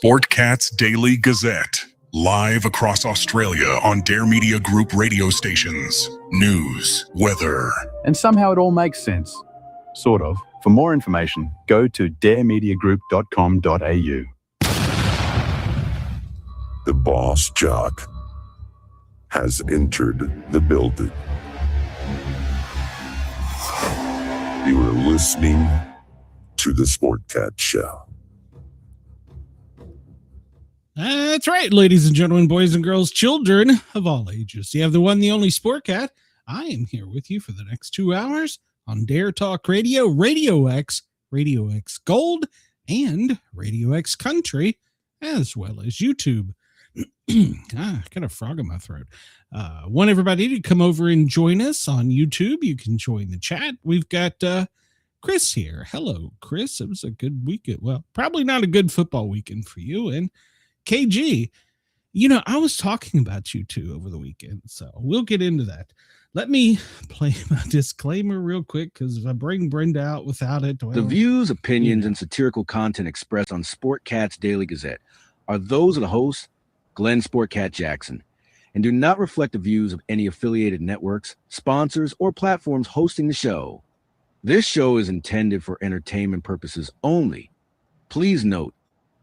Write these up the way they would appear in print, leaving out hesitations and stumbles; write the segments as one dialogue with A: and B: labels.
A: Sportcat's Daily Gazette. Live across Australia on Dare Media Group radio stations. News, weather.
B: And somehow it all makes sense. Sort of. For more information, go to daremediagroup.com.au.
C: The boss jock has entered the building. You are listening to the Sportcat Show.
D: That's right, ladies and gentlemen, boys and girls, children of all ages. You have the one, the only Sportcat. I am here with you for the next 2 hours on Dare Talk Radio, Radio X Gold, and Radio X Country, as well as YouTube. Got a frog in my throat. Want everybody to come over and join us on YouTube. You can join the chat. We've got Chris here. Hello, Chris. It was a good weekend. Well, probably not a good football weekend for you. And KG, you know, I was talking about you two over the weekend, so we'll get into that. Let me play my disclaimer real quick, because if I bring Brenda out without it... Well,
E: the views, opinions, and satirical content expressed on Sportcat's Daily Gazette are those of the host, Glenn Sportcat Jackson, and do not reflect the views of any affiliated networks, sponsors, or platforms hosting the show. This show is intended for entertainment purposes only. Please note,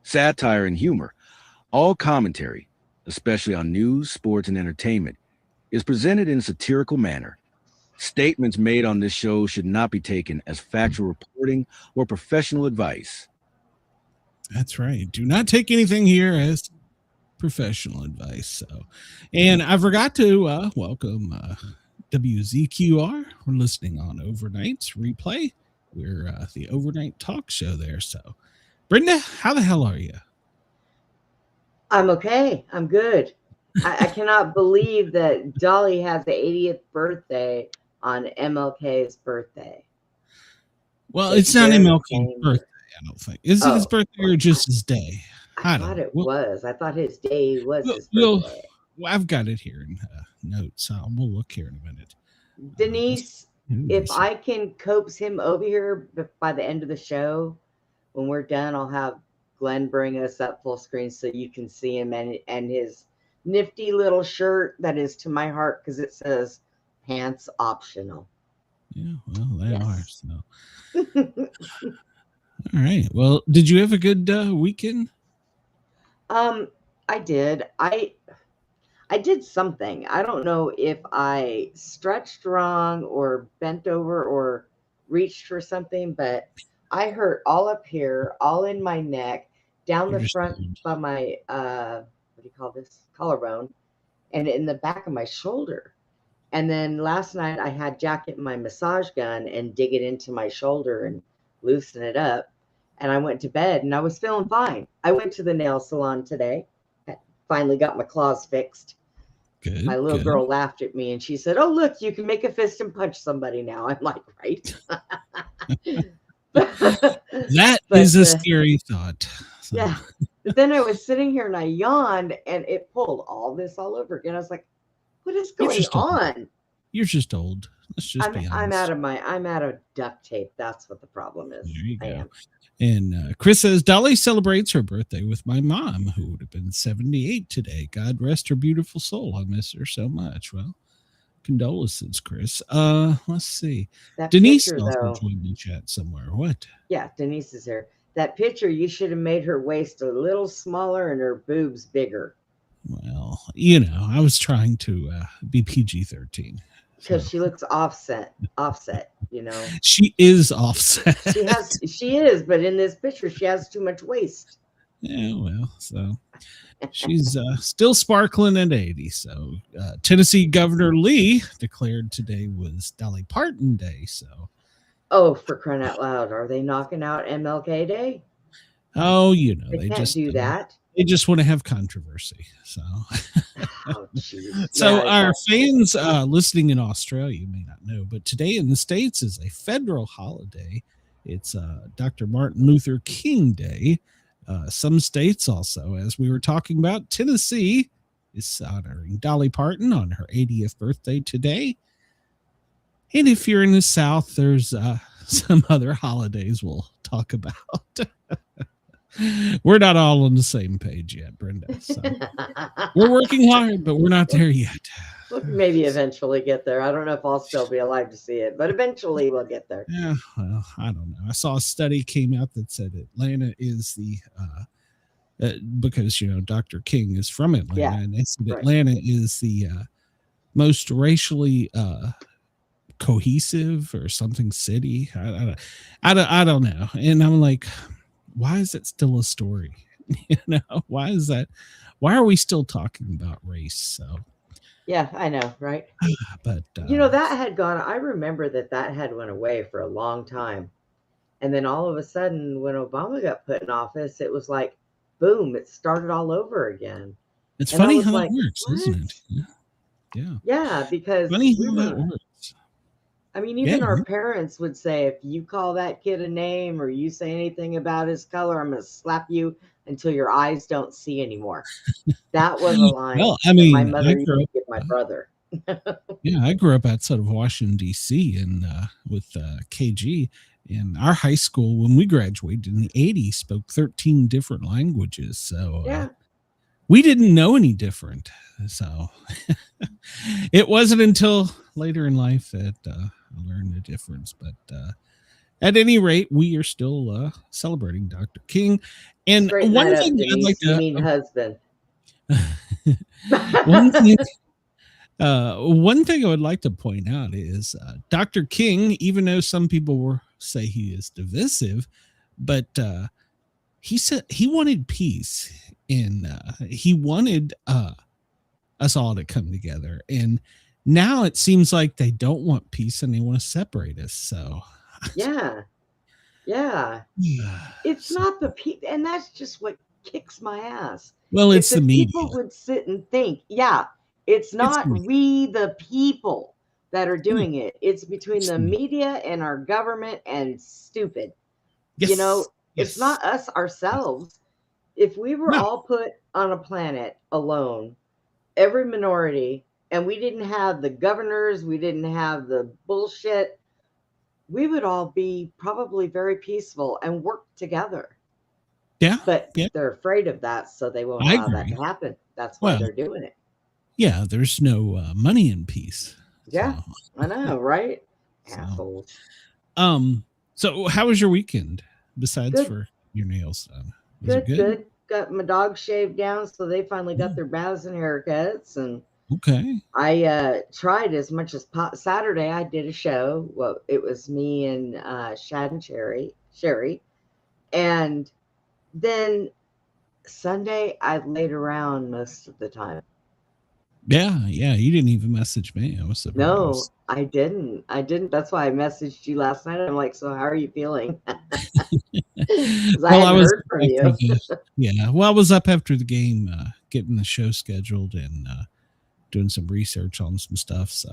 E: satire and humor, all commentary, especially on news, sports, and entertainment, is presented in a satirical manner. Statements made on this show should not be taken as factual reporting or professional advice.
D: That's right. Do not take anything here as professional advice. So, and I forgot to welcome WZQR. We're listening on Overnight's replay. We're the overnight talk show there. So, Brenda, how the hell are you?
F: I'm okay. I'm good. I cannot believe that Dolly has the 80th birthday on MLK's birthday.
D: Well, it's not MLK's birthday, I don't think. Is it his birthday or just his day?
F: I thought it was. I thought his day was his birthday.
D: Well, I've got it here in notes. So we'll look here in a minute.
F: Denise, if I can coax him over here by the end of the show, when we're done, I'll have Glenn bring us up full screen so you can see him and his nifty little shirt that is to my heart because it says pants optional.
D: Yeah, well, they are. So. All right. Well, did you have a good weekend?
F: I did. I did something. I don't know if I stretched wrong or bent over or reached for something, but I hurt all up here, all in my neck, down the front by my, what do you call this? Collarbone, and in the back of my shoulder. And then last night I had Jack get my massage gun and dig it into my shoulder and loosen it up. And I went to bed and I was feeling fine. I went to the nail salon today. Finally got my claws fixed.
D: Good,
F: my little girl laughed at me and she said, "Oh, look, you can make a fist and punch somebody now." I'm like, right?
D: That is a scary thought. So.
F: Yeah. But then I was sitting here and I yawned and it pulled all this all over again. I was like, what is going on?
D: You're just old. Let's just be honest.
F: I'm out of duct tape. That's what the problem is.
D: There you go.
F: I am.
D: And Chris says, Dolly celebrates her birthday with my mom, who would have been 78 today. God rest her beautiful soul. I miss her so much. Well, condolences, Chris. Let's see.
F: That
D: Denise
F: picture,
D: also
F: though,
D: joined the chat somewhere. What?
F: Yeah, Denise is here. That picture, you should have made her waist a little smaller and her boobs bigger.
D: Well, you know, I was trying to be PG-13.
F: Because she looks offset, you know.
D: She is offset.
F: She is, but in this picture, she has too much waist.
D: Yeah, well, so she's still sparkling at 80. So Tennessee Governor Lee declared today was Dolly Parton Day. So,
F: oh, for crying out loud, are they knocking out MLK Day?
D: Oh, you know,
F: they can't just do that.
D: They just want to have controversy. So,
F: oh,
D: so yeah, our fans listening in Australia may not know, but today in the States is a federal holiday. It's Dr. Martin Luther King Day. Some states also, as we were talking about, Tennessee is honoring Dolly Parton on her 80th birthday today. And if you're in the South, there's some other holidays we'll talk about. We're not all on the same page yet, Brenda. So we're working hard, but we're not there yet.
F: We'll maybe eventually get there. I don't know if I'll still be alive to see it, but eventually we'll get there.
D: Yeah, well, I don't know. I saw a study came out that said Atlanta is the because Dr. King is from Atlanta,
F: Yeah,
D: and they said
F: right.
D: Atlanta is the most racially cohesive or something city. I don't know. And I'm like, why is it still a story? Why is that? Why are we still talking about race? So
F: Yeah, I know, right?
D: but
F: That had gone. I remember that had went away for a long time, and then all of a sudden, when Obama got put in office, it was like, boom! It started all over again.
D: it's
F: And I
D: funny
F: was
D: how
F: like,
D: that works, isn't
F: what?
D: it? Yeah.
F: Yeah, because
D: Funny
F: we
D: how that
F: were.
D: works.
F: I mean,
D: Yeah.
F: even our parents would say, if you call that kid a name or you say anything about his color, I'm going to slap you until your eyes don't see anymore. That was a line
D: Well, I
F: that my
D: mean,
F: mother
D: I
F: used
D: grew
F: to
D: up.
F: give my brother.
D: Yeah, I grew up outside of Washington D.C. and with KG. And our high school, when we graduated in the '80s, spoke 13 different languages. So
F: Yeah.
D: we didn't know any different. So it wasn't until later in life that I learned the difference. But at any rate, we are still celebrating Dr. King. And
F: Straighten
D: one
F: that up,
D: thing I'd
F: Denise.
D: like
F: You
D: to
F: mean husband.
D: one thing one thing I would like to point out is Dr. King, even though some people say he is divisive, but he said he wanted peace, and he wanted us all to come together. And now it seems like they don't want peace and they want to separate us. So
F: Yeah. It's not the people, and that's just what kicks my ass.
D: Well,
F: If
D: it's
F: the
D: the media.
F: people would sit and think, it's not
D: the media.
F: we the people that are doing it. It's between
D: It's
F: the
D: the media.
F: media and our government, and it's stupid.
D: Yes.
F: It's not us ourselves. If we were
D: No.
F: all put on a planet alone, every minority, and we didn't have the governors, we didn't have the bullshit, we would all be probably very peaceful and work together.
D: Yeah.
F: But
D: Yeah.
F: they're afraid of that, so they won't
D: I
F: allow that
D: agree.
F: to happen. That's why
D: Well,
F: they're doing it.
D: yeah, there's no money in peace.
F: Yeah,
D: So,
F: I know, right?
D: So.
F: Assholes.
D: So how was your weekend besides
F: Good.
D: for your nails done? Was it
F: Good. Got my dog shaved down, so they finally got their baths and haircuts. And
D: Okay.
F: I tried as much as Saturday. I did a show. Well, it was me and Shad and Sherry, and then Sunday I laid around most of the time.
D: Yeah. You didn't even message me. I was surprised.
F: No, I didn't. That's why I messaged you last night. I'm like, so how are you feeling? Because I hadn't heard from you.
D: Well, I was up after the game, getting the show scheduled and doing some research on some stuff. So,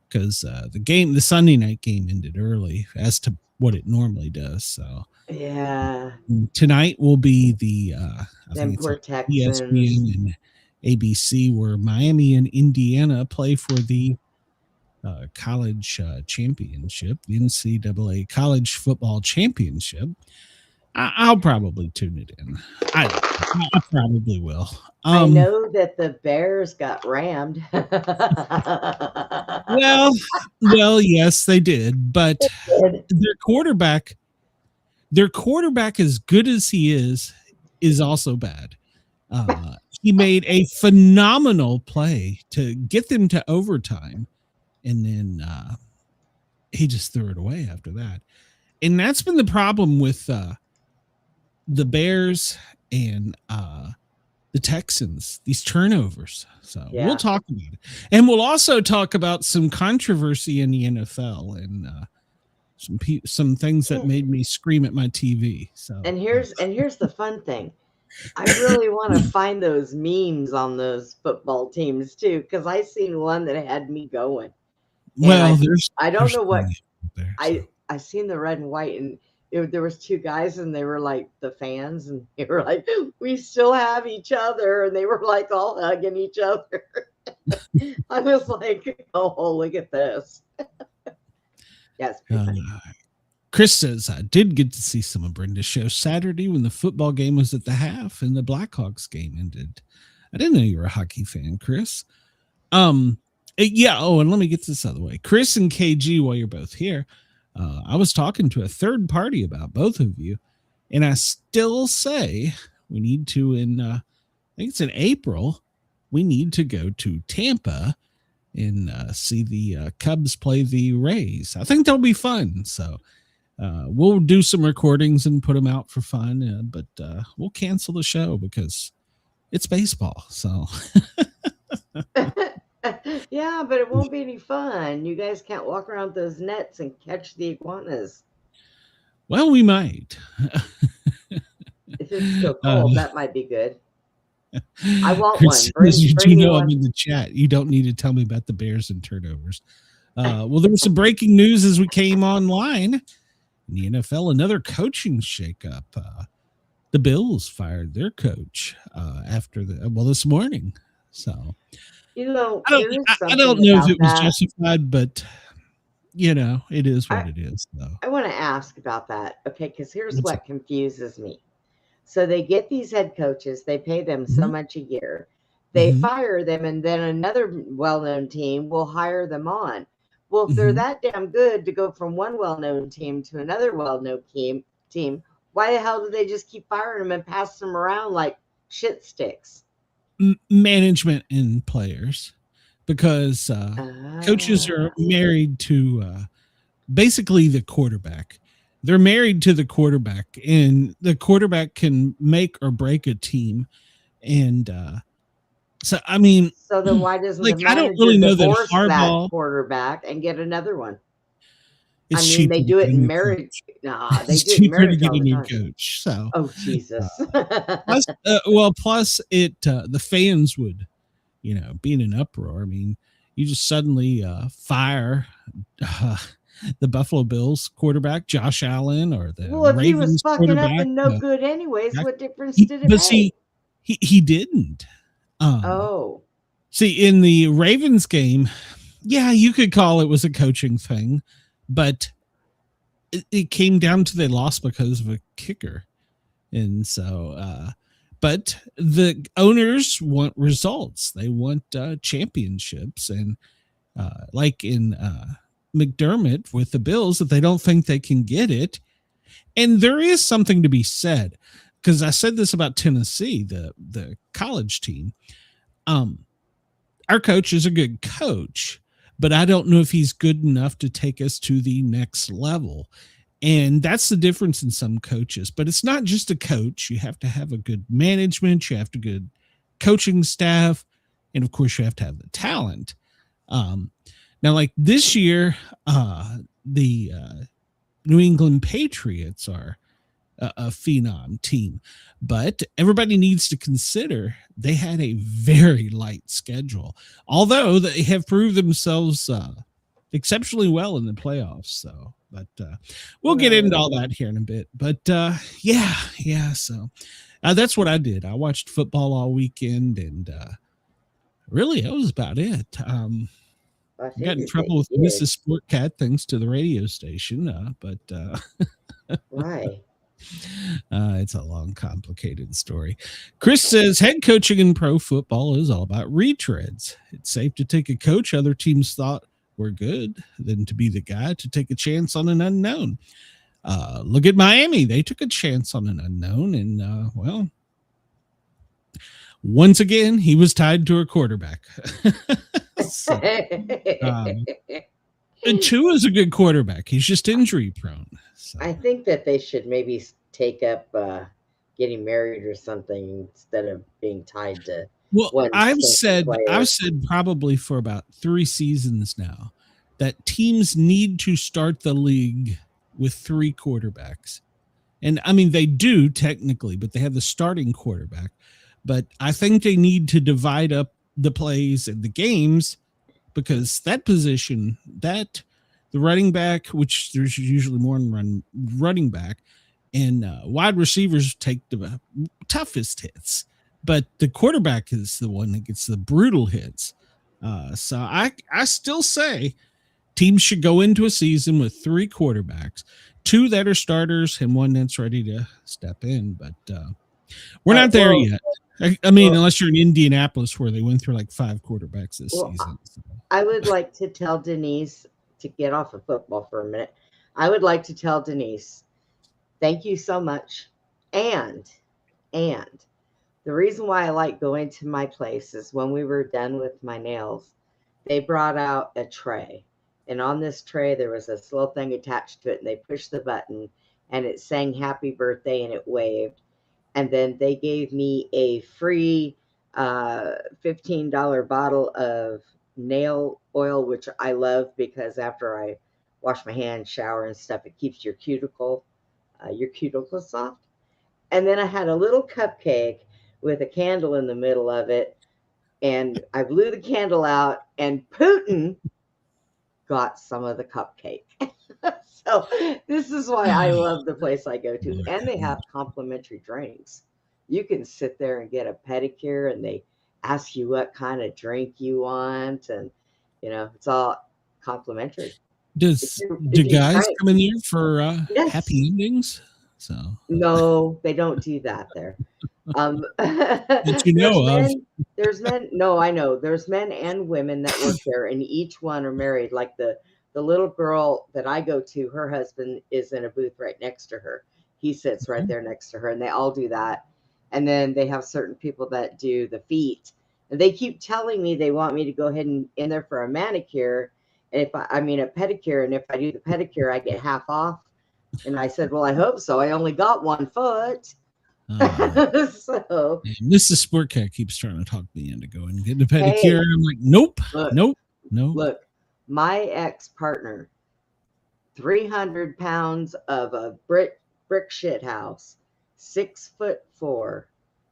D: because the Sunday night game ended early as to what it normally does. So,
F: yeah,
D: tonight will be the I think it's
F: poor Texans.
D: ESPN and ABC, where Miami and Indiana play for the college championship, the NCAA college football championship. I'll probably tune it in. I probably will.
F: I know that the Bears got rammed.
D: well, yes, they did, but their quarterback, as good as he is also bad. He made a phenomenal play to get them to overtime, and then he just threw it away after that. And that's been the problem with the Bears and the Texans, these turnovers. So we'll talk about it. And we'll also talk about some controversy in the NFL and some things that made me scream at my TV. So
F: and here's the fun thing. I really want to find those memes on those football teams too, because I seen one that had me going.
D: Well,
F: I don't know what
D: there,
F: so. I seen the red and white, and there was two guys, and they were like the fans, and they were like, "We still have each other," and they were like all hugging each other. I was like, "Oh, look at this!" Yes.
D: Chris says, I did get to see some of Brenda's show Saturday when the football game was at the half and the Blackhawks game ended. I didn't know you were a hockey fan, Chris. Yeah. Oh, and let me get this out of the way. Chris and KG, while you're both here, I was talking to a third party about both of you, and I still say we need to, I think it's in April, we need to go to Tampa and see the Cubs play the Rays. I think that'll be fun. So we'll do some recordings and put them out for fun, but we'll cancel the show because it's baseball. So
F: yeah, but it won't be any fun. You guys can't walk around those nets and catch the iguanas.
D: Well, we might.
F: If it's still cold, that might be good. I want
D: Chris,
F: one.
D: you
F: bring
D: know
F: one.
D: I'm in the chat. You don't need to tell me about the Bears and turnovers. Well, there was some breaking news as we came online. In the NFL, another coaching shakeup. The Bills fired their coach after this morning. So
F: You know,
D: I don't know if it was justified, but it is what it is. Though
F: I want to ask about that. Okay, because here's what confuses me. So they get these head coaches, they pay them so much a year, they fire them, and then another well-known team will hire them on. Well, if they're that damn good to go from one well-known team to another well-known team, why the hell do they just keep firing them and pass them around like shit sticks?
D: Management and players, because coaches are married to basically the quarterback. They're married to the quarterback, and the quarterback can make or break a team. And so then
F: why doesn't
D: like,
F: the
D: I
F: manager
D: don't really know that
F: divorce
D: Harbaugh
F: that quarterback and get another one?
D: Cheaper
F: they do it
D: to get a
F: in
D: new
F: marriage.
D: coach.
F: Nah, they
D: It's
F: do it in
D: cheaper to
F: marriage
D: get
F: all
D: a
F: the
D: new
F: time.
D: coach. So,
F: Oh Jesus!
D: plus it the fans would, be in an uproar. I mean, you just suddenly fire the Buffalo Bills quarterback Josh Allen or the
F: Well, if
D: Ravens
F: he was fucking up
D: quarterback.
F: and no good anyways, what difference did it make?
D: But see, he didn't. See, in the Ravens game, yeah, you could call it was a coaching thing, but it came down to they lost because of a kicker. And so, but the owners want results. They want championships. And like in McDermott with the Bills, that they don't think they can get it. And there is something to be said, because I said this about Tennessee, the college team. Our coach is a good coach, but I don't know if he's good enough to take us to the next level. And that's the difference in some coaches. But it's not just a coach. You have to have a good management. You have to good coaching staff. And, of course, you have to have the talent. Now, like this year, the New England Patriots are a phenom team. But everybody needs to consider they had a very light schedule, although they have proved themselves exceptionally well in the playoffs. So, but we'll get into all that here in a bit. But yeah. So that's what I did. I watched football all weekend, and really, that was about it. I got in trouble with Mrs. Sportcat thanks to the radio station, but
F: why?
D: It's a long, complicated story. Chris says head coaching in pro football is all about retreads. It's safe to take a coach other teams thought were good than to be the guy to take a chance on an unknown. Look at Miami. They took a chance on an unknown, and well, once again, he was tied to a quarterback. So, and Tua is a good quarterback. He's just injury prone. So.
F: I think that they should maybe take up getting married or something instead of being tied to.
D: Well, I've said probably for about 3 seasons now that teams need to start the league with 3 quarterbacks. And I mean, they do technically, but they have the starting quarterback. But I think they need to divide up the plays and the games, because that position, that the running back, which there's usually more than running back, and wide receivers take the toughest hits, but the quarterback is the one that gets the brutal hits. So I still say teams should go into a season with 3 quarterbacks. 2 that are starters and 1 that's ready to step in, but we're not there yet. I mean, unless you're in Indianapolis where they went through like 5 quarterbacks this season. So.
F: I would like to tell Denise to get off of football for a minute. I would like to tell Denise, thank you so much. And the reason why I like going to my place is when we were done with my nails, they brought out a tray. And on this tray, there was this little thing attached to it. And they pushed the button and it sang happy birthday and it waved. And then they gave me a free $15 bottle of nail oil, which I love because after I wash my hands, shower and stuff, it keeps your cuticle soft. And then I had a little cupcake with a candle in the middle of it. And I blew the candle out and Putin got some of the cupcake. So this is why I love the place I go to. And they have complimentary drinks. You can sit there and get a pedicure and they ask you what kind of drink you want. And, you know, it's all complimentary.
D: Do guys come in here for
F: yes.
D: happy endings? So
F: no, they don't do that there.
D: That you know of.
F: There's men. No, I know. There's men and women that work there, and each one are married. Like the little girl that I go to, her husband is in a booth right next to her. He sits right there next to her, and they all do that. And then they have certain people that do the feet. And they keep telling me they want me to go ahead and in there for a manicure. And if I mean a pedicure, and if I do the pedicure, I get half off. And I said, well, I hope so. I only got 1 foot. So
D: Mrs. Sportcat keeps trying to talk me into going and getting a pedicure. Hey, I'm like, nope. Look,
F: my ex-partner, 300 pounds of a brick shit house, 6'4",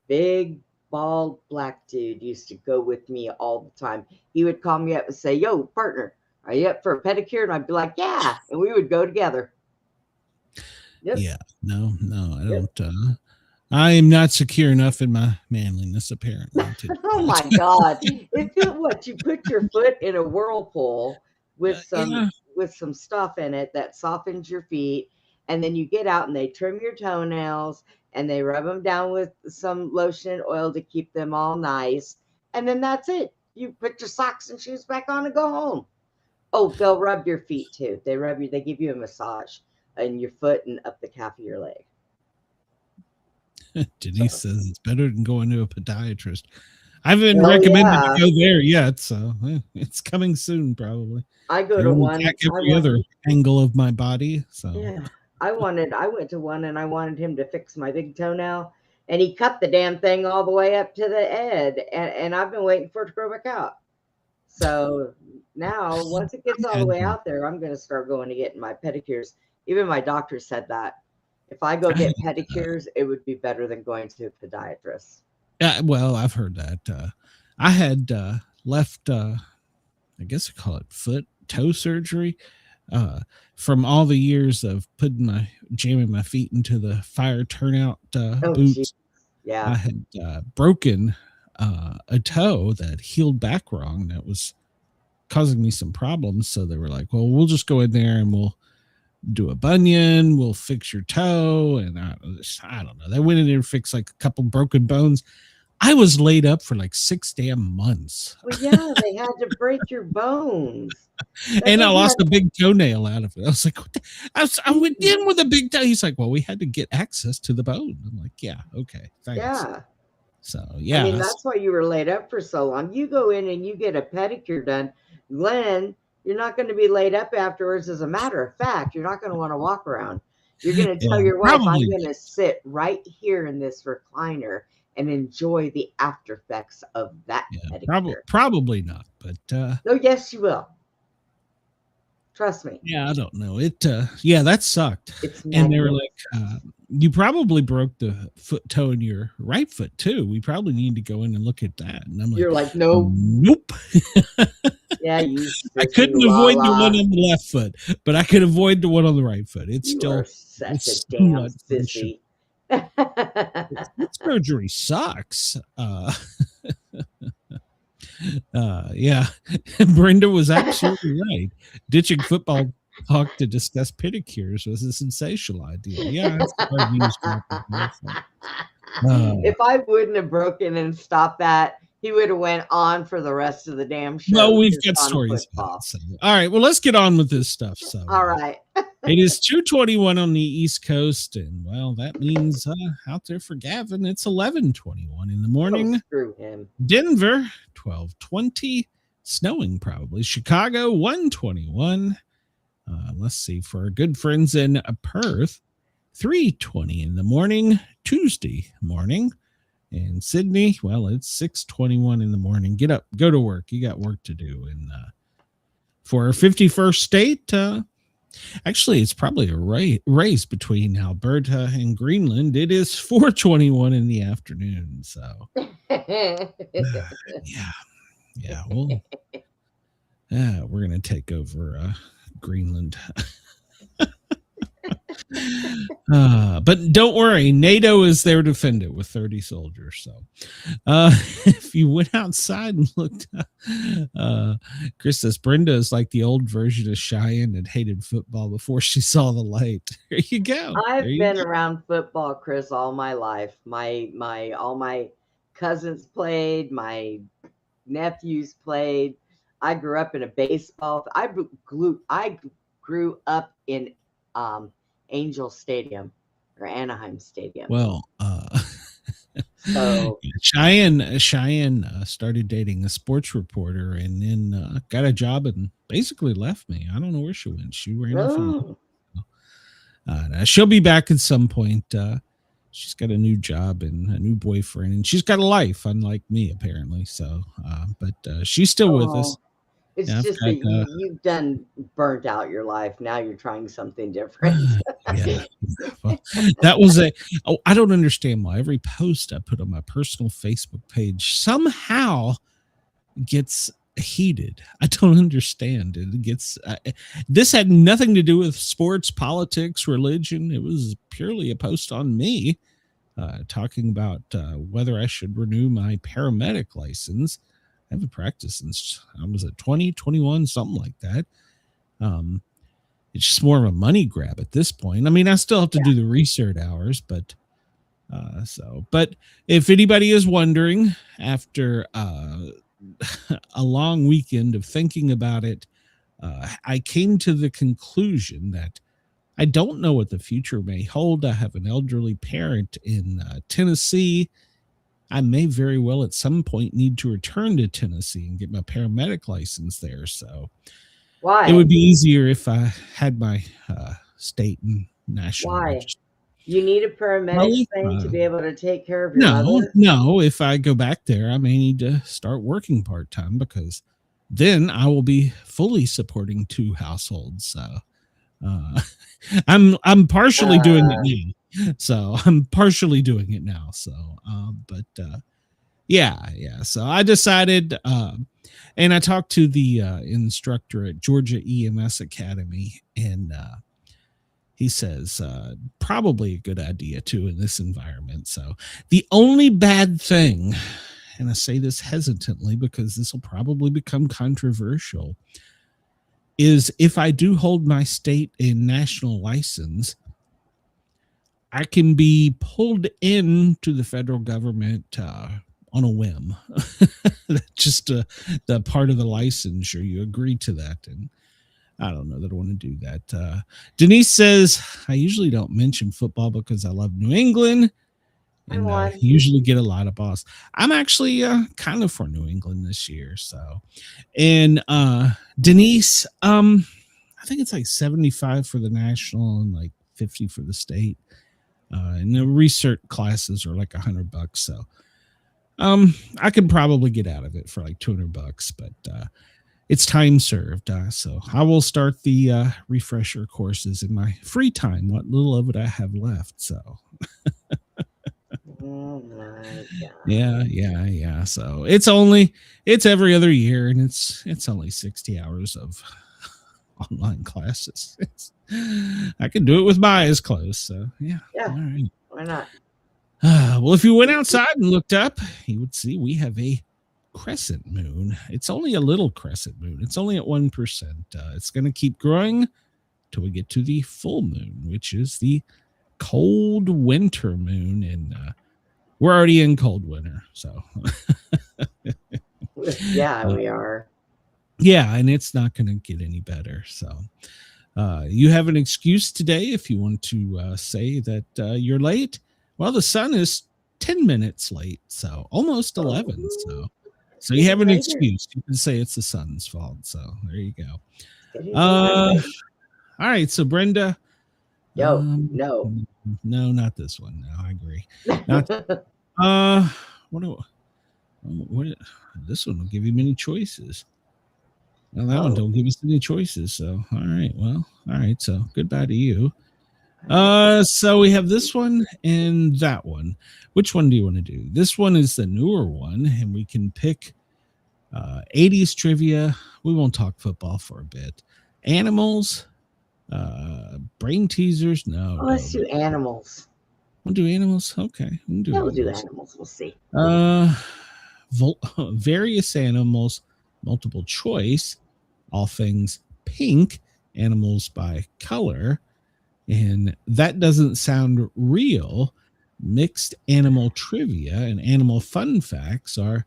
F: big, bald, black dude used to go with me all the time. He would call me up and say, yo, partner, are you up for a pedicure? And I'd be like, yeah. And we would go together. Yep.
D: Yeah, no, I don't. I am not secure enough in my manliness, apparently.
F: Oh my God! What you put your foot in a whirlpool with some stuff in it that softens your feet, and then you get out and they trim your toenails and they rub them down with some lotion and oil to keep them all nice, and then that's it. You put your socks and shoes back on and go home. Oh, they'll rub your feet too. They give you a massage in your foot and up the calf of your leg.
D: Denise says it's better than going to a podiatrist. I haven't recommended to go there yet, so it's coming soon probably.
F: I go to one
D: every other angle of my body. So
F: yeah, I went to one and I wanted him to fix my big toenail, and he cut the damn thing all the way up to the head, and I've been waiting for it to grow back out. So now, once it gets all the way out there, I'm going to start going to getting my pedicures. Even my doctor said that if I go get pedicures, it would be better than going to a podiatrist.
D: Yeah, well, I've heard that. I had left, I guess I call it toe surgery, from all the years of jamming my feet into the fire turnout boots.
F: Geez. Yeah,
D: I had broken a toe that healed back wrong. That was causing me some problems. So they were like, well, we'll just go in there and we'll do a bunion, we'll fix your toe. And I don't know. They went in there and fixed like a couple broken bones. I was laid up for like 6 damn months.
F: Well, yeah, they had to break your bones.
D: And I lost a big toenail out of it. I was like, I went in with a big toe. He's like, well, we had to get access to the bone. I'm like, yeah, okay, thanks.
F: Yeah.
D: So, yeah.
F: I mean, that's why you were laid up for so long. You go in and you get a pedicure done. Glenn, you're not going to be laid up afterwards. As a matter of fact, you're not going to want to walk around. You're going to tell your wife, I'm going to sit right here in this recliner and enjoy the after effects of that pedicure.
D: Probably not, but
F: no, yes, you will. Trust me.
D: Yeah, I don't know. That sucked. And they were like, you probably broke the toe in your right foot too. We probably need to go in and look at that. And I'm like,
F: you're like, no,
D: nope.
F: Yeah,
D: I couldn't avoid the one on the left foot, but I could avoid the one on the right foot. It's
F: such a damn sissy.
D: Surgery sucks. Yeah. Brenda was absolutely right. Ditching football talk to discuss pedicures was a sensational idea. Yeah, that's the hard news topic.
F: If I wouldn't have broken and stopped that, he would have went on for the rest of the damn show.
D: Well, we've
F: just
D: got
F: on
D: stories.
F: football.
D: So. All right, well, let's get on with this stuff. So,
F: All right.
D: it is 2:21 on the East Coast, and well, that means out there for Gavin, it's 11:21 in the morning.
F: Oh, screw him.
D: Denver, 12:20, snowing probably. Chicago, 1:21. Let's see, for our good friends in Perth, 3:20 in the morning, Tuesday morning. And Sydney, well, it's 6:21 in the morning. Get up, go to work. You got work to do. And for our 51st state, actually, it's probably a race between Alberta and Greenland. It is 4:21 in the afternoon. So, yeah, well, we're going to take over Greenland. But don't worry, NATO is there to defend it with 30 soldiers. So if you went outside and looked, Chris says Brenda is like the old version of Cheyenne that hated football before she saw the light. There you go.
F: I've been around football, Chris, all my life. All my cousins played, my nephews played. I grew up in a baseball. I grew up in Angel Stadium or Anaheim Stadium.
D: Well,
F: so
D: Cheyenne started dating a sports reporter and then got a job and basically left me. I don't know where she went. She ran off. She'll be back at some point. She's got a new job and a new boyfriend, and she's got a life, unlike me, apparently. So, but she's still with us.
F: It's just that you've done burnt out your life. Now you're trying something different.
D: Yeah. Well, that was I don't understand why every post I put on my personal Facebook page somehow gets heated. I don't understand. It gets this had nothing to do with sports, politics, religion. It was purely a post on me talking about whether I should renew my paramedic license. I haven't practiced since I was at 20, 21, something like that. It's just more of a money grab at this point. I mean, I still have to do the research hours, but but if anybody is wondering, after a long weekend of thinking about it, I came to the conclusion that I don't know what the future may hold. I have an elderly parent in Tennessee. I may very well at some point need to return to Tennessee and get my paramedic license there. So
F: why?
D: It would be easier if I had my state and national.
F: Why? You need a paramedic thing to be able to take care of your mother?
D: No, if I go back there, I may need to start working part-time because then I will be fully supporting 2 households. So I'm partially doing it now. So I'm partially doing it now. So, yeah. So I decided, and I talked to the instructor at Georgia EMS Academy, and he says probably a good idea too in this environment. So the only bad thing, and I say this hesitantly because this will probably become controversial, is if I do hold my state and national license, I can be pulled into the federal government on a whim. Just the part of the licensure, you agree to that. And I don't know that I want to do that. Denise says, I usually don't mention football because I love New England. And I usually get a lot of balls. I'm actually kind of for New England this year. So, and Denise, I think it's like 75 for the national and like 50 for the state. And the research classes are like $100. So, I could probably get out of it for like $200, but it's time served. So I will start the refresher courses in my free time, what little of it I have left. So.
F: Oh my God.
D: Yeah. So it's every other year, and it's only 60 hours of online classes. I can do it with my eyes closed. So yeah.
F: All
D: right.
F: Why not?
D: Well, if you went outside and looked up, you would see we have a crescent moon. It's only a little crescent moon. It's only at 1%. It's going to keep growing till we get to the full moon, which is the cold winter moon. And we're already in cold winter. So,
F: Yeah, we are.
D: yeah, and it's not going to get any better. So, you have an excuse today if you want to say that you're late. Well, the sun is 10 minutes late, so almost 11. So you have an excuse. You can say it's the sun's fault. So there you go. All right. So Brenda.
F: No,
D: not this one. No, I agree. Not, what? This one will give you many choices. Well, that one don't give us any choices. So all right. Well, all right. So goodbye to you. So we have this one and that one. Which one do you want to do? This one is the newer one, and we can pick 80s trivia. We won't talk football for a bit. Animals, brain teasers. No.
F: Let's do animals.
D: We'll do animals. Okay.
F: We'll do animals. We'll see.
D: Various animals, multiple choice, all things pink, animals by color. And that doesn't sound real. Mixed animal trivia and animal fun facts are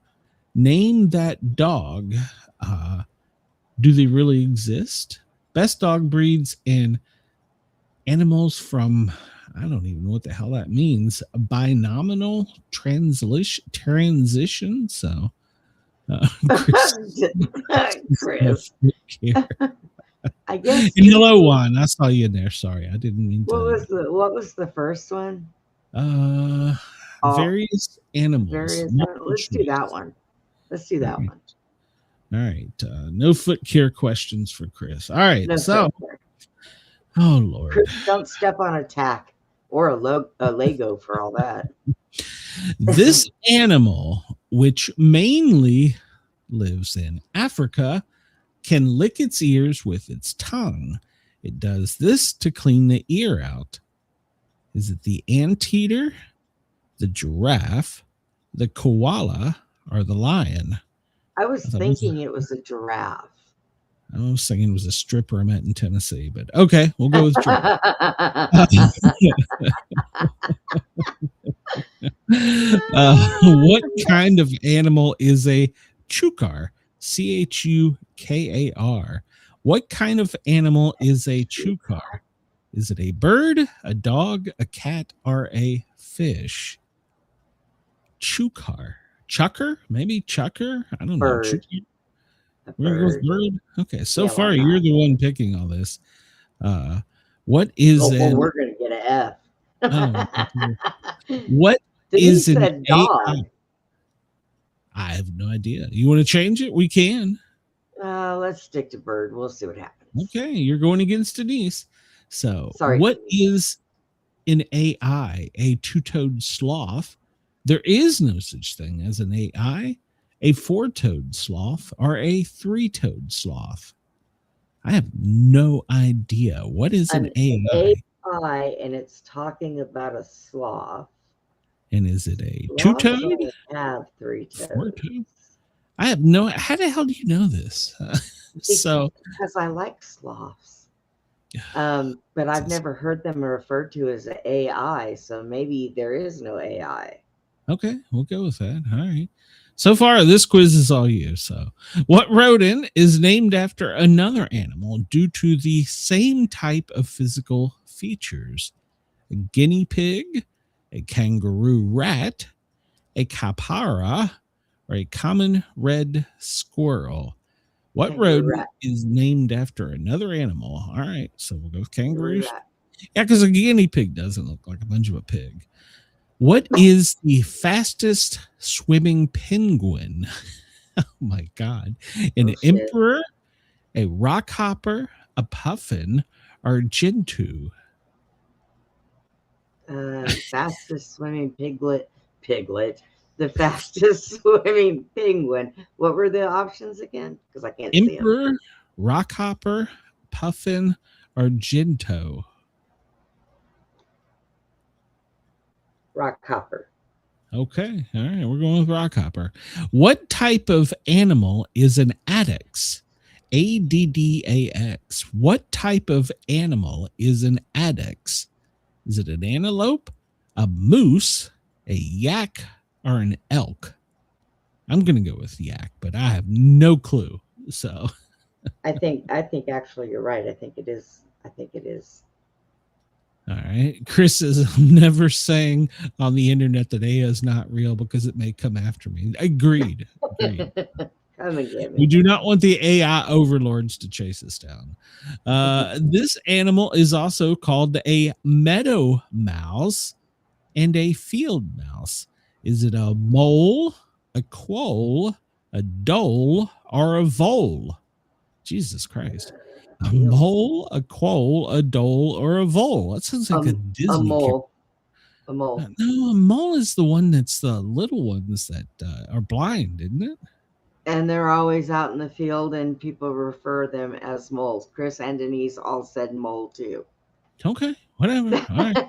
D: name that dog. Do they really exist? Best dog breeds and animals from, I don't even know what the hell that means. Binominal transition. So, Chris.
F: I guess.
D: And hello, Juan. I saw you in there. Sorry, I didn't mean to.
F: What was the first one?
D: Various animals.
F: Let's do that one. One.
D: All right. No foot care questions for Chris. All right. Oh Lord.
F: Chris, don't step on a tack or a Lego for all that.
D: This animal, which mainly lives in Africa, can lick its ears with its tongue. It does this to clean the ear out. Is it the anteater, the giraffe, the koala, or the lion?
F: I was thinking it was a giraffe.
D: I was thinking it was a stripper I met in Tennessee, but okay, we'll go with stripper. What kind of animal is a chukar? Chukar. What kind of animal is a chukar? Is it a bird, a dog, a cat, or a fish? Chukar. Chucker? Maybe chucker? I don't know. We're going to go with bird. Okay, so far you're the one picking all this. What is
F: we're going to get an F.
D: What is an
F: dog?
D: AI? I have no idea. You want to change it? We can.
F: Let's stick to bird. We'll see what happens.
D: Okay, you're going against Denise. So,
F: sorry.
D: What is an AI? A two-toed sloth? There is no such thing as an AI, a four-toed sloth, or a three-toed sloth. I have no idea. What is an AI?
F: AI, and it's talking about a sloth.
D: And is it a two-toed?
F: Have three toes.
D: Four-toed? I have no. How the hell do you know this?
F: Because I like sloths, but I've never heard them referred to as an AI. So maybe there is no AI.
D: Okay, we'll go with that. All right. So far, this quiz is all you. So, what rodent is named after another animal due to the same type of physical features? A guinea pig, a kangaroo rat, a capara, or a common red squirrel? What rodent is named after another animal? All right, so we'll go with kangaroos. Yeah, because a guinea pig doesn't look like a bunch of a pig. What is the fastest swimming penguin? Oh my God. An emperor, a rockhopper, a puffin, or gentoo?
F: Fastest swimming piglet. The fastest swimming penguin. What were the options again? Because I can't see them.
D: Emperor, rockhopper, puffin, or gentoo?
F: Rockhopper.
D: Okay. All right. We're going with rockhopper. What type of animal is an addax? ADDAX. What type of animal is an addax? Is it an antelope, a moose, a yak, or an elk? I'm going to go with yak, but I have no clue. So
F: I think actually you're right. I think it is.
D: all right. Chris says, I'm never saying on the internet that AI is not real because it may come after me. Agreed.
F: Come and get
D: We
F: me.
D: do not want the AI overlords to chase us down. This animal is also called a meadow mouse and a field mouse. Is it a mole, a quoll, a dole, or a vole? Jesus Christ. A mole, a quoll, a dole, or a vole. That sounds like a Disney
F: A mole.
D: character.
F: A mole.
D: No, a mole is the one that's the little ones that are blind, isn't it?
F: And they're always out in the field, and people refer them as moles. Chris and Denise all said mole too.
D: Okay, whatever. All right.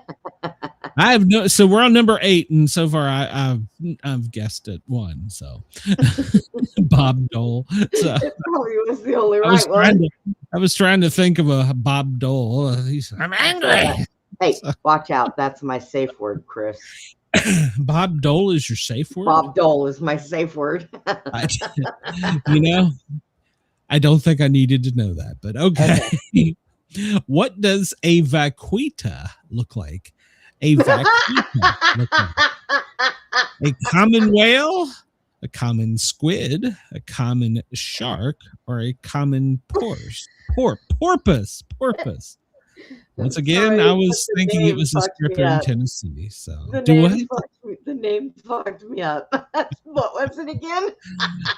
D: I have no. So we're on number 8, and so far I've guessed it 1. So Bob Dole. So
F: It probably was the only right one.
D: I was trying to think of a Bob Dole. I'm angry.
F: Hey, watch out! That's my safe word, Chris.
D: Bob Dole is your safe word.
F: Bob Dole is my safe word.
D: You know, I don't think I needed to know that, but okay. What does a vaquita look like? A vaquita look like a common whale, a common squid, a common shark, or a common porpoise. Once again, I was thinking it was a stripper in Tennessee. So
F: The name fucked me up. What was it again?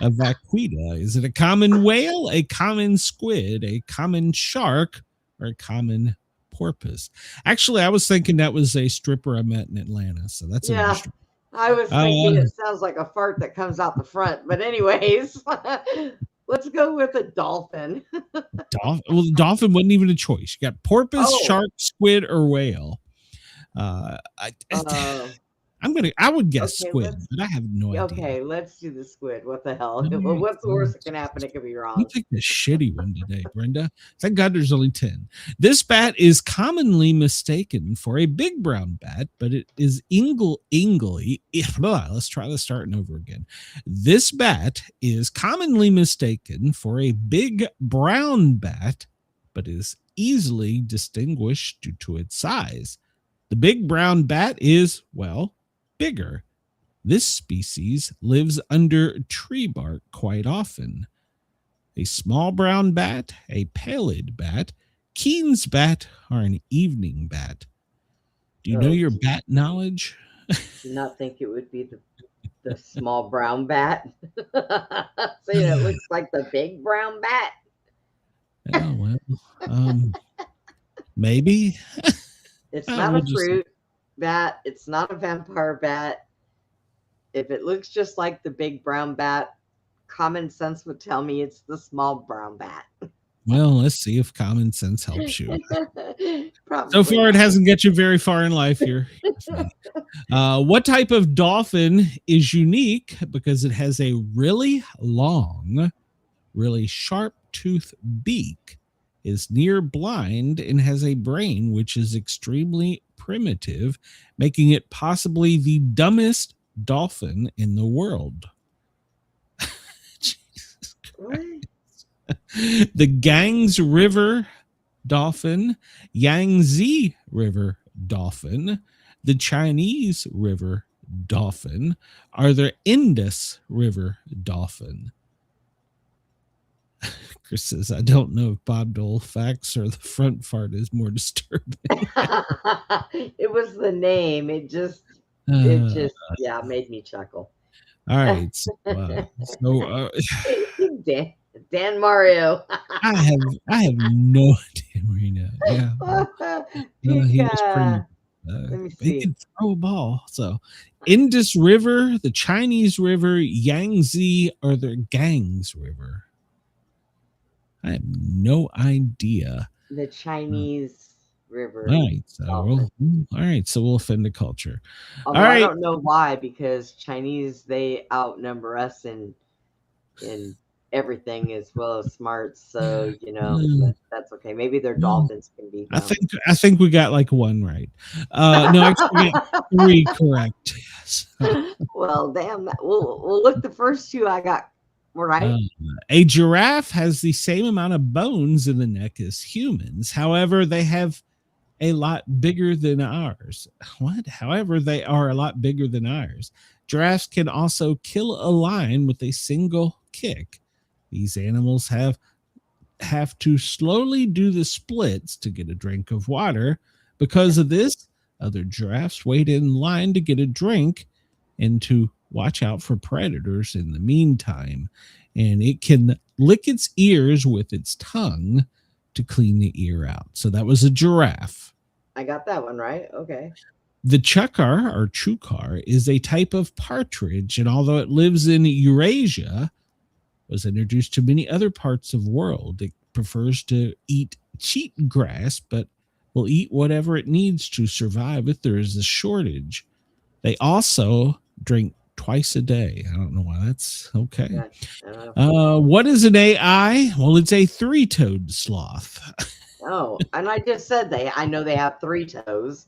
D: A vaquita. Is it a common whale, a common squid, a common shark, or a common porpoise? Actually, I was thinking that was a stripper I met in Atlanta. So that's interesting.
F: I was thinking it sounds like a fart that comes out the front. But anyways, let's go with a dolphin.
D: Well, the dolphin wasn't even a choice. You got porpoise, shark, squid, or whale. I would guess squid, but I have no idea.
F: Okay, let's do the squid. What the hell? Well, what's the worst that can happen? It could be wrong.
D: You take the shitty one today, Brenda. Thank God there's only 10. This bat is commonly mistaken for a big brown bat, but it is let's try this starting over again. This bat is commonly mistaken for a big brown bat, but is easily distinguished due to its size. The big brown bat is, well, bigger. This species lives under tree bark quite often. A small brown bat, a pallid bat, Keen's bat, or an evening bat. Do you know your bat knowledge?
F: Do not think it would be the small brown bat. So it looks like the big brown bat.
D: Oh, well, maybe.
F: It's not a fruit bat. It's not a vampire bat. If it looks just like the big brown bat, common sense would tell me it's the small brown bat.
D: Well, let's see if common sense helps you. So far, it hasn't got you very far in life here. What type of dolphin is unique because it has a really long, really sharp tooth beak, is near blind, and has a brain which is extremely primitive, making it possibly the dumbest dolphin in the world? Jesus Christ. The Ganges River dolphin, Yangtze River dolphin, the Chinese River dolphin, are the Indus River dolphin. Chris says, I don't know if Bob Dole facts or the front fart is more disturbing.
F: It was the name. It just made me chuckle.
D: All right.
F: Dan Mario.
D: I have no idea where you know. Yeah. He was pretty.
F: Let me see.
D: He can throw a ball. So, Indus River, the Chinese River, Yangtze, or the Ganges River. I have no idea.
F: The Chinese River.
D: All right. So we'll offend the culture.
F: Although
D: all right.
F: I don't know why, because Chinese, they outnumber us in everything as well as smarts. So, but that's okay. Maybe their dolphins can be dumb.
D: I think we got like one right. No, actually we got 3 correct. So,
F: Well, damn. Well, look, the first 2 I got right.
D: A giraffe has the same amount of bones in the neck as humans. However, they have a lot bigger than ours. What? However, they are a lot bigger than ours. Giraffes can also kill a lion with a single kick. These animals have to slowly do the splits to get a drink of water. Because of this, other giraffes wait in line to get a drink and to watch out for predators in the meantime. And it can lick its ears with its tongue to clean the ear out. So that was a giraffe.
F: I got that one right. Okay.
D: The chukar or chukar is a type of partridge, and although it lives in Eurasia, was introduced to many other parts of the world. It prefers to eat cheat grass, but will eat whatever it needs to survive if there is a shortage. They also drink twice a day. I don't know why that's okay. What is an AI? Well, it's a 3-toed sloth.
F: Oh, and I just said I know they have 3 toes.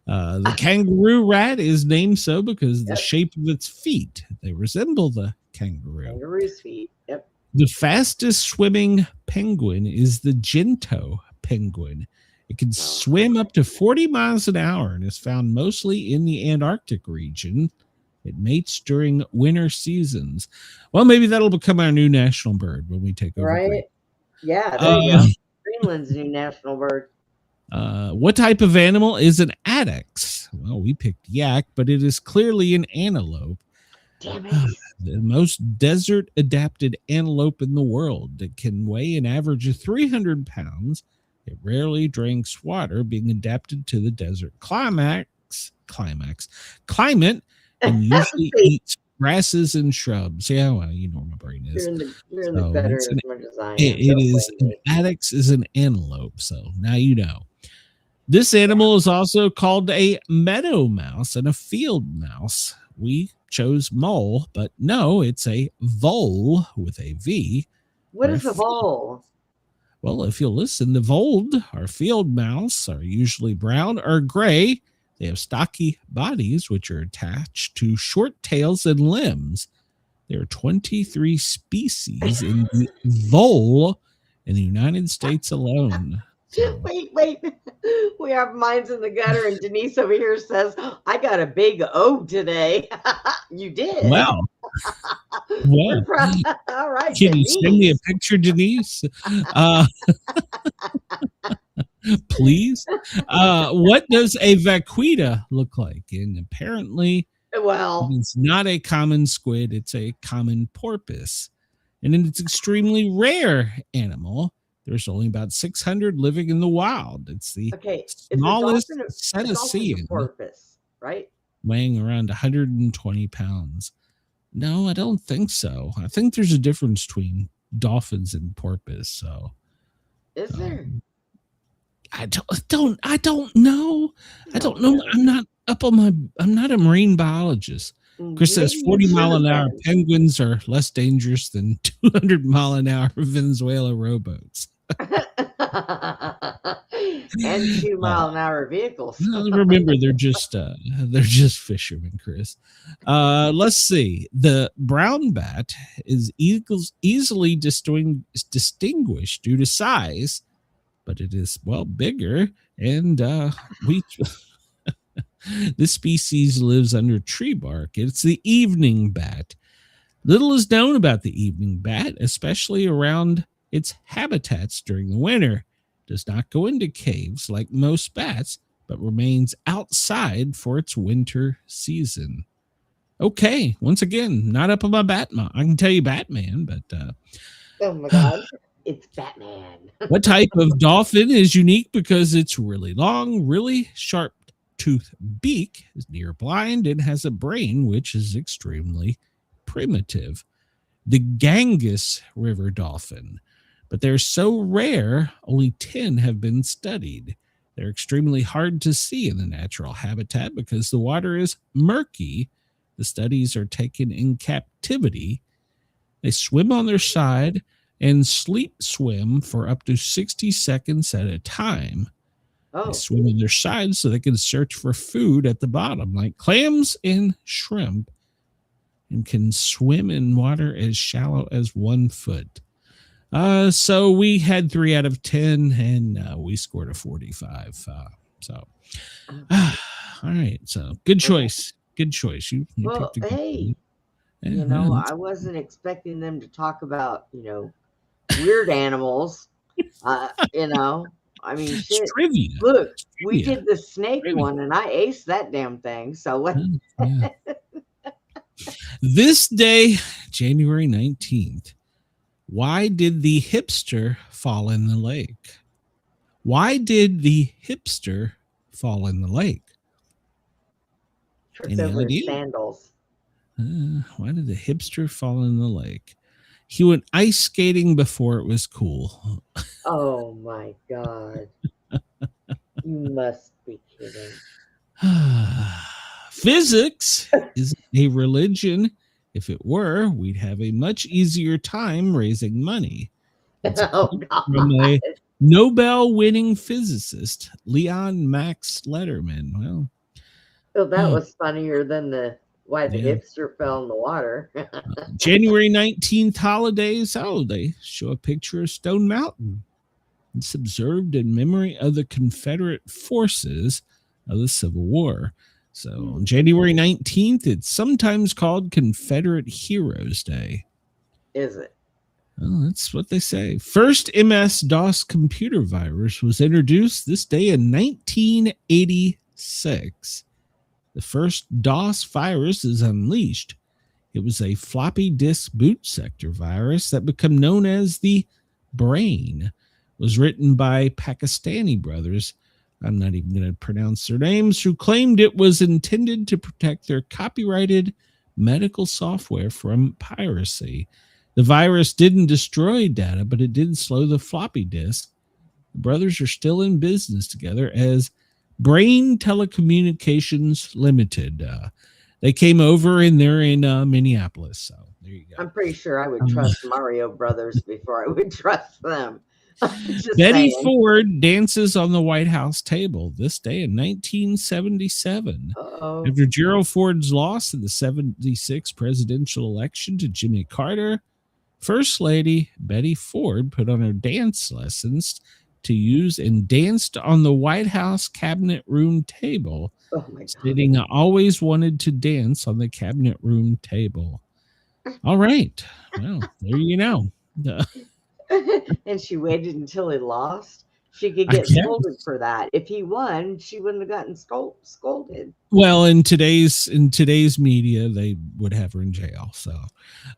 D: The kangaroo rat is named so because of the shape of its feet. They resemble the kangaroo.
F: Kangaroo's feet. Yep.
D: The fastest swimming penguin is the Gento penguin. It can swim up to 40 miles an hour and is found mostly in the Antarctic region. It mates during winter seasons. Well, maybe that'll become our new national bird when we take over.
F: Right? Yeah, there you go. Greenland's new national bird.
D: What type of animal is an addax? Well, we picked yak, but it is clearly an antelope.
F: Damn it.
D: The most desert adapted antelope in the world. It can weigh an average of 300 pounds. It rarely drinks water, being adapted to the desert climate, and usually eats grasses and shrubs. Yeah, well, you know where my brain is.
F: You're in the better as much as I am.
D: It is an addax is an antelope. So now you know. This animal is also called a meadow mouse and a field mouse. We chose mole, but no, it's a vole with a V.
F: What is a vole?
D: Well, if you'll listen, the vole or field mouse are usually brown or gray. They have stocky bodies, which are attached to short tails and limbs. There are 23 species in the vole in the United States alone. So.
F: Wait. We have minds in the gutter, and Denise over here says, I got a big O today. You did.
D: Wow. Well,
F: all right.
D: Can
F: Denise.
D: you send me a picture, Denise? Please. What does a vaquita look like? And apparently, it's not a common squid. It's a common porpoise. And it's an extremely rare animal. There's only about 600 living in the wild. It's the smallest cetacean,
F: porpoise, right?
D: Weighing around 120 pounds. No, I don't think so. I think there's a difference between dolphins and porpoise. So,
F: is there?
D: I don't know. I don't know. I'm not a marine biologist. Chris says 40-mile-an-hour penguins are less dangerous than 200-mile-an-hour Venezuela rowboats.
F: And 2-mile-an-hour vehicles.
D: Remember, they're just fishermen, Chris. Let's see. The brown bat is easily distinguished due to size, but it is bigger, and this species lives under tree bark. It's the evening bat. Little is known about the evening bat, especially around its habitats during the winter. It does not go into caves like most bats, but remains outside for its winter season. Okay, once again, not up on my Batman. I can tell you Batman, but
F: oh my God, it's Batman.
D: What type of dolphin is unique because it's really long, really sharp tooth beak, is near blind, and has a brain which is extremely primitive. The Ganges River dolphin, but they're so rare, only 10 have been studied. They're extremely hard to see in the natural habitat because the water is murky. The studies are taken in captivity. They swim on their side and sleep swim for up to 60 seconds at a time. They
F: Oh,
D: swim on their side so they can search for food at the bottom, like clams and shrimp, and can swim in water as shallow as 1 foot. So we had 3 out of 10, and we scored a 45. All right. So good choice. Good choice. You
F: well,
D: picked a good
F: hey,
D: one. Yeah,
F: you know,
D: that's-
F: I wasn't expecting them to talk about, weird animals. You know, I mean,
D: it's
F: shit.
D: trivia.
F: Look, we
D: Trivia.
F: did the snake
D: Trivia.
F: one, and I aced that damn thing. So what?
D: Yeah. This day, January 19th, why did the hipster fall in the lake? Why did the hipster fall in the lake?
F: Tripped
D: Any
F: over his
D: idea?
F: sandals.
D: Why did the hipster fall in the lake? He went ice skating before it was cool.
F: Oh my God. You must be kidding.
D: Physics is a religion. If it were, we'd have a much easier time raising money. It's a
F: Oh
D: quote from
F: God.
D: a Nobel-winning physicist, Leon Max Letterman. Well,
F: So that was funnier than why the
D: Yeah.
F: hipster fell in the water.
D: January 19th holidays. Oh, they show a picture of Stone Mountain. It's observed in memory of the Confederate forces of the Civil War. So on January 19th, it's sometimes called Confederate Heroes Day.
F: Is it?
D: Well, that's what they say. First MS-DOS computer virus was introduced this day in 1986. The first DOS virus is unleashed. It was a floppy disk boot sector virus that became known as the Brain. It was written by Pakistani brothers. I'm not even going to pronounce their names, who claimed it was intended to protect their copyrighted medical software from piracy. The virus didn't destroy data, but it did slow the floppy disk. The brothers are still in business together as Brain Telecommunications Limited. They came over and they're in Minneapolis. So there you go.
F: I'm pretty sure I would trust Mario Brothers before I would trust them. Just
D: Betty
F: saying.
D: Ford dances on the White House table this day in 1977.
F: Uh-oh.
D: After Gerald Ford's loss in the 76 presidential election to Jimmy Carter, First Lady Betty Ford put on her dance lessons to use and danced on the White House cabinet room table,
F: Oh my God.
D: stating, "I always wanted to dance on the cabinet room table." All right. Well, there you know.
F: And she waited until he lost. She could
D: I
F: get
D: guess.
F: scolded for that. If he won, she wouldn't have gotten scolded.
D: Well, in today's media, they would have her in jail. So,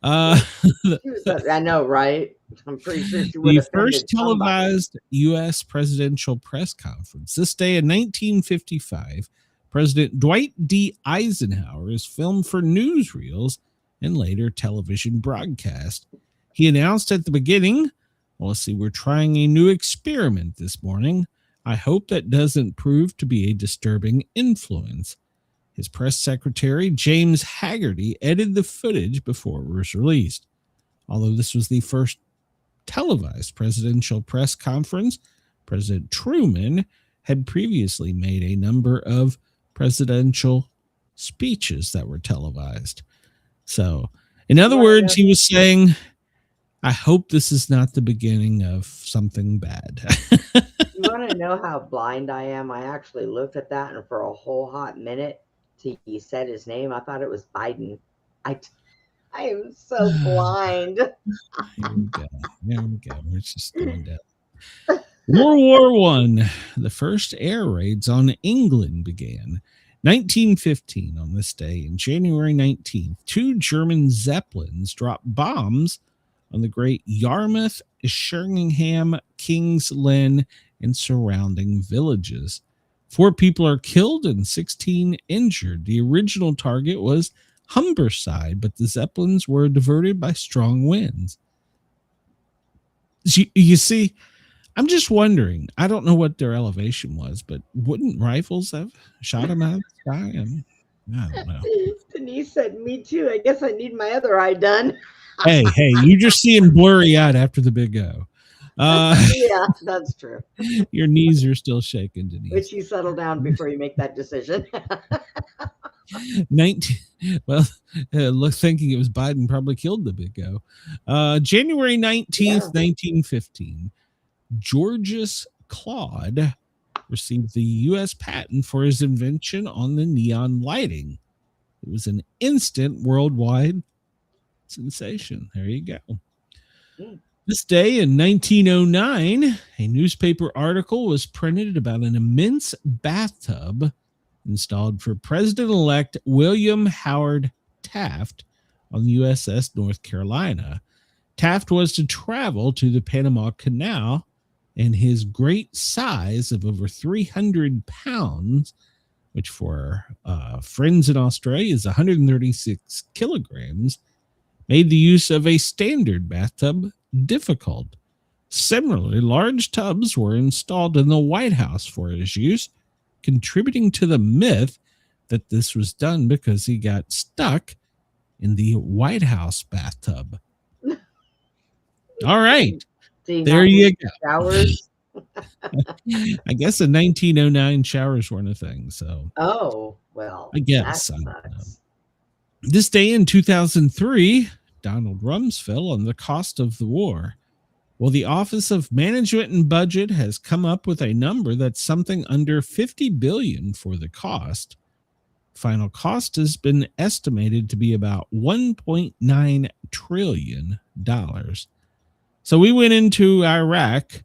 F: I know, right? I'm pretty sure she would
D: the
F: have
D: first
F: offended somebody.
D: televised U.S. presidential press conference this day in 1955, President Dwight D. Eisenhower is filmed for newsreels and later television broadcast. He announced at the beginning, well, let's see, we're trying a new experiment this morning. I hope that doesn't prove to be a disturbing influence. His press secretary, James Haggerty, edited the footage before it was released. Although this was the first televised presidential press conference, President Truman had previously made a number of presidential speeches that were televised. So, in other words, he was saying, I hope this is not the beginning of something bad.
F: You want to know how blind I am? I actually looked at that, and for a whole hot minute, till he said his name, I thought it was Biden. I am so blind.
D: There we go. There we go. It's just going down. World War I, the first air raids on England began. 1915, on this day, in January 19th, 2 German Zeppelins dropped bombs on the great Yarmouth, Sheringham, King's Lynn, and surrounding villages. 4 people are killed and 16 injured. The original target was Humberside, but the Zeppelins were diverted by strong winds. You see, I'm just wondering, I don't know what their elevation was, but wouldn't rifles have shot them out of the sky? I don't know.
F: Denise said, me too. I guess I need my other eye done.
D: Hey, you just see him blurry out after the big O.
F: Yeah, that's true.
D: Your knees are still shaking, Denise.
F: But you settle down before you make that decision.
D: 19 well, look, thinking it was Biden probably killed the big O. January 19th, 1915, Georges Claude received the U.S. patent for his invention on the neon lighting. It was an instant worldwide sensation. There you go. This day in 1909, a newspaper article was printed about an immense bathtub installed for President-elect William Howard Taft on the USS North Carolina. Taft was to travel to the Panama Canal, and his great size of over 300 pounds, which for friends in Australia is 136 kilograms, made the use of a standard bathtub difficult. Similarly, large tubs were installed in the White House for his use, contributing to the myth that this was done because he got stuck in the White House bathtub. All right. There you go.
F: Showers.
D: I guess in 1909 showers weren't a thing. So,
F: well,
D: I guess. This day in 2003, Donald Rumsfeld on the cost of the war. Well, the Office of Management and Budget has come up with a number that's something under $50 billion for the cost. Final cost has been estimated to be about $1.9 trillion. So we went into Iraq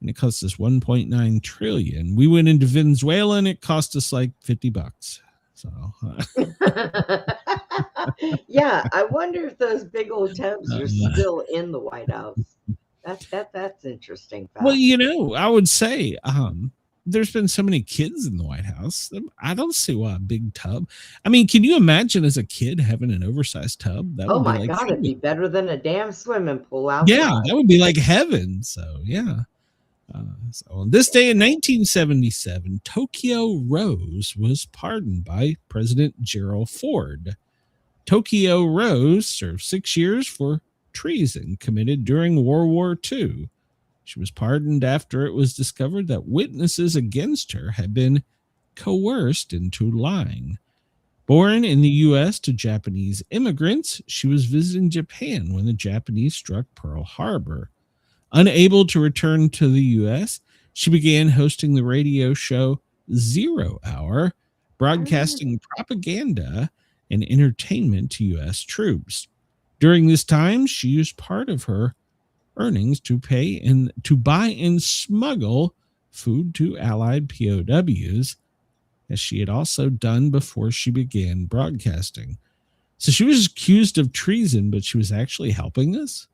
D: and it cost us $1.9 trillion. We went into Venezuela and it cost us like $50. So
F: yeah, I wonder if those big old tubs are still in the White House. That's interesting.
D: Well, I would say there's been so many kids in the White House. I don't see why a big tub. I mean, can you imagine as a kid having an oversized tub? That
F: oh
D: would
F: my
D: be like
F: God, it'd be better than a damn swimming pool out.
D: Yeah, that would be like heaven. So yeah. So on this day in 1977, Tokyo Rose was pardoned by President Gerald Ford. Tokyo Rose served 6 years for treason committed during World War II. She was pardoned after it was discovered that witnesses against her had been coerced into lying. Born in the U.S. to Japanese immigrants, she was visiting Japan when the Japanese struck Pearl Harbor. Unable to return to the U.S., she began hosting the radio show 0 Hour, broadcasting propaganda and entertainment to U.S. troops. During this time, she used part of her earnings to buy and smuggle food to Allied POWs, as she had also done before she began broadcasting. So she was accused of treason, but she was actually helping us?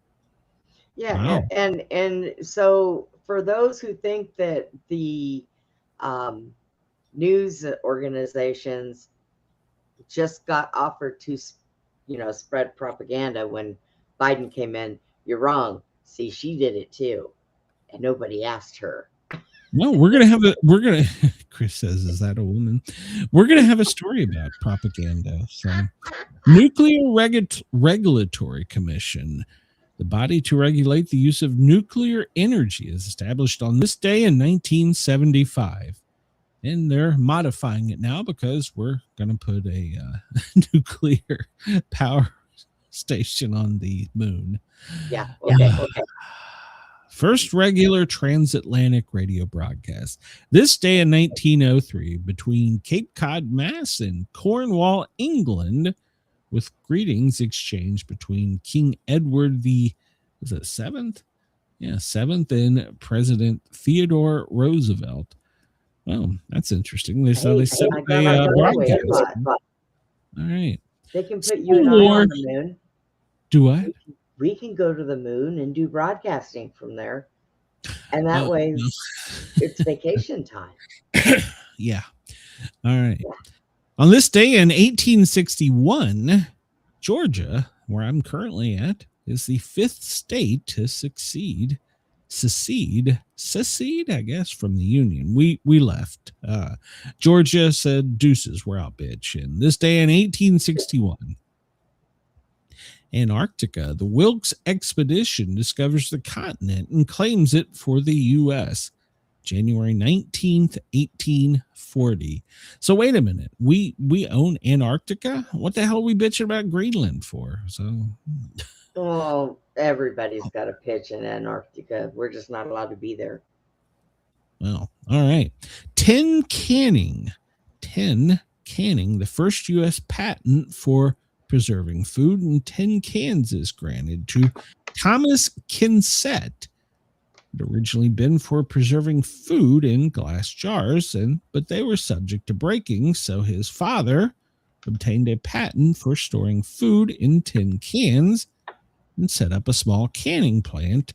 F: Yeah, wow. And so for those who think that the news organizations just got offered to, spread propaganda when Biden came in, you're wrong. See, she did it too, and nobody asked her.
D: No, Chris says, is that a woman? We're going to have a story about propaganda. So, Nuclear Regulatory Commission, the body to regulate the use of nuclear energy, is established on this day in 1975. And they're modifying it now because we're going to put a nuclear power station on the moon.
F: Yeah. Okay.
D: First regular transatlantic radio broadcast. This day in 1903, between Cape Cod, Mass. And Cornwall, England, with greetings exchanged between King Edward Seventh? Yeah, 7th and President Theodore Roosevelt. Well, that's interesting. They said a broadcast. All right.
F: They can put you and I on the moon.
D: Do what?
F: We can go to the moon and do broadcasting from there. And that way it's vacation time.
D: Yeah. All right. Yeah. On this day in 1861, Georgia, where I'm currently at, is the 5th state to secede, I guess, from the Union. We left. Georgia said, deuces, we're out, bitch. And this day in 1861, Antarctica. The Wilkes expedition discovers the continent and claims it for the U.S. January 19th, 1840. So wait a minute. We own Antarctica? What the hell are we bitching about Greenland for? So
F: Well, everybody's got a pitch in Antarctica. We're just not allowed to be there.
D: well, all right. 10 canning, the first U.S. patent for preserving food in 10 cans is granted to Thomas Kinsett. It had originally been for preserving food in glass jars, but they were subject to breaking, so his father obtained a patent for storing food in tin cans and set up a small canning plant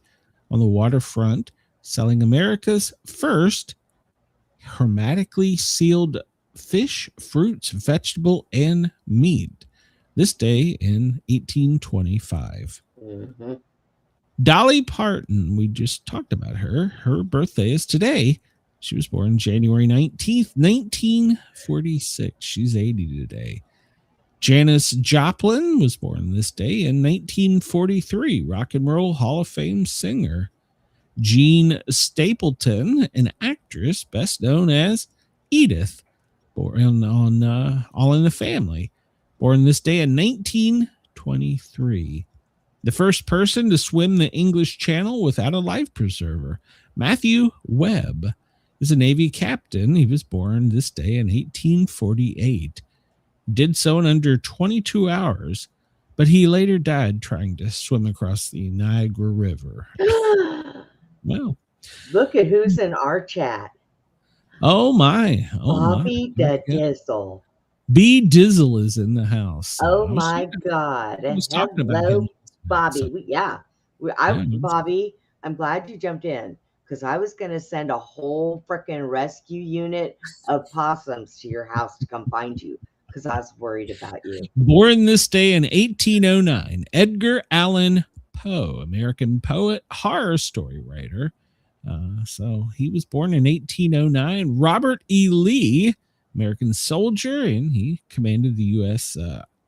D: on the waterfront, selling America's first hermetically sealed fish, fruits, vegetable, and meat. This day in 1825.
F: Mm-hmm.
D: Dolly Parton, we just talked about her. Her birthday is today. She was born January 19th, 1946. She's 80 today. Janis Joplin was born this day in 1943. Rock and Roll Hall of Fame singer. Jean Stapleton, an actress best known as Edith, born on All in the Family. Born this day in 1923. The first person to swim the English Channel without a life preserver. Matthew Webb is a Navy captain. He was born this day in 1848. Did so in under 22 hours, but he later died trying to swim across the Niagara River. Well,
F: look at who's in our chat.
D: Oh my.
F: Bobby the Dizzle.
D: B Dizzle is in the house.
F: Oh my God. Hello, Bobby. Bobby, I'm glad you jumped in because I was going to send a whole freaking rescue unit of possums to your house to come find you because I was worried about you.
D: Born this day in 1809, Edgar Allan Poe, American poet, horror story writer. So he was born in 1809. Robert E. Lee, American soldier, and he commanded the U.S.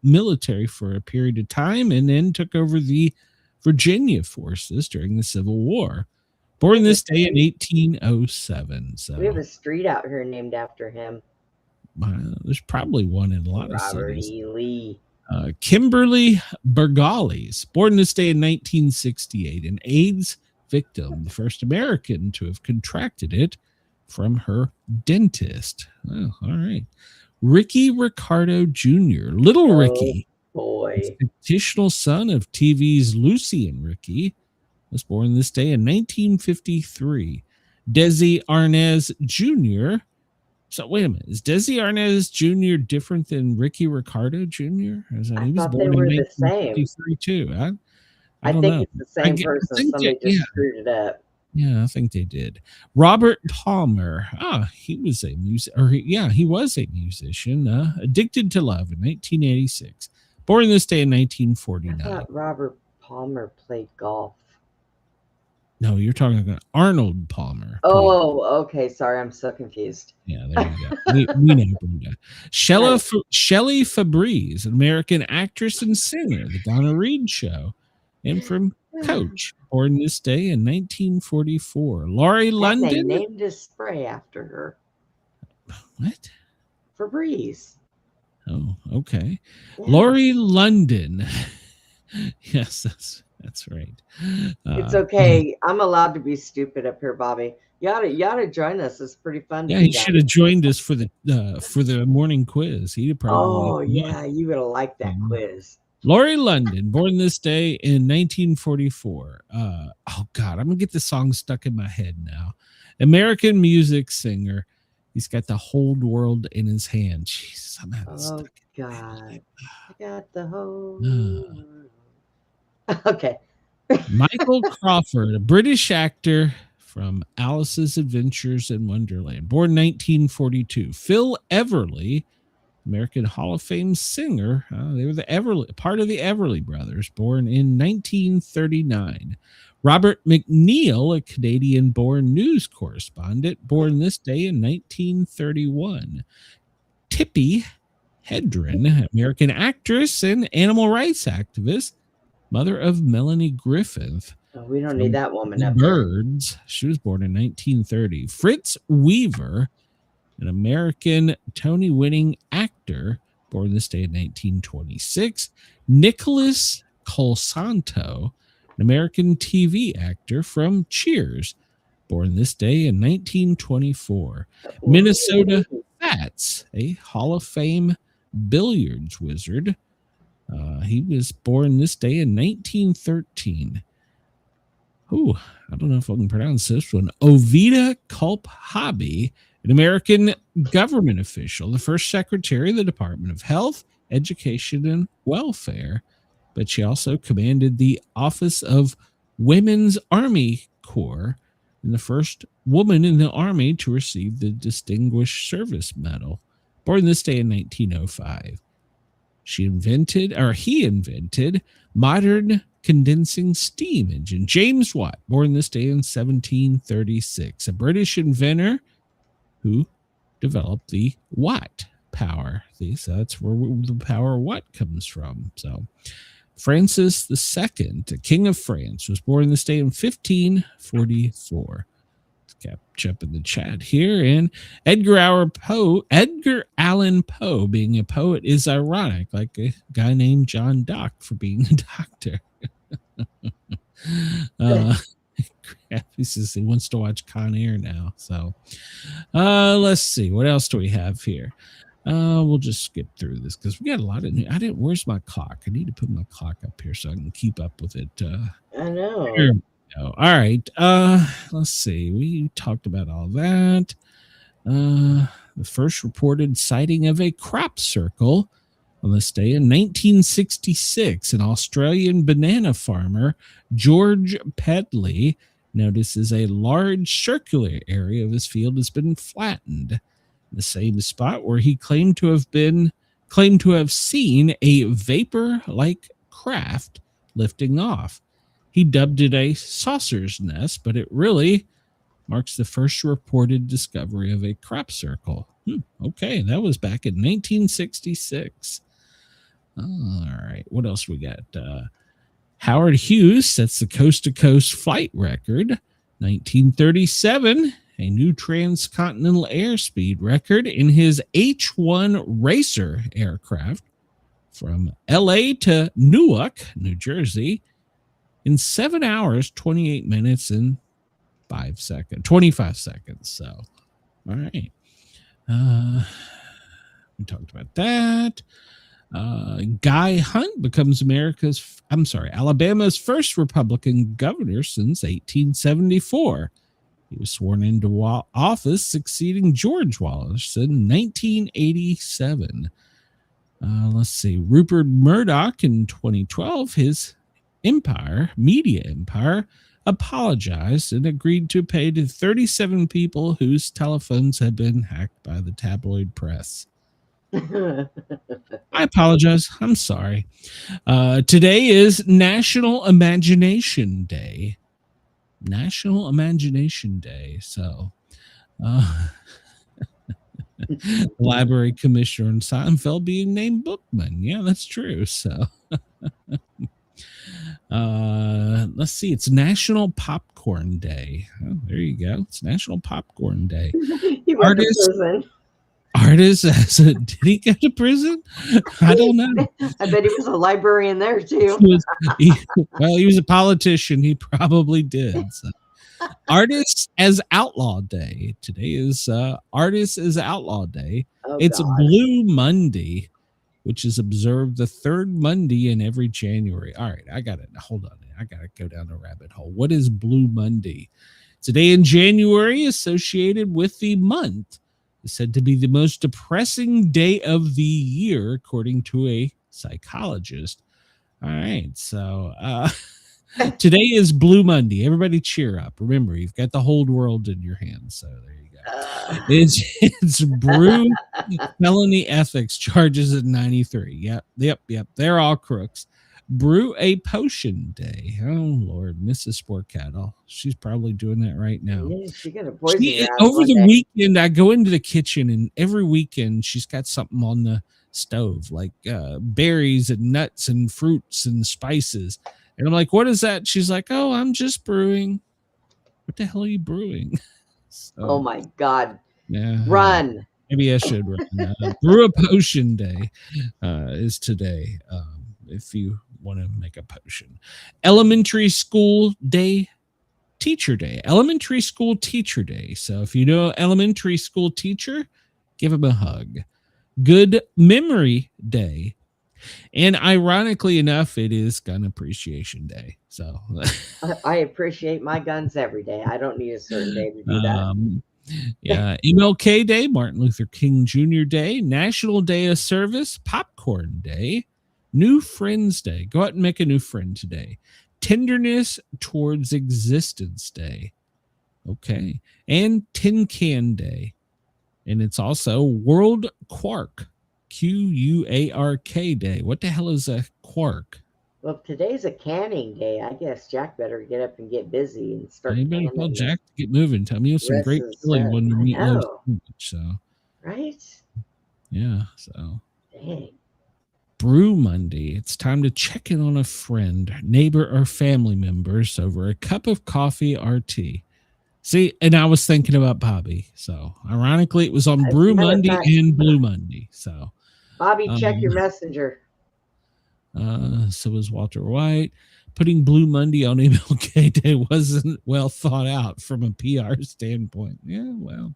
D: Military for a period of time and then took over the Virginia forces during the Civil War. Born this day in 1807. So
F: we have a street out here named after him.
D: There's probably one in a lot of cities.
F: Robert E. Lee.
D: Kimberly Bergales, born this day in 1968, an AIDS victim, the first American to have contracted it from her dentist. Oh, all right. Ricky Ricardo Jr., Little Ricky,
F: boy,
D: fictional son of TV's Lucy and Ricky, was born this day in 1953. Desi Arnaz Jr. So wait a minute, is Desi Arnaz Jr. different than Ricky Ricardo Jr.?
F: I thought they were the same.
D: Too.
F: I think know. It's the same person. Somebody just screwed it up.
D: Yeah, I think they did. Robert Palmer. He was a he was a musician. Addicted to Love in 1986. Born this day in 1949.
F: I thought Robert Palmer played golf.
D: No, you're talking about Arnold Palmer.
F: Oh, okay. Sorry, I'm so confused.
D: Yeah, there you go. we know Brenda. Shelley Fabrice, an American actress and singer, The Donna Reed Show, and from Coach, born this day in 1944. Laurie London.
F: They named a spray after her.
D: What?
F: Febreze.
D: Oh, okay. Yeah. Laurie London. Yes, that's right.
F: It's okay. I'm allowed to be stupid up here, Bobby. You ought to join us. It's pretty fun.
D: Yeah, he should have joined us for the morning quiz. He'd probably.
F: Oh yeah, you would have liked that quiz.
D: Laurie London, born this day in 1944. Oh God, I'm gonna get the song stuck in my head now. American music singer. He's got the whole world in his hand. Jesus, I'm having stuck.
F: Oh God, I got the whole world. Okay.
D: Michael Crawford, a British actor from Alice's Adventures in Wonderland, born 1942. Phil Everly, American Hall of Fame singer. They were part of the Everly brothers, born in 1939. Robert McNeil, a Canadian-born news correspondent, born this day in 1931. Tippi Hedren, American actress and animal rights activist, mother of Melanie Griffith.
F: Oh, we don't need that woman
D: The
F: up there.
D: Birds. She was born in 1930. Fritz Weaver, an American Tony-winning actor, born this day in 1926. Nicholas Colsanto, an American TV actor from Cheers, born this day in 1924. Minnesota Fats, a Hall of Fame billiards wizard. He was born this day in 1913. Oh, I don't know if I can pronounce this one. Ovida Culp Hobby, an American government official, the first secretary of the Department of Health, Education, and Welfare. But she also commanded the Office of Women's Army Corps and the first woman in the Army to receive the Distinguished Service Medal. Born this day in 1905. He invented modern condensing steam engine. James Watt, born this day in 1736, a British inventor who developed the watt power. So that's where the power watt comes from. So Francis II, the King of France, was born this day in 1544. Catch up in the chat here. And Edgar Allan Poe, being a poet, is ironic, like a guy named John Dock for being a doctor. He says he wants to watch Con Air now. So let's see. What else do we have here? We'll just skip through this because we got a lot of where's my clock? I need to put my clock up here so I can keep up with it.
F: I know.
D: Here. All right. Let's see. We talked about all that. The first reported sighting of a crop circle on this day in 1966. An Australian banana farmer, George Pedley, notices a large circular area of his field has been flattened. The same spot where he claimed to have seen a vapor-like craft lifting off. He dubbed it a saucer's nest, but it really marks the first reported discovery of a crop circle. Okay, that was back in 1966. All right, what else we got? Howard Hughes sets the coast-to-coast flight record. 1937, a new transcontinental airspeed record in his H-1 Racer aircraft from L.A. to Newark, New Jersey, in 7 hours, 28 minutes, and 25 seconds. So, all right. We talked about that. Guy Hunt becomes Alabama's first Republican governor since 1874. He was sworn into office, succeeding George Wallace in 1987. Let's see. Rupert Murdoch in 2012, his media empire, apologized and agreed to pay to 37 people whose telephones had been hacked by the tabloid press. I apologize. I'm sorry. Today is National Imagination Day. National Imagination Day. So, Library Commissioner in Seinfeld being named Bookman. Yeah, that's true. So, let's see. It's National Popcorn Day. Oh, there you go. It's National Popcorn Day.
F: He went to prison.
D: Artist, did he go to prison? I don't know.
F: I bet he was a librarian there too.
D: He was a politician. He probably did. So. Artists as Outlaw Day. Today is Artists as Outlaw Day. Oh, it's God. Blue Monday, which is observed the third Monday in every January. All right, I got it. Hold on. I got to go down the rabbit hole. What is Blue Monday? Today in January, associated with the month, is said to be the most depressing day of the year, according to a psychologist. All right, so today is Blue Monday. Everybody cheer up. Remember, you've got the whole world in your hands, so there you go. It's Brew felony ethics charges at 93. Yep. They're all crooks. Brew a Potion Day. Oh, Lord. Mrs. Sportcat. She's probably doing that right now.
F: Yeah, she got a poison
D: over the weekend, I go into the kitchen, and every weekend she's got something on the stove, like berries and nuts and fruits and spices. And I'm like, what is that? She's like, oh, I'm just brewing. What the hell are you brewing? So,
F: Oh my God.
D: yeah.
F: Run.
D: Maybe I should run. Brew a potion day is today. If you want to make a potion. Elementary school day, teacher day. Elementary school teacher day. So if you know elementary school teacher, give him a hug. Good memory day. And ironically enough, it is Gun Appreciation Day. So
F: I appreciate my guns every day. I don't need a certain day to do that.
D: Yeah, MLK Day, Martin Luther King Jr. Day, National Day of Service, Popcorn Day, New Friends Day. Go out and make a new friend today. Tenderness Towards Existence Day. Okay. And Tin Can Day. And it's also World Quark, Quark Day. What the hell is a quark?
F: Well, if today's a canning day, I guess Jack better get up and get busy and start
D: You better tell
F: canning.
D: Jack to get moving. Tell me some
F: Rest
D: great
F: of the
D: chili
F: stuff.
D: when you
F: I
D: meet Lowe's
F: know.
D: sandwich. So
F: Right?
D: yeah, so
F: Dang.
D: Brew Monday. It's time to check in on a friend, neighbor, or family members over a cup of coffee or tea. See, and I was thinking about Bobby. So ironically, it was on
F: As a
D: Brew
F: matter of
D: Monday
F: fact-
D: and Blue Monday. So
F: Bobby, check your messenger.
D: so was Walter White. Putting Blue Monday on MLK Day wasn't well thought out from a PR standpoint. Yeah, well.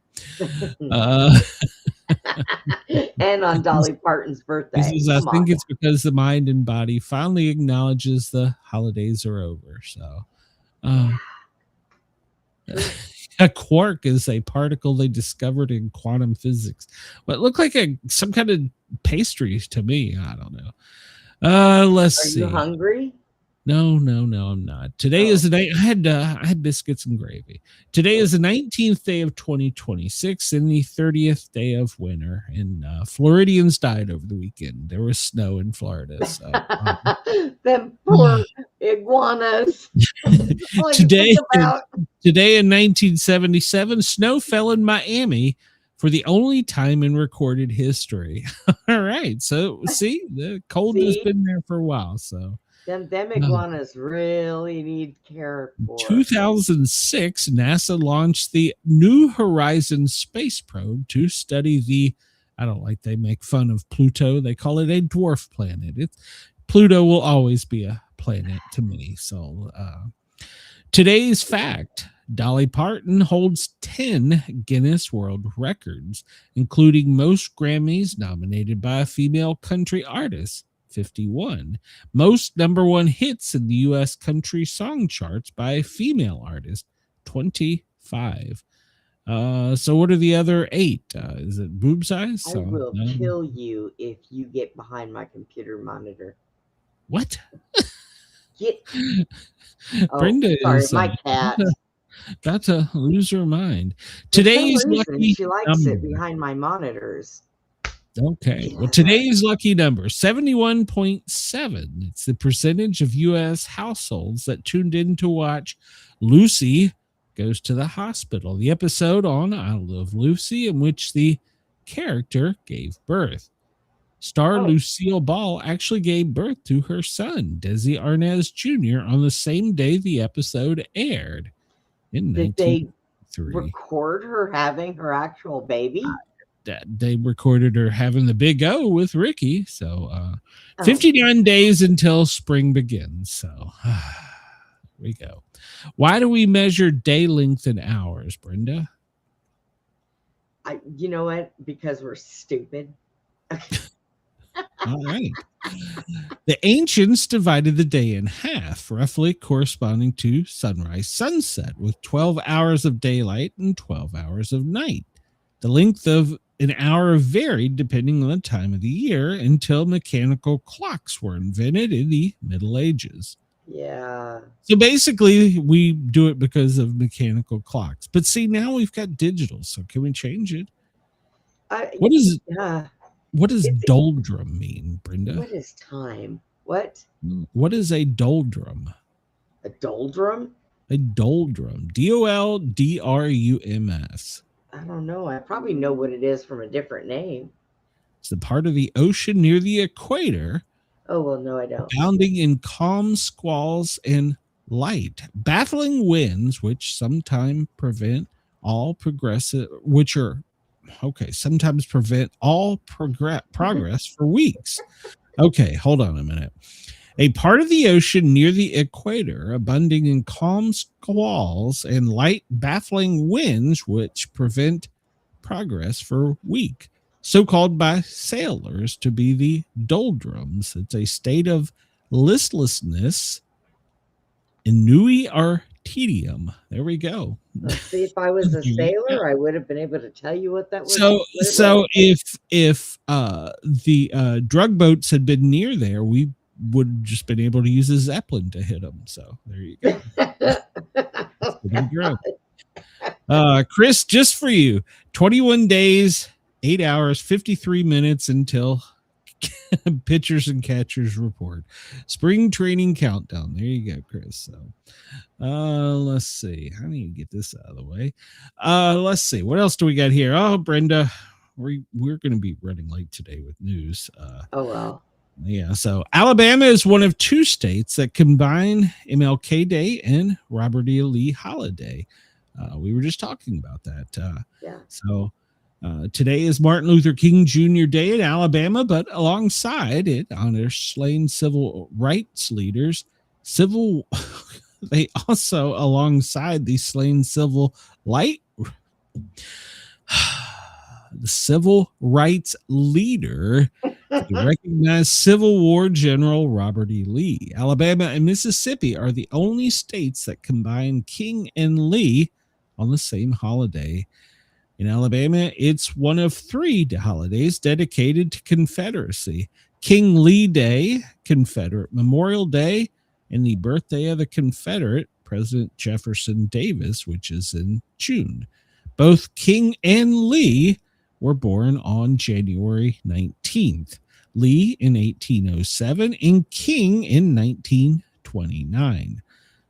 F: And on Dolly Parton's birthday.
D: I
F: Come
D: think
F: on.
D: it's because the mind and body finally acknowledges the holidays are over. So a quark is a particle they discovered in quantum physics. But it looked like some kind of pastry to me. I don't know. Let's see.
F: Are you hungry?
D: No, I'm not. Today is the day I had biscuits and gravy. Today is the 19th day of 2026 and the 30th day of winter. And Floridians died over the weekend. There was snow in Florida. So
F: Them poor iguanas. All you
D: today
F: think about.
D: in 1977, snow fell in Miami for the only time in recorded history. All right. So see, the cold has been there for a while. So
F: Them iguanas really need care for.
D: 2006, NASA launched the New Horizons space probe to study I don't like they make fun of Pluto. They call it a dwarf planet. Pluto will always be a planet to me. So today's fact, Dolly Parton holds 10 Guinness World Records, including most Grammys nominated by a female country artist. 51. Most number one hits in the U.S. country song charts by a female artist, 25. So what are the other 8? Is it boob size?
F: I will kill you if you get behind my computer monitor.
D: What?
F: Get.
D: Brenda
F: sorry,
D: is
F: my cat.
D: about to lose her mind. Today's lucky
F: she likes
D: number.
F: it behind my monitors.
D: Okay. Well, today's lucky number, 71.7. It's the percentage of U.S. households that tuned in to watch Lucy Goes to the Hospital, the episode on I Love Lucy, in which the character gave birth. Star Lucille Ball actually gave birth to her son, Desi Arnaz Jr., on the same day the episode aired in
F: Did they
D: 1993.
F: record her having her actual baby?
D: They recorded her having the big O with Ricky. So 59 days until spring begins. So here we go. Why do we measure day length in hours, Brenda?
F: You know what? Because we're stupid.
D: All right. The ancients divided the day in half, roughly corresponding to sunrise, sunset, with 12 hours of daylight and 12 hours of night. The length of an hour varied depending on the time of the year until mechanical clocks were invented in the Middle Ages.
F: Yeah.
D: So basically, we do it because of mechanical clocks. But see, now we've got digital, so can we change it? What does doldrum mean, Brenda?
F: What is time? What?
D: What is a doldrum?
F: A doldrum?
D: A doldrum. DOLDRUMS.
F: I don't know. I probably know what it is from a different name.
D: It's the part of the ocean near the equator
F: Oh, well, no, I don't.
D: Abounding in calm squalls and light, baffling winds, which sometimes prevent all progressive, which are okay, sometimes prevent all progress for weeks. Okay, hold on a minute. A part of the ocean near the equator, abounding in calm squalls and light, baffling winds, which prevent progress for a week, so called by sailors to be the doldrums. It's a state of listlessness, ennui or tedium. There we go.
F: Let's see, if I was a sailor, I would have been able to tell you what that was.
D: So if the drug boats had been near there, we would have just been able to use a Zeppelin to hit them. So there you go. Chris, just for you, 21 days, 8 hours, 53 minutes until pitchers and catchers report. Spring training countdown. There you go, Chris. So let's see. I need to get this out of the way. Let's see. What else do we got here? Oh, Brenda, we're going to be running late today with news.
F: Oh, well.
D: Yeah, so Alabama is one of 2 states that combine MLK Day and Robert E. Lee holiday. We were just talking about that.
F: Yeah.
D: So today is Martin Luther King Jr. Day in Alabama, but alongside it honors slain civil rights leaders. They also, alongside the slain civil rights leader, the recognized Civil War General Robert E. Lee. Alabama and Mississippi are the only states that combine King and Lee on the same holiday. In Alabama, it's one of 3 holidays dedicated to Confederacy: King Lee Day, Confederate Memorial Day, and the birthday of the Confederate President Jefferson Davis, which is in June. Both King and Lee were born on January 19th. Lee in 1807 and King in 1929.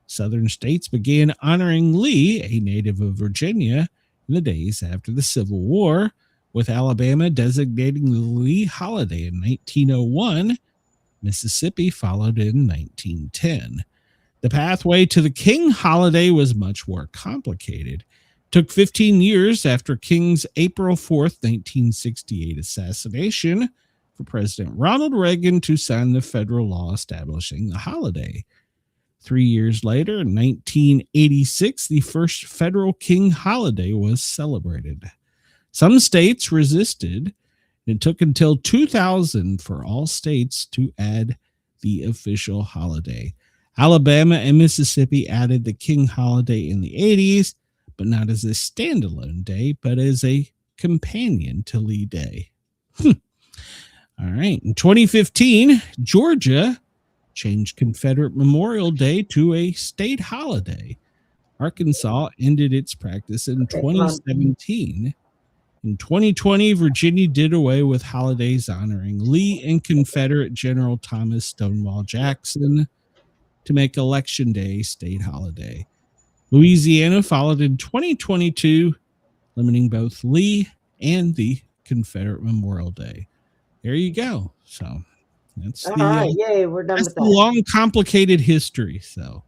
D: Southern states began honoring Lee, a native of Virginia, in the days after the Civil War, with Alabama designating the Lee holiday in 1901. Mississippi followed in 1910. The pathway to the King holiday was much more complicated. It took 15 years after King's April 4th, 1968 assassination for President Ronald Reagan to sign the federal law establishing the holiday. 3 years later, in 1986, the first federal King holiday was celebrated. Some states resisted. It took until 2000 for all states to add the official holiday. Alabama and Mississippi added the King holiday in the 80s, but not as a standalone day, but as a companion to Lee Day. All right. In 2015, Georgia changed Confederate Memorial Day to a state holiday. Arkansas ended its practice in 2017. In 2020, Virginia did away with holidays honoring Lee and Confederate General Thomas Stonewall Jackson to make Election Day state holiday. Louisiana followed in 2022, limiting both Lee and the Confederate Memorial Day. There you go. So that's
F: all right. Yay, we're done with that.
D: Long, complicated history. So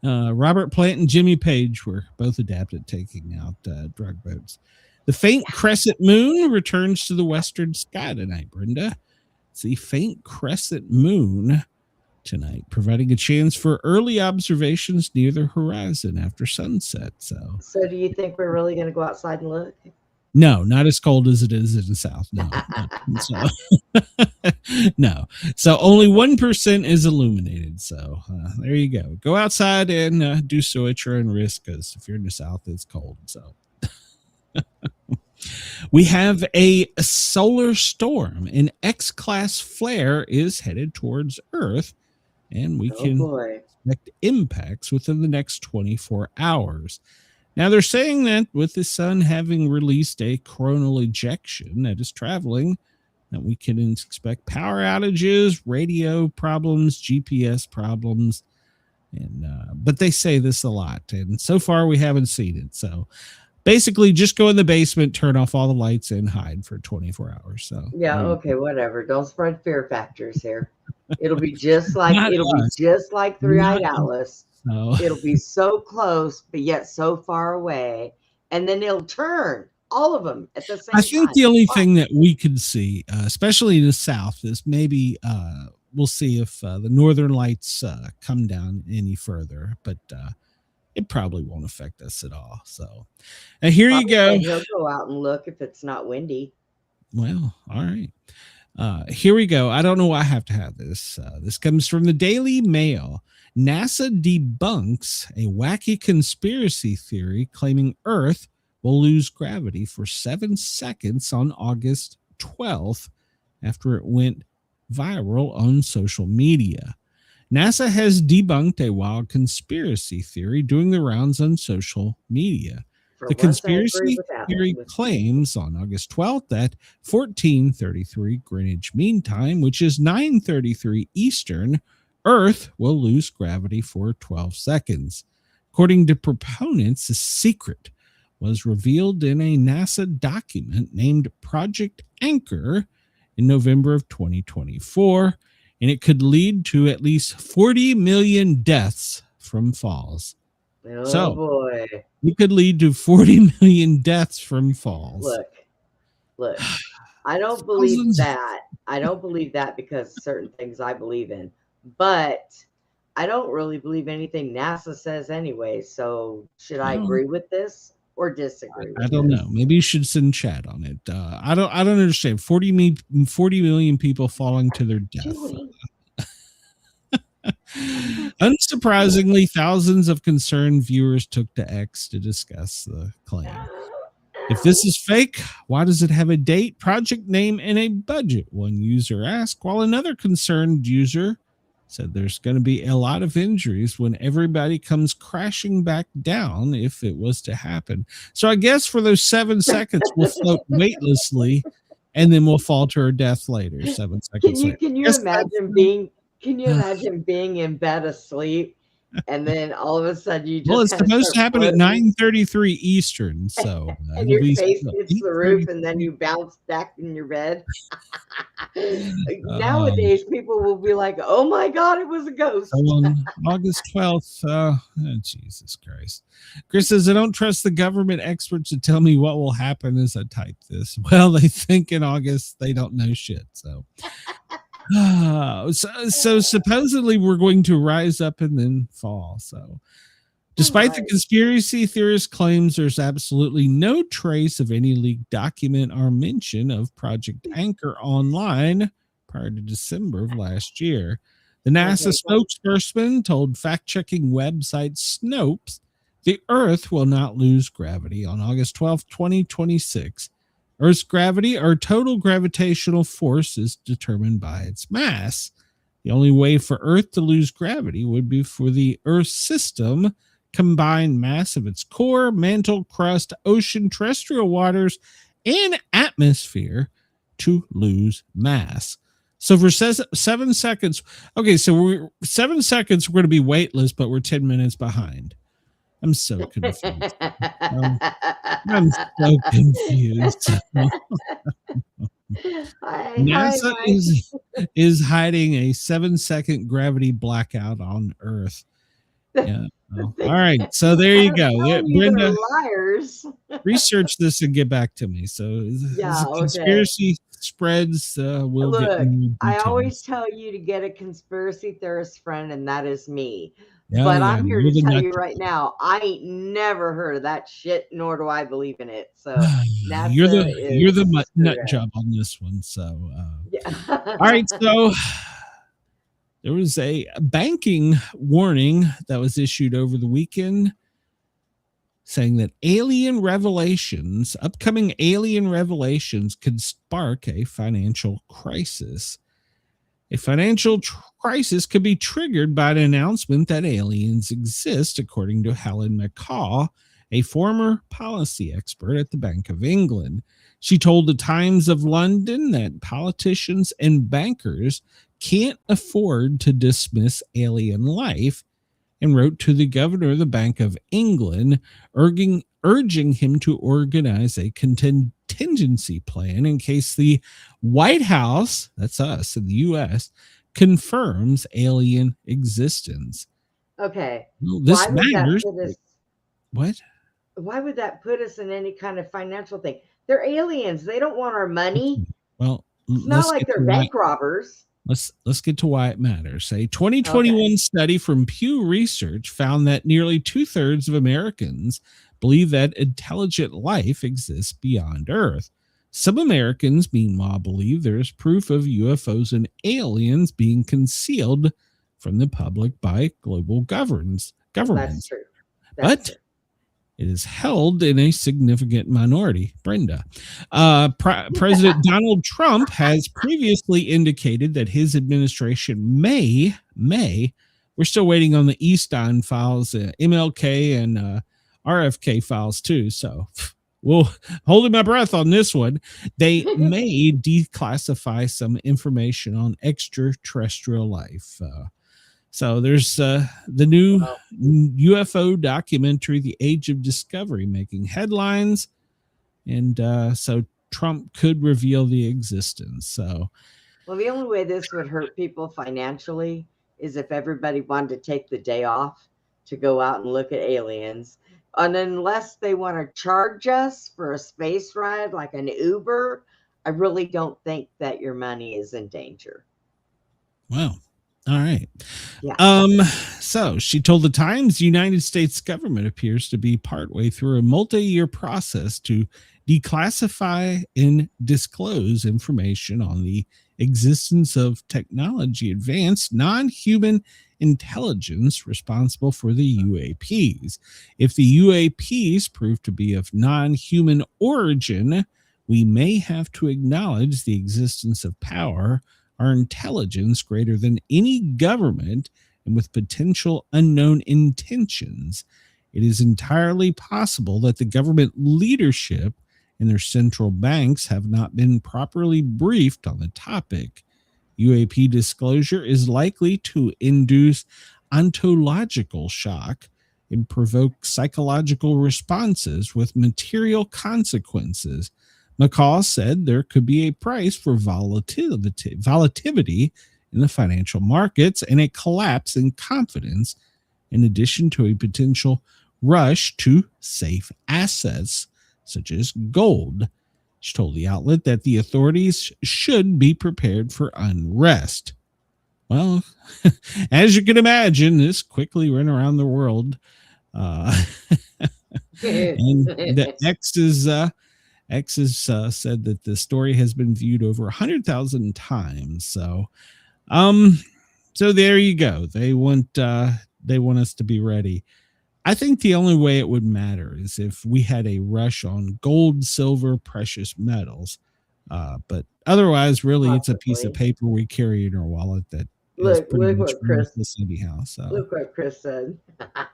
D: Robert Plant and Jimmy Page were both adept at taking out drug boats. The faint crescent moon returns to the western sky tonight, Brenda. It's the faint crescent moon tonight, providing a chance for early observations near the horizon after sunset. So
F: do you think we're really going to go outside and look?
D: No, not as cold as it is in the South. No. No. So only 1% is illuminated. So there you go. Go outside and do so at your own risk, because if you're in the South, it's cold. So we have a solar storm. An X-class flare is headed towards Earth, and we can expect impacts within the next 24 hours. Now, they're saying that with the sun having released a coronal ejection that is traveling, that we can expect power outages, radio problems, GPS problems, and but they say this a lot, and so far we haven't seen it. So basically just go in the basement, turn off all the lights, and hide for 24 hours. So
F: Yeah, okay, whatever. Don't spread fear factors here. It'll be just like
D: Not us.
F: Three-Eyed
D: Not us.
F: Alice.
D: No.
F: It'll be so close, but yet so far away, and then it'll turn all of them at the same time.
D: I think the only thing that we could see, especially in the South, is maybe we'll see if the Northern Lights come down any further, but it probably won't affect us at all. So, and here you go.
F: He'll go out and look if it's not windy.
D: Well, all right. Here we go. I don't know why I have to have this. This comes from the Daily Mail. NASA debunks a wacky conspiracy theory claiming Earth will lose gravity for 7 seconds on August 12th after it went viral on social media. NASA has debunked a wild conspiracy theory doing the rounds on social media. The conspiracy theory claims on August 12th at 14:33 Greenwich Mean Time, which is 9:33 Eastern, Earth will lose gravity for 12 seconds. According to proponents, the secret was revealed in a NASA document named Project Anchor in November of 2024, and it could lead to at least 40 million deaths from falls.
F: Oh boy.
D: It could lead to 40 million deaths from falls.
F: Look, I don't believe that. I don't believe that because certain things I believe in, but I don't really believe anything NASA says anyway. So should I agree with this or disagree with
D: I don't know. Maybe you should send chat on it. I don't understand. 40 million people falling to their death. Unsurprisingly, thousands of concerned viewers took to X to discuss the claim. If this is fake, why does it have a date, project name, and a budget? One user asked, while another concerned user said there's going to be a lot of injuries when everybody comes crashing back down if it was to happen. So I guess for those 7 seconds, we'll float weightlessly and then we'll fall to our death later. 7 seconds later.
F: Can you imagine being in bed asleep and then all of a sudden you just
D: it's supposed to happen at 9:33 Eastern, so
F: and your face hits the roof and then you bounce back in your bed. Nowadays people will be like, oh my god, it was a ghost.
D: So on August 12th, Jesus Christ. Chris says, I don't trust the government experts to tell me what will happen as I type this. Well, they think in August they don't know shit, so so supposedly we're going to rise up and then fall. So despite the conspiracy theorist claims, there's absolutely no trace of any leaked document or mention of Project Anchor online prior to December of last year. The NASA spokesperson told fact-checking website Snopes the Earth will not lose gravity on August 12, 2026. Earth's gravity, or total gravitational force, is determined by its mass. The only way for Earth to lose gravity would be for the Earth system combined mass of its core, mantle, crust, ocean, terrestrial waters, and atmosphere to lose mass. So for 7 seconds, okay, so we're 7 seconds, we're going to be weightless, but we're 10 minutes behind. I'm so confused. I'm so confused. NASA is hiding a 7-second gravity blackout on Earth. Yeah. All right. So there you go. Brenda,
F: liars.
D: Research this and get back to me. So conspiracy spreads.
F: Look, I always tell you to get a conspiracy theorist friend, and that is me. But I'm here to tell you right now, I ain't never heard of that shit, nor do I believe in it. So
D: you're the nut job on this one. So all right, so there was a banking warning that was issued over the weekend saying that upcoming alien revelations could spark a financial crisis. A financial crisis could be triggered by an announcement that aliens exist, according to Helen McCaw, a former policy expert at the Bank of England. She told the Times of London that politicians and bankers can't afford to dismiss alien life, and wrote to the governor of the Bank of England, urging urging him to organize a contingency plan in case the White House, that's us in the U.S., confirms alien existence.
F: Okay.
D: Well, this
F: Why would that
D: matters.
F: put us?
D: What?
F: Why would that put us in any kind of financial thing? They're aliens. They don't want our money.
D: Well,
F: It's not like they're bank robbers.
D: Let's get to why it matters. A 2021 study from Pew Research found that nearly 2/3 of Americans believe that intelligent life exists beyond Earth. Some Americans, meanwhile, believe there is proof of UFOs and aliens being concealed from the public by global governments.
F: That's true.
D: But it is held in a significant minority. Brenda. President Donald Trump has previously indicated that his administration may, we're still waiting on the Easton files, MLK and RFK files too. So we'll holding my breath on this one. They may declassify some information on extraterrestrial life. So there's the new UFO documentary, The Age of Discovery, making headlines. And so Trump could reveal the existence. So,
F: well, the only way this would hurt people financially is if everybody wanted to take the day off to go out and look at aliens. And unless they want to charge us for a space ride like an Uber, I really don't think that your money is in danger.
D: Wow. All right.
F: Yeah.
D: So she told the Times, the United States government appears to be partway through a multi-year process to declassify and disclose information on the existence of technology advanced non-human intelligence responsible for the UAPs. If the UAPs prove to be of non-human origin, we may have to acknowledge the existence of power or intelligence greater than any government and with potential unknown intentions. It is entirely possible that the government leadership and their central banks have not been properly briefed on the topic. UAP disclosure is likely to induce ontological shock and provoke psychological responses with material consequences. McCall said there could be a price for volatility in the financial markets and a collapse in confidence, in addition to a potential rush to safe assets such as gold. She told the outlet that the authorities should be prepared for unrest. Well, as you can imagine, this quickly went around the world. And the X has said that the story has been viewed over 100,000 times. So there you go. They want us to be ready. I think the only way it would matter is if we had a rush on gold, silver, precious metals. But otherwise, really, it's a piece of paper we carry in our wallet that
F: look what Chris
D: anyhow. So
F: look what Chris said.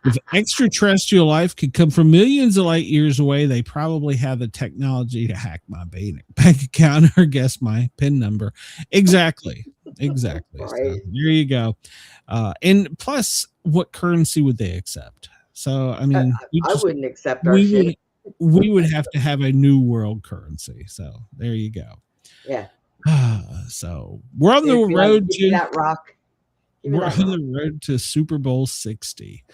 D: If extraterrestrial life could come from millions of light years away, they probably have the technology to hack my bank account or guess my PIN number. Exactly. Right. So there you go. And plus, what currency would they accept? So, I mean,
F: I wouldn't accept our shit.
D: We would have to have a new world currency. So there you go.
F: Yeah.
D: So we're on the road to
F: that rock.
D: We're on the road to Super Bowl 60.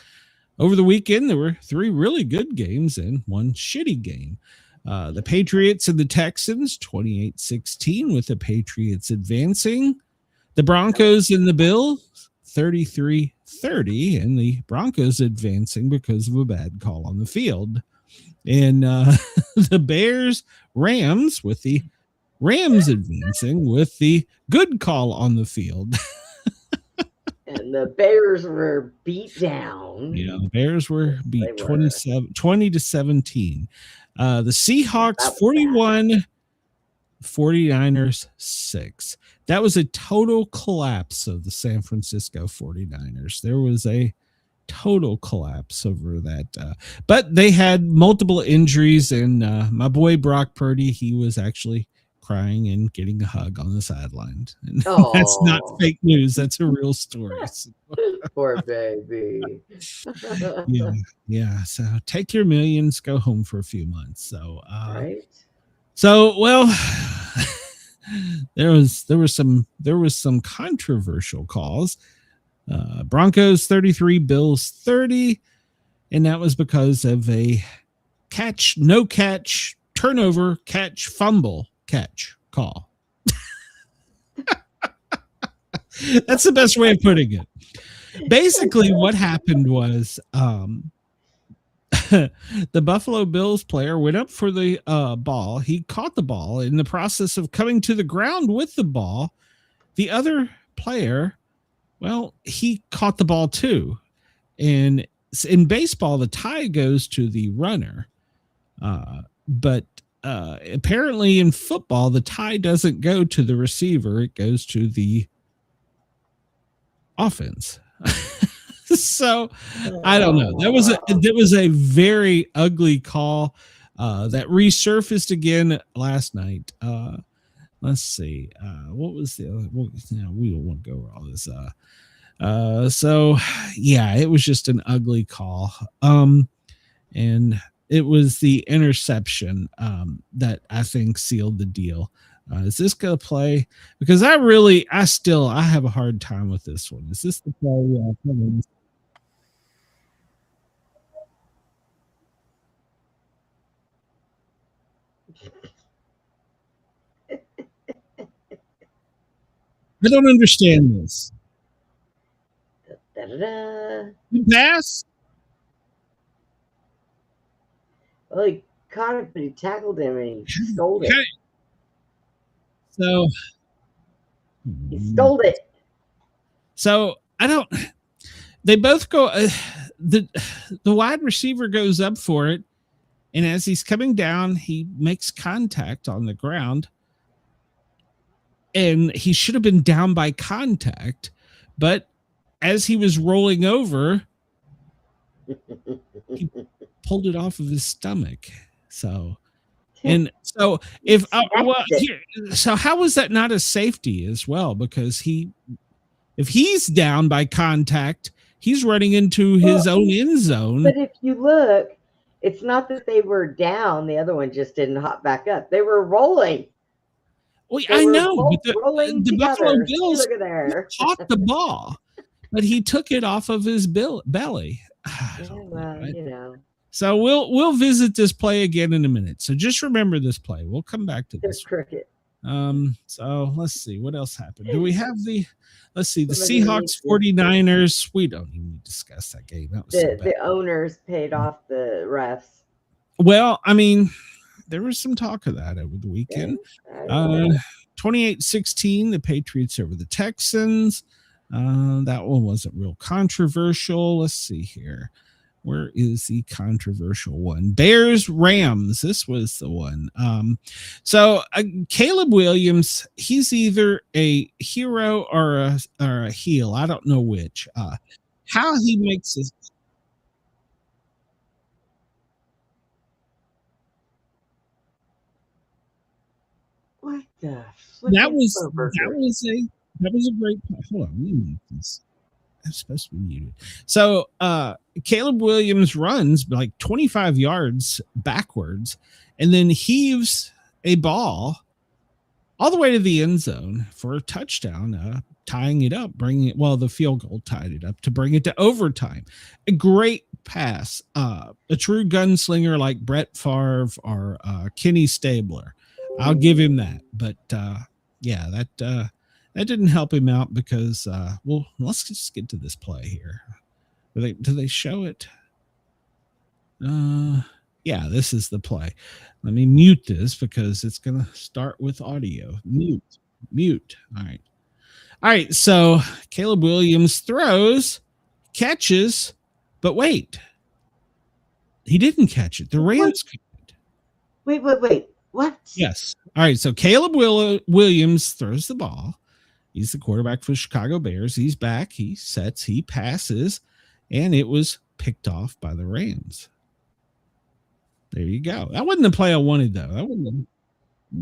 D: Over the weekend, there were 3 really good games and 1 shitty game. The Patriots and the Texans, 28-16, with the Patriots advancing. The Broncos and the Bills, 33-30, and the Broncos advancing because of a bad call on the field. And the Bears-Rams, with the Rams advancing with the good call on the field.
F: And the Bears were beat down.
D: Yeah, the Bears were beat 20-17. The Seahawks 41, 49ers 6. That was a total collapse of the San Francisco 49ers. There was a total collapse over that. But they had multiple injuries, and my boy Brock Purdy, he was actually crying and getting a hug on the sideline. And
F: Oh,
D: that's not fake news. That's a real story.
F: poor baby.
D: Yeah. Yeah. So take your millions, go home for a few months. So,
F: Right.
D: so well, there was some controversial calls. Broncos 33, Bills 30, and that was because of a catch, no catch, turnover, catch, fumble, catch call. That's the best way of putting it. Basically, what happened was the Buffalo Bills player went up for the ball. He caught the ball. In the process of coming to the ground with the ball, the other player, well, he caught the ball too. And in baseball, the tie goes to the runner. But apparently in football, the tie doesn't go to the receiver. It goes to the offense. So I don't know. That was a very ugly call that resurfaced again last night. Let's see. What was the other? Well, we don't want to go over all this. So yeah, it was just an ugly call. And it was the interception that I think sealed the deal. Is this going to play? Because I have a hard time with this one. Is this the play? I don't understand this.
F: Da-da-da.
D: Pass?
F: Well, he caught it, but he tackled him and he stole it.
D: So
F: He stole it.
D: So they both go, the wide receiver goes up for it. And as he's coming down, he makes contact on the ground. And he should have been down by contact. But as he was rolling over, he pulled it off of his stomach. So how was that not a safety as well? Because if he's down by contact, he's running into his own end zone.
F: But if you look, it's not that they were down. The other one just didn't hop back up. They were rolling.
D: Well, I know, but the Buffalo Bills caught the ball, but he took it off of his belly. So we'll visit this play again in a minute. So just remember this play. We'll come back to this.
F: Cricket.
D: So let's see what else happened. Do we have the Seahawks 49ers? We don't even need to discuss that game. That was
F: the owners paid off the refs.
D: Well, I mean, there was some talk of that over the weekend. 28-16, the Patriots over the Texans. That one wasn't real controversial. Let's see here. Where is the controversial one? Bears Rams. This was the one. So Caleb Williams, he's either a hero or a heel. I don't know which. How he makes this.
F: What the?
D: That was a great. Hold on, let me mute this. I'm supposed to be muted. So Caleb Williams runs like 25 yards backwards and then heaves a ball all the way to the end zone for a touchdown, tying it up, the field goal tied it up to bring it to overtime. A great pass, a true gunslinger like Brett Favre or Kenny Stabler. I'll give him that. But that didn't help him out because, let's just get to this play here. Do they show it? Yeah, this is the play. Let me mute this because it's going to start with audio. Mute. All right. So Caleb Williams throws, catches, but wait. He didn't catch it. The Rams caught it.
F: Wait. What?
D: Yes. All right. So Caleb Williams throws the ball. He's the quarterback for the Chicago Bears. He's back. He sets. He passes. And it was picked off by the Rams. There you go. That wasn't the play I wanted, though.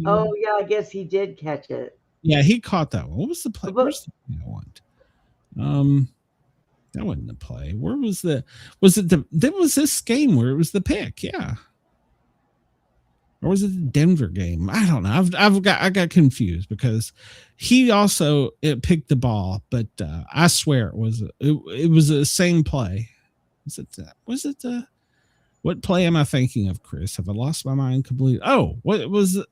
F: Oh, yeah, I guess he did catch it.
D: Yeah, he caught that one. What was the play?
F: But-
D: Where's the play I want? That wasn't the play. Where was the? Was it the? There was this game where it was the pick. Yeah. Or was it the Denver game? I don't know. I got confused because he also picked the ball, but I swear it was the same play. Was it the? What play am I thinking of, Chris? Have I lost my mind completely? Oh, what was it?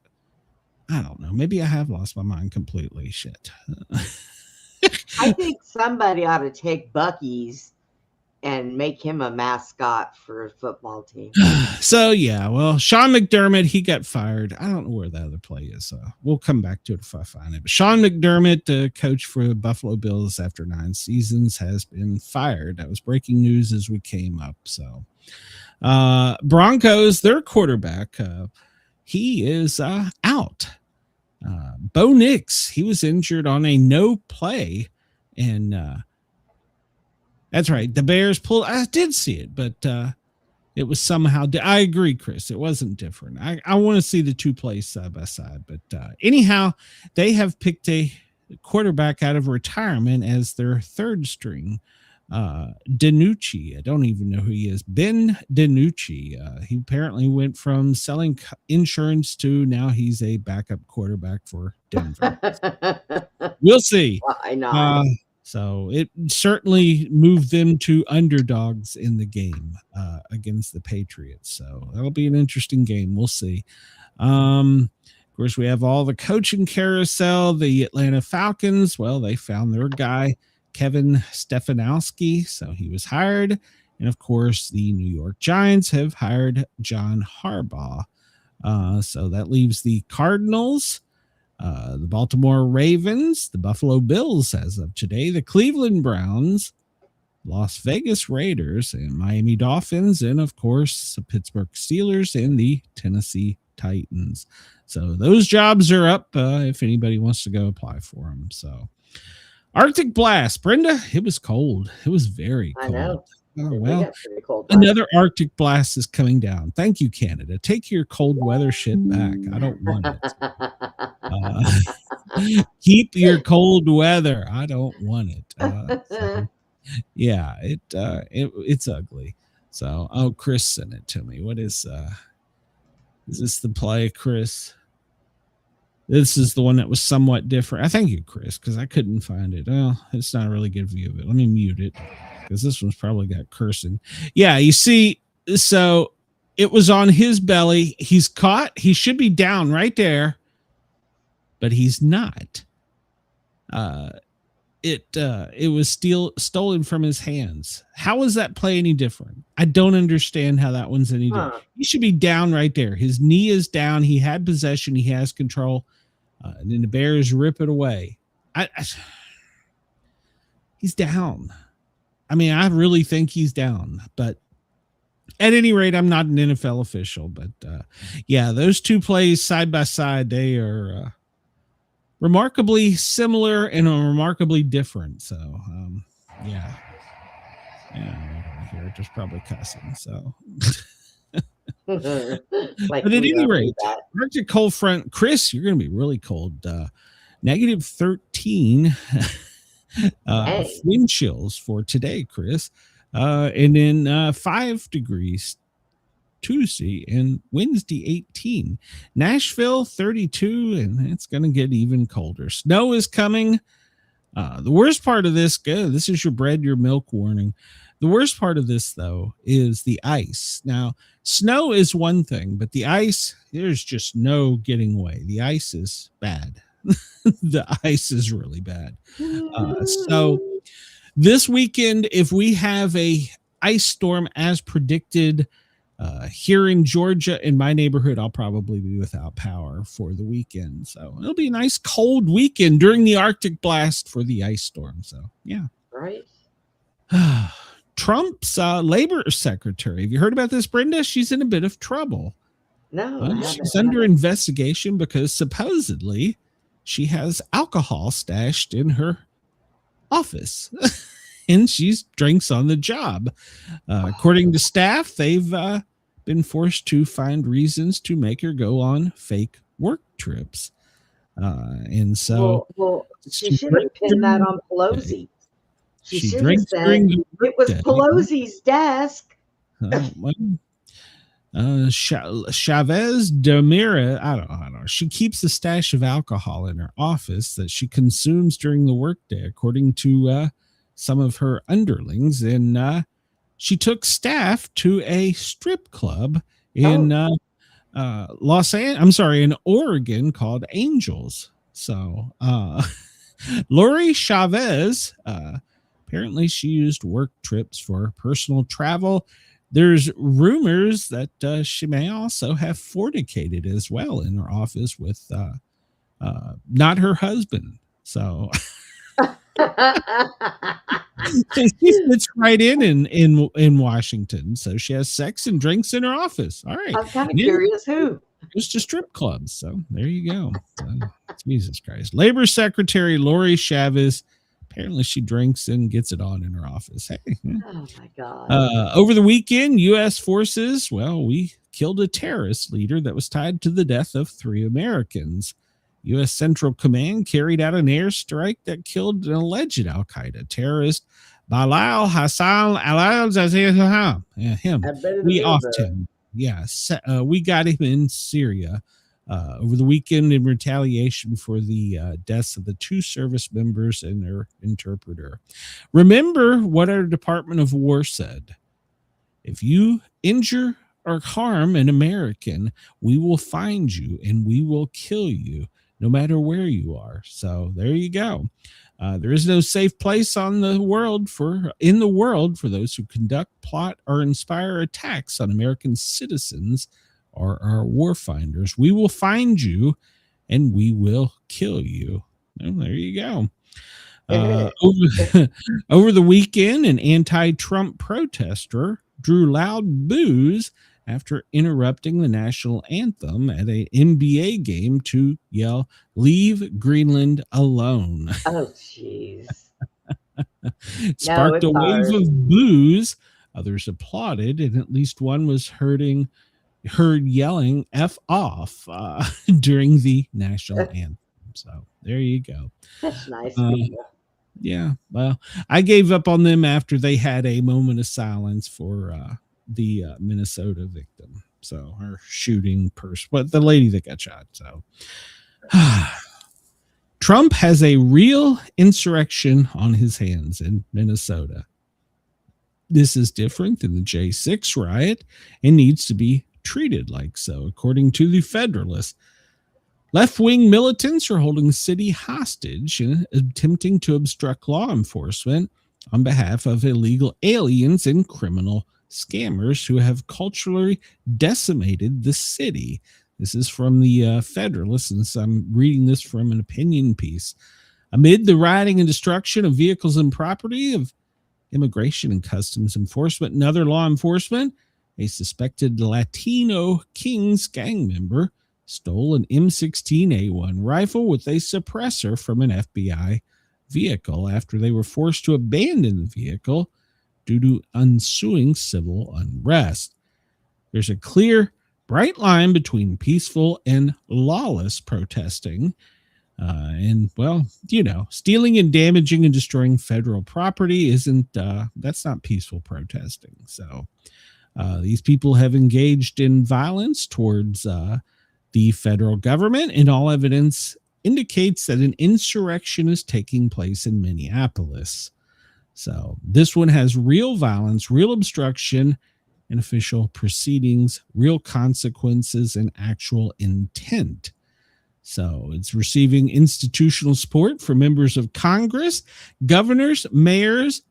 D: I don't know. Maybe I have lost my mind completely. Shit.
F: I think somebody ought to take Bucky's and make him a mascot for a football team.
D: So, yeah, well, Sean McDermott, he got fired. I don't know where the other play is. We'll come back to it if I find it. But Sean McDermott, the coach for the Buffalo Bills after 9 seasons, has been fired. That was breaking news as we came up. So, Broncos, their quarterback, he is out. Bo Nix, he was injured on a no play, and that's right. The Bears pulled. I did see it, but it was somehow. I agree, Chris. It wasn't different. I want to see the two plays side by side, but anyhow, they have picked a quarterback out of retirement as their third string. DiNucci. I don't even know who he is. Ben DiNucci. He apparently went from selling insurance to now he's a backup quarterback for Denver. We'll see.
F: Why not?
D: So it certainly moved them to underdogs in the game against the Patriots. So that'll be an interesting game. We'll see. Of course, we have all the coaching carousel. The Atlanta Falcons, well, they found their guy, Kevin Stefanowski, so he was hired. And of course, the New York Giants have hired John Harbaugh. So that leaves the Cardinals, the Baltimore Ravens, the Buffalo Bills as of today, the Cleveland Browns, Las Vegas Raiders, and Miami Dolphins, and of course, the Pittsburgh Steelers and the Tennessee Titans. So those jobs are up if anybody wants to go apply for them. So Arctic blast, Brenda. It was cold. It was very cold.
F: I know.
D: Oh, well,
F: Cold,
D: another Arctic blast is coming down. Thank you, Canada. Take your cold weather shit back. I don't want it. Keep your cold weather. I don't want it. So, yeah, it's ugly. So, Chris sent it to me. What is this the play, Chris? This is the one that was somewhat different. I thank you, Chris, because I couldn't find it. Well, it's not a really good view of it. Let me mute it because this one's probably got cursing. Yeah, you see, so it was on his belly. He's caught. He should be down right there, but he's not. It was stolen from his hands. How is that play any different? I don't understand how that one's any different. He should be down right there. His knee is down. He had possession. He has control. And then the Bears rip it away. He's down. I mean, I really think he's down. But at any rate, I'm not an NFL official. But yeah, those two plays side by side, they are remarkably similar and remarkably different. So, yeah. Here, just probably cussing. So,
F: Like
D: but at any rate, Arctic cold front, Chris, you're going to be really cold. Negative 13 wind chills for today, Chris. And then 5 degrees Tuesday and Wednesday 18. Nashville 32, and it's going to get even colder. Snow is coming. The worst part of this, this is your bread, your milk warning. The worst part of this, though, is the ice. Now, snow is one thing, but the ice, there's just no getting away. The ice is bad. The ice is really bad. So this weekend, if we have a ice storm as predicted here in Georgia, in my neighborhood, I'll probably be without power for the weekend. So it'll be a nice cold weekend during the Arctic blast for the ice storm. So, yeah.
F: Right.
D: Trump's Labor Secretary. Have you heard about this, Brenda? She's in a bit of trouble.
F: No.
D: She's under investigation because supposedly she has alcohol stashed in her office and she drinks on the job. According to staff, they've been forced to find reasons to make her go on fake work trips. And so
F: well, she
D: she
F: should have
D: drinks
F: pinned that
D: during
F: on
D: the workday.
F: Pelosi. She
D: She
F: should have
D: drinks
F: said
D: during the
F: it was
D: workday.
F: Pelosi's desk.
D: Well, Chavez-DeRemer, I don't know. She keeps a stash of alcohol in her office that she consumes during the workday, according to some of her underlings. And she took staff to a strip club in in Oregon called Angels. So Lori Chavez, apparently she used work trips for personal travel. There's rumors that she may also have fornicated as well in her office with not her husband. So she fits right in Washington. So she has sex and drinks in her office. All right.
F: I'm kind of curious who.
D: Just to strip clubs. So there you go. Jesus Christ. Labor Secretary Lori Chavez. Apparently she drinks and gets it on in her office. Hey.
F: Oh my God.
D: Over the weekend, U.S. forces, we killed a terrorist leader that was tied to the death of 3 Americans. U.S. Central Command carried out an airstrike that killed an alleged Al-Qaeda terrorist, Bilal Hassan al-Azhar. Him. We offed him. Yes, we got him in Syria over the weekend in retaliation for the deaths of the 2 service members and their interpreter. Remember what our Department of War said. If you injure or harm an American, we will find you and we will kill you no matter where you are. So there you go. There is no safe place in the world for those who conduct, plot, or inspire attacks on American citizens or our warfinders. We will find you and we will kill you. Well, there you go. Over the weekend, an anti-Trump protester drew loud boos after interrupting the national anthem at an NBA game to yell, "Leave Greenland alone."
F: Oh, jeez.
D: Sparked a wave of boos. Others applauded, and at least one was heard yelling "F off" during the national anthem. So there you go.
F: That's nice people.
D: Yeah, well, I gave up on them after they had a moment of silence for the Minnesota victim. So her shooting person, but the lady that got shot. So Trump has a real insurrection on his hands in Minnesota. This is different than the J6 riot and needs to be treated like so, according to the Federalist. Left-wing militants are holding the city hostage and attempting to obstruct law enforcement on behalf of illegal aliens and criminal scammers who have culturally decimated the city. This is from the Federalist, and so I'm reading this from an opinion piece. Amid the rioting and destruction of vehicles and property of Immigration and Customs Enforcement and other law enforcement, a suspected Latino Kings gang member stole an M16A1 rifle with a suppressor from an FBI vehicle after they were forced to abandon the vehicle due to ensuing civil unrest. There's a clear, bright line between peaceful and lawless protesting. Stealing and damaging and destroying federal property that's not peaceful protesting. So these people have engaged in violence towards the federal government, and all evidence indicates that an insurrection is taking place in Minneapolis. So this one has real violence, real obstruction, and official proceedings, real consequences, and actual intent. So it's receiving institutional support from members of Congress, governors, mayors,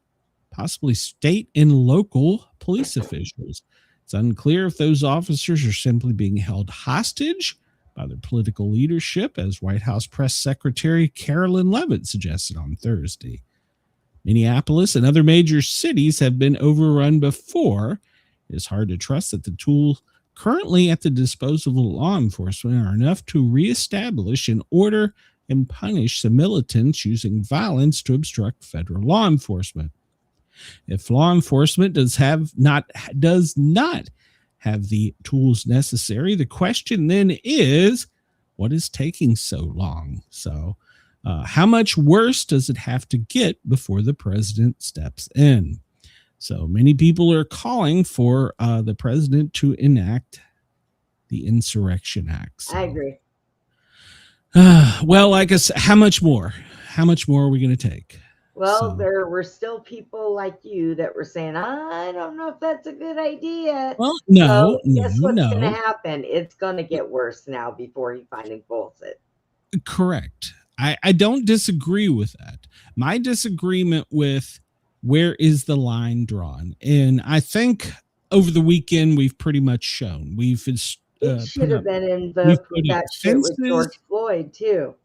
D: possibly state and local police officials. It's unclear if those officers are simply being held hostage by their political leadership, as White House Press Secretary Carolyn Leavitt suggested on Thursday. Minneapolis and other major cities have been overrun before. It is hard to trust that the tools currently at the disposal of law enforcement are enough to reestablish an order and punish the militants using violence to obstruct federal law enforcement. If law enforcement does not have the tools necessary, the question then is, what is taking so long? So how much worse does it have to get before the president steps in? So many people are calling for the president to enact the Insurrection Act. So,
F: I agree.
D: well, like I said, how much more? How much more are we going to take?
F: Well,
D: So-
F: there were still people like you that were saying, I don't know if that's a good idea.
D: Well, no,
F: So guess what's
D: no.
F: going to happen? It's going to get worse now before he finally pulls it.
D: Correct. I don't disagree with that. My disagreement with where is the line drawn, and I think over the weekend we've pretty much shown
F: It should have been
D: we've
F: invoked
D: put
F: with
D: up
F: that shit with
D: fences.
F: George Floyd too.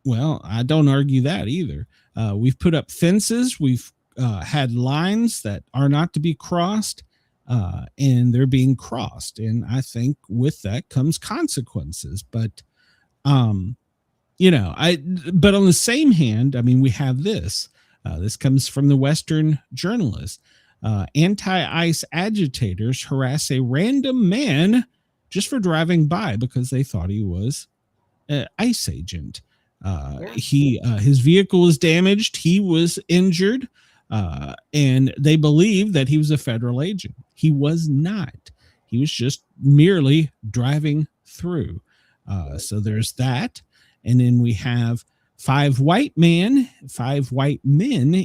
D: Well, I don't argue that either. We've put up fences. We've had lines that are not to be crossed, and they're being crossed. And I think with that comes consequences. But, but on the same hand, I mean, we have this. This comes from the Western Journalist. Anti-ICE agitators harass a random man just for driving by because they thought he was an ICE agent. His vehicle was damaged. He was injured, and they believed that he was a federal agent. He was not. He was just merely driving through. So there's that. And then we have five white men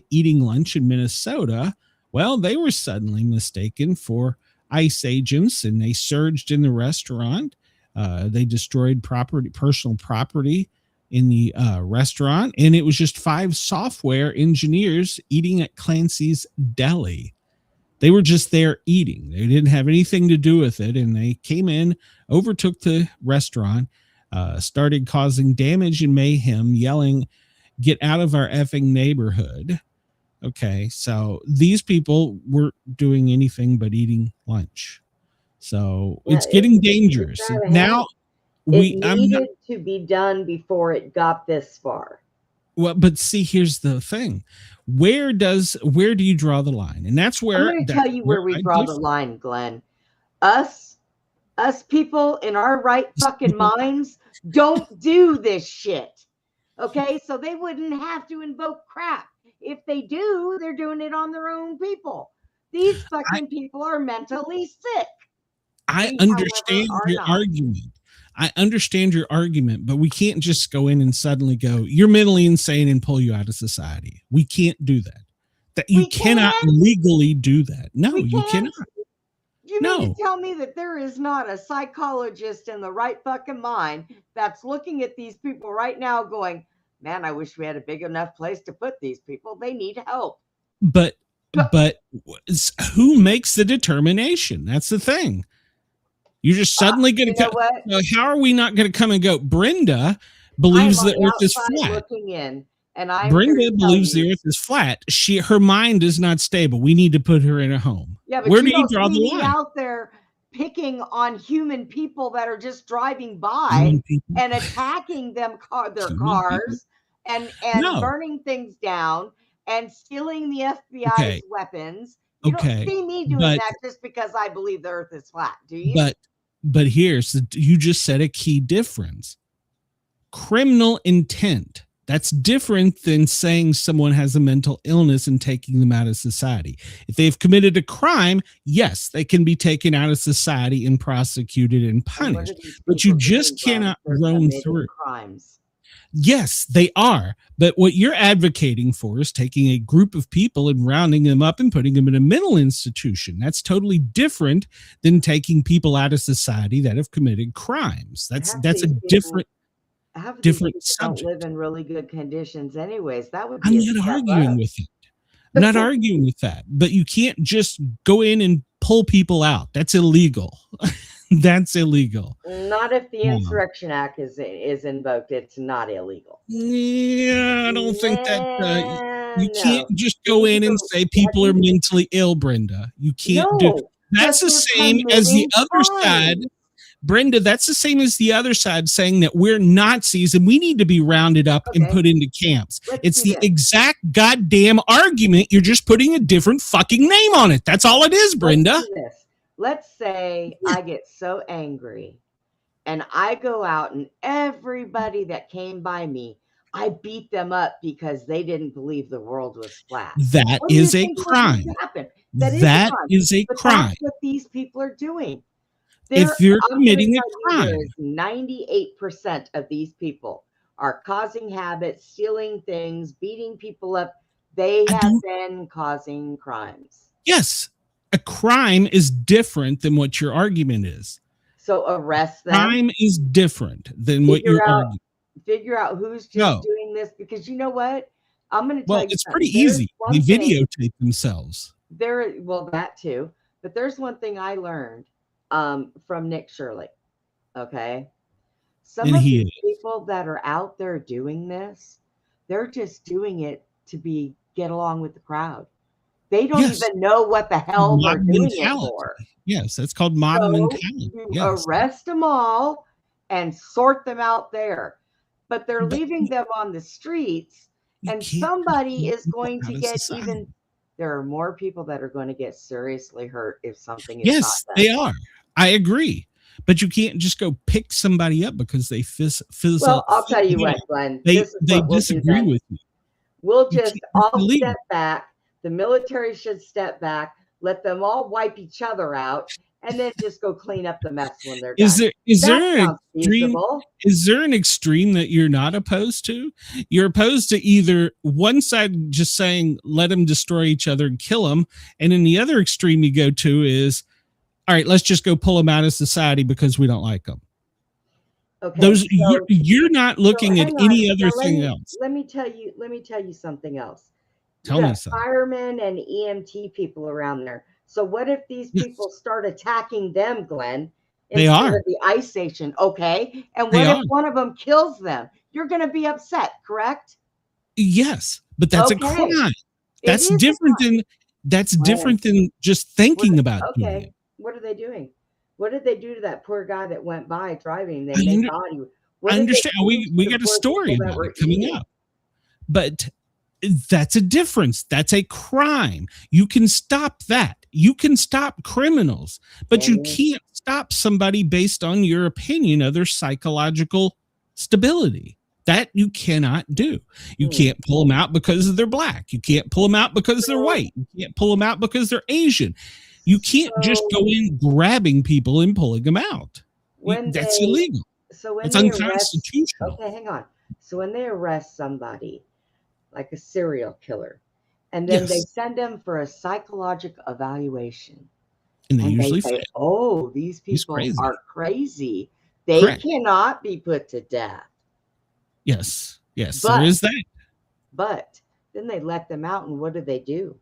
D: eating lunch in Minnesota. Well, they were suddenly mistaken for ICE agents, and they surged in the restaurant. They destroyed personal property in the restaurant, and it was just five software engineers eating at Clancy's Deli. They were just there eating. They didn't have anything to do with it, and they came in, overtook the restaurant, started causing damage and mayhem, yelling, "Get out of our effing neighborhood." Okay, so these people weren't doing anything but eating lunch. So it's getting dangerous. Now
F: it needed to be done before it got this far.
D: Well, but see, here's the thing. Where do you draw the line? And that's where
F: I'm going to tell you where we draw the line, Glenn. Us people in our right fucking minds don't do this shit. Okay, so they wouldn't have to invoke crap. If they do, they're doing it on their own people. These fucking people are mentally sick.
D: I understand your argument. I understand your argument, but we can't just go in and suddenly go, "You're mentally insane," and pull you out of society. We can't do that. That you cannot legally do that. No, you cannot.
F: You mean to tell me that there is not a psychologist in the right fucking mind that's looking at these people right now going, "Man, I wish we had a big enough place to put these people. They need help."
D: But who makes the determination? That's the thing. You're just suddenly going to come. How are we not going to come and go? Brenda believes the earth is flat.
F: Looking in, and
D: Brenda believes the earth is flat. Her mind is not stable. We need to put her in a home.
F: Yeah, but
D: where do you draw the line?
F: Out there picking on human people that are just driving by and attacking their cars and burning things down and stealing the FBI's weapons. You don't see me doing that just because I believe the earth is flat, do you?
D: But you just said a key difference. Criminal intent. That's different than saying someone has a mental illness and taking them out of society. If they've committed a crime, yes, they can be taken out of society and prosecuted and punished. But you just cannot roam through.
F: Crimes.
D: Yes, they are. But what you're advocating for is taking a group of people and rounding them up and putting them in a mental institution. That's totally different than taking people out of society that have committed crimes. That's a different subject.
F: Don't live in really good conditions anyways. That would be
D: I'm not arguing with it. I'm not arguing with that. But you can't just go in and pull people out. That's illegal. That's illegal.
F: Not if the Insurrection Act is invoked. It's not illegal.
D: Yeah, I don't think that you can't just go in and say people are mentally ill, Brenda. You can't do. That's the same as the other side. Brenda, that's the same as the other side saying that we're Nazis and we need to be rounded up and put into camps. It's the exact goddamn argument. You're just putting a different fucking name on it. That's all it is, Brenda.
F: Let's say I get so angry and I go out and everybody that came by me, I beat them up because they didn't believe the world was flat.
D: That
F: What do you
D: is a
F: think was
D: crime.
F: going to happen? That
D: Is a
F: but
D: crime.
F: that's what these people are doing.
D: If you're
F: I'm gonna
D: committing a
F: tell you,
D: crime,
F: there is 98% of these people are causing habits, stealing things, beating people up. They
D: I
F: have
D: don't-
F: been causing crimes.
D: yes, a crime is different than what your argument is.
F: So arrest them.
D: Crime is different than what you're arguing.
F: Figure out who's just
D: No.
F: doing this, because you know what? I'm going to tell
D: Well,
F: you
D: it's
F: something.
D: pretty
F: There's
D: easy.
F: one
D: They
F: thing-
D: videotape themselves.
F: Well, that too. But there's one thing I learned from Nick Shirley. Okay. Some
D: And
F: of
D: he
F: these
D: is.
F: people that are out there doing this, they're just doing it to get along with the crowd. They don't
D: Yes.
F: even know what the hell they're
D: Mob
F: doing
D: mentality.
F: it for.
D: Yes, that's called mob
F: So
D: mentality.
F: you
D: Yes.
F: arrest them all and sort them out there. But they're
D: But
F: leaving them on the streets,
D: You
F: and
D: can't
F: somebody
D: keep
F: is
D: people
F: going
D: out
F: to
D: of
F: get
D: society.
F: even. There are more people that are going to get seriously hurt if something is
D: Yes,
F: not done.
D: they are. I agree. But you can't just go pick somebody up because they fizzle.
F: Well, I'll tell you what, Glenn.
D: They
F: this is what we'll do
D: disagree
F: then.
D: with you.
F: We'll
D: You
F: just
D: can't-
F: all
D: it's illegal.
F: step back. The military should step back. Let them all wipe each other out, and then just go clean up the mess when they're done.
D: Is there
F: That
D: an
F: sounds
D: extreme?
F: feasible.
D: Is there an extreme that you're not opposed to? You're opposed to either one side just saying let them destroy each other and kill them, and then the other extreme you go to is, all right, let's just go pull them out of society because we don't like them.
F: Okay.
D: Those
F: so-
D: you're not looking at
F: hang
D: any
F: on.
D: other
F: Now,
D: thing else.
F: Let me tell you something else.
D: Tell
F: You
D: me
F: got
D: something.
F: firemen and EMT people around there. So what if these
D: Yes.
F: people start attacking them, Glenn?
D: They
F: instead
D: are.
F: of the ice station, okay? And
D: They
F: what if
D: are.
F: one of them kills them? You're going to be upset, correct?
D: Yes, but that's a
F: Okay.
D: crime.
F: It
D: That's
F: is a
D: different
F: crime.
D: than just thinking about doing
F: Okay.
D: it.
F: What are they doing? What did they do to that poor guy that went by driving? They
D: I under-
F: thought he. What
D: I
F: did they
D: understand.
F: do
D: We
F: to
D: got
F: the
D: a
F: poor
D: story
F: people that
D: about
F: were
D: it coming
F: eating?
D: up, but that's a difference. That's a crime. You can stop that. You can stop criminals, but you
F: Mhm.
D: can't stop somebody based on your opinion of their psychological stability. That you cannot do. You
F: Hmm.
D: can't pull them out because they're black. You can't pull them out because they're
F: So-
D: white. You can't pull them out because they're Asian. You can't just
F: So-
D: go in grabbing people and pulling them out.
F: When
D: That's
F: they-
D: illegal.
F: So when
D: It's
F: they arrest,
D: unconstitutional.
F: okay, hang on. So when they arrest somebody, like a serial killer, and then they
D: Yes.
F: send them for a psychological evaluation,
D: And they
F: and
D: usually
F: they say,
D: fail.
F: "Oh, these
D: He's
F: people
D: crazy.
F: are crazy. They
D: Correct.
F: cannot be put to death."
D: Yes, yes,
F: But-
D: there is that.
F: But then they let them out, and what do?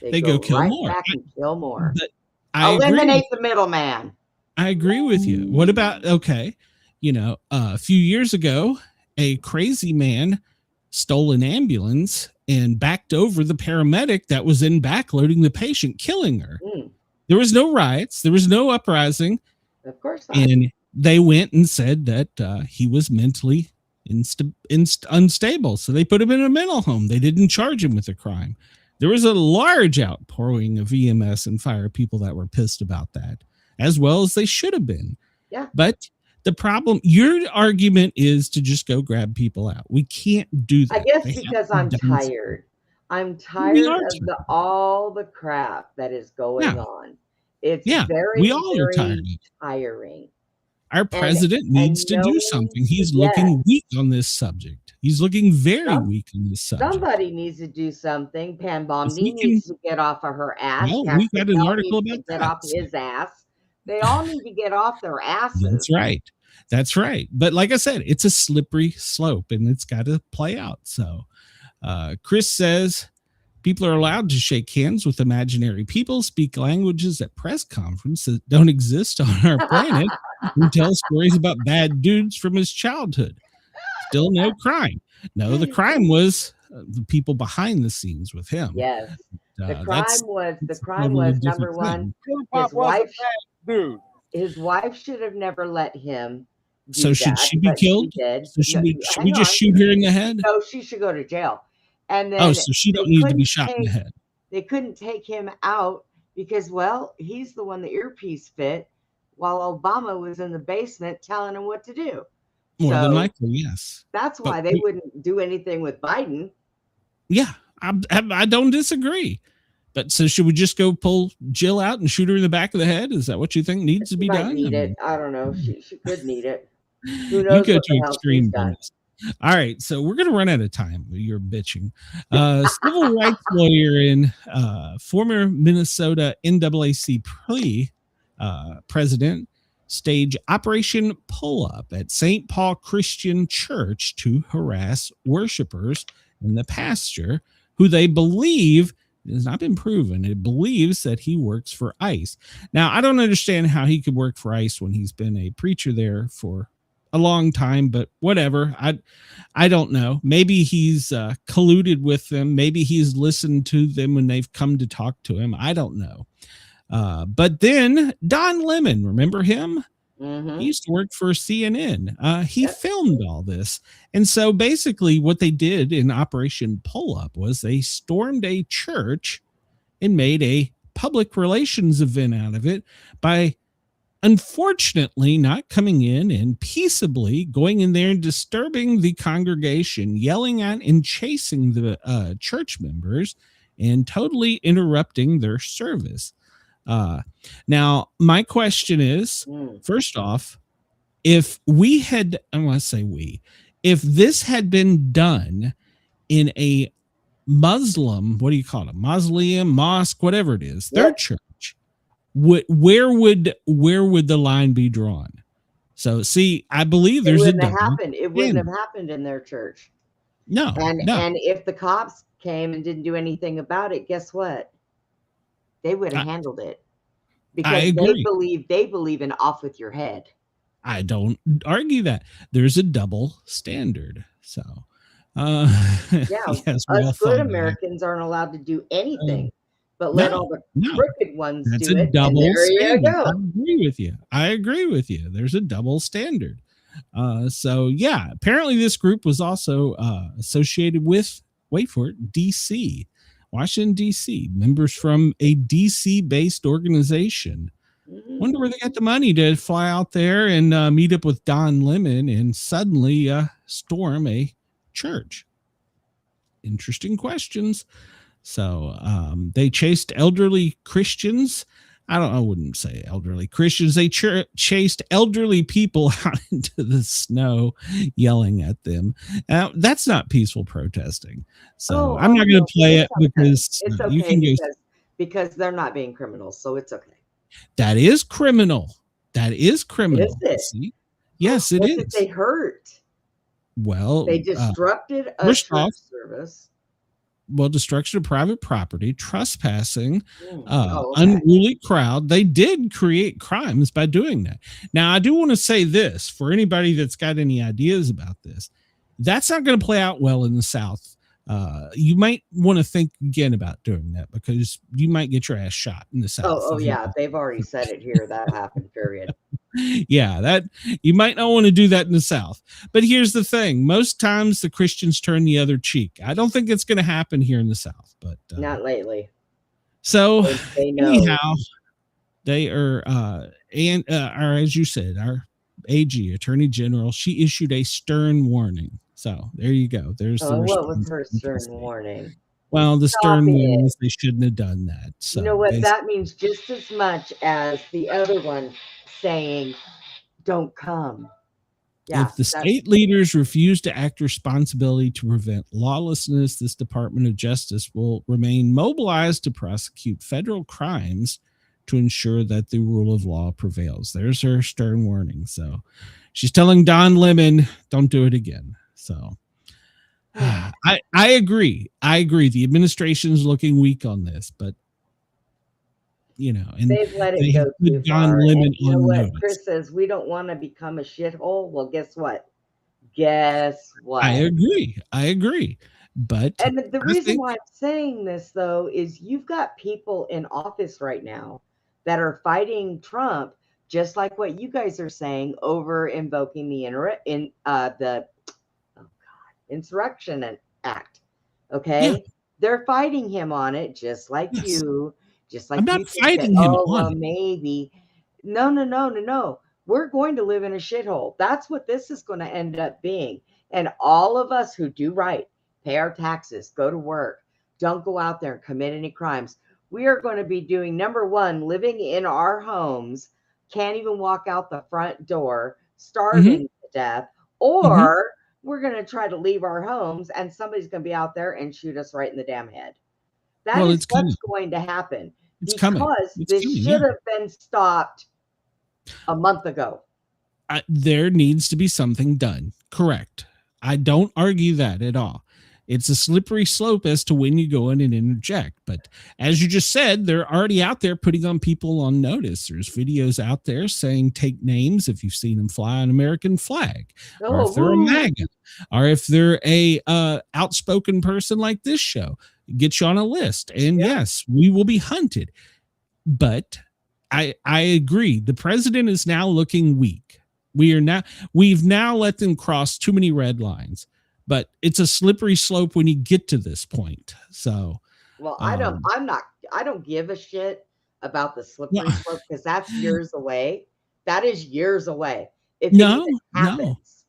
F: They
D: go kill
F: right
D: more.
F: back and kill more.
D: But I agree.
F: Eliminate the middleman.
D: I agree with you. What about a few years ago, a crazy man stole an ambulance and backed over the paramedic that was in back loading the patient, killing her.
F: Mm,
D: There was no riots, there was no uprising,
F: of course not.
D: and they went and said that he was mentally unstable. So they put him in a mental home. They didn't charge him with a crime. There was a large outpouring of EMS and fire people that were pissed about that, as well as they should have been.
F: Yeah.
D: But the problem, your argument is to just go grab people out. We can't do that.
F: I guess
D: They have
F: because
D: to
F: I'm
D: be done.
F: tired. I'm
D: We
F: tired
D: are
F: of all the crap that is going
D: Yeah.
F: on. It's
D: Yeah,
F: very,
D: we all are
F: very
D: tired of it.
F: tiring.
D: Our president needs to do
F: knowing-
D: something. He's
F: yes.
D: looking weak on this subject. He's looking very
F: Some-
D: weak on this subject.
F: Somebody needs to do something. Pam
D: If
F: Bondi
D: we can-
F: needs to get off of her ass.
D: Well, we
F: Pastor
D: got an
F: Bell
D: article
F: needs to
D: about
F: get
D: that.
F: off his ass. They all need to get off their asses.
D: That's right. That's right. But like I said, it's a slippery slope and it's got to play out. So Chris says people are allowed to shake hands with imaginary people, speak languages at press conferences that don't exist on our planet, and tell stories about bad dudes from his childhood. Still no crime. No, the crime was the people behind the scenes with him.
F: Yes. The crime
D: that's
F: was
D: totally
F: number
D: different
F: one.
D: thing.
F: His wife should have never let him. Do
D: So should
F: that,
D: she be
F: but
D: killed?
F: She did.
D: So should
F: No,
D: we just
F: hang on.
D: shoot her in the head?
F: No, she should go to jail. And then
D: Oh, so she don't
F: they
D: need to be
F: couldn't
D: shot in the
F: take-
D: head.
F: They couldn't take him out because, well, he's the one the earpiece fit. while Obama was in the basement telling him what to do.
D: More than
F: So
D: likely, yes.
F: that's why
D: But
F: they wouldn't do anything with Biden.
D: yeah, I don't disagree. But so should we just go pull Jill out and shoot her in the back of the head? Is that what you think needs to
F: She
D: be
F: might
D: done?
F: need it. I don't know. She could need it. Who
D: You
F: knows
D: go
F: what
D: to
F: the hell she's
D: extreme
F: done.
D: bonus. All right, so we're going to run out of time. You're bitching. Civil rights lawyer and former Minnesota NAACP president stage Operation Pull-Up at St. Paul Christian Church to harass worshipers in the pastor who they believe, it has not been proven, it believes that he works for ICE. Now, I don't understand how he could work for ICE when he's been a preacher there for a long time, but whatever. I don't know. Maybe he's colluded with them. Maybe he's listened to them when they've come to talk to him. I don't know. But then Don Lemon, remember him?
F: Mm-hmm.
D: He used to work for CNN. He filmed all this. And so basically what they did in Operation Pull-Up was they stormed a church and made a public relations event out of it by unfortunately not coming in and peaceably going in there and disturbing the congregation, yelling at and chasing the church members and totally interrupting their service. Now, my question is, first off, if we had, I want to say if this had been done in a Muslim, what do you call it? A mausoleum, mosque, whatever it is, their church, where would the line be drawn? So, see, I believe there's
F: It wouldn't have happened in their church.
D: No.
F: And if the cops came and didn't do anything about it, guess what? They would have handled it because they believe in off with your head.
D: I don't argue that. There's a double standard. So, yes,
F: us good Americans aren't allowed to do anything, but let all the crooked ones do it.
D: Double
F: and there
D: standard.
F: you go.
D: I agree with you. There's a double standard. So yeah, apparently this group was also associated with, wait for it, DC. Washington, D.C., members from a D.C.-based organization. Wonder where they got the money to fly out there and meet up with Don Lemon and suddenly storm a church. Interesting questions. So they chased elderly Christians. I wouldn't say elderly Christians. They chased elderly people out into the snow, yelling at them. That's not peaceful protesting. So I'm not going to play it because
F: it's okay
D: you can
F: because they're not being criminals, so it's okay.
D: That is criminal. Is it?
F: See?
D: Yes, it is.
F: What did they hurt?
D: Well,
F: they disrupted a church service.
D: Well, destruction of private property, trespassing, unruly crowd. They did create crimes by doing that. Now, I do want to say this for anybody that's got any ideas about this. That's not going to play out well in the South. You might want to think again about doing that because you might get your ass shot in the South.
F: Oh yeah. They've already said it here. That happened, period.
D: Yeah, that you might not want to do that in the South. But here's the thing. Most times the Christians turn the other cheek. I don't think it's going to happen here in the South, but
F: not lately.
D: So
F: they know.
D: Anyhow, they are, as you said, our AG, Attorney General, she issued a stern warning. So there you go. There's
F: what was her stern warning?
D: Well, the stern warning is they shouldn't have done that. So
F: you know what? That means just as much as the other one saying, "Don't come." Yeah,
D: if the state leaders refuse to act responsibly to prevent lawlessness, this Department of Justice will remain mobilized to prosecute federal crimes to ensure that the rule of law prevails. There's her stern warning. So she's telling Don Lemon, don't do it again. So I agree. The administration is looking weak on this, but and
F: they've let it go too
D: Don
F: far.
D: Lemon
F: You know what?
D: notice.
F: Chris says we don't want to become a shithole. Well, guess what? I
D: agree. But
F: the reason why I'm saying this though is you've got people in office right now that are fighting Trump, just like what you guys are saying over invoking the Insurrection Act. Okay, they're fighting him on it, just like you. Just like
D: I'm not fighting him on
F: well,
D: it.
F: maybe No. We're going to live in a shithole. That's what this is going to end up being. And all of us who do right, pay our taxes, go to work, don't go out there and commit any crimes. We are going to be doing, number one, living in our homes, can't even walk out the front door, starving to death, or we're going to try to leave our homes and somebody's going to be out there and shoot us right in the damn head. That is what's going to happen. Because this should have been stopped a month ago.
D: There needs to be something done. Correct. I don't argue that at all. It's a slippery slope as to when you go in and interject. But as you just said, they're already out there putting on people on notice. There's videos out there saying take names if you've seen them fly an American flag, or if they're a MAGA, or if they're a outspoken person like this show. Get you on a list. And yes, we will be hunted. But I agree. The president is now looking weak. We've now let them cross too many red lines, but it's a slippery slope when you get to this point. So,
F: well, I don't give a shit about the slippery slope because that's years away. That is years away. If it happens.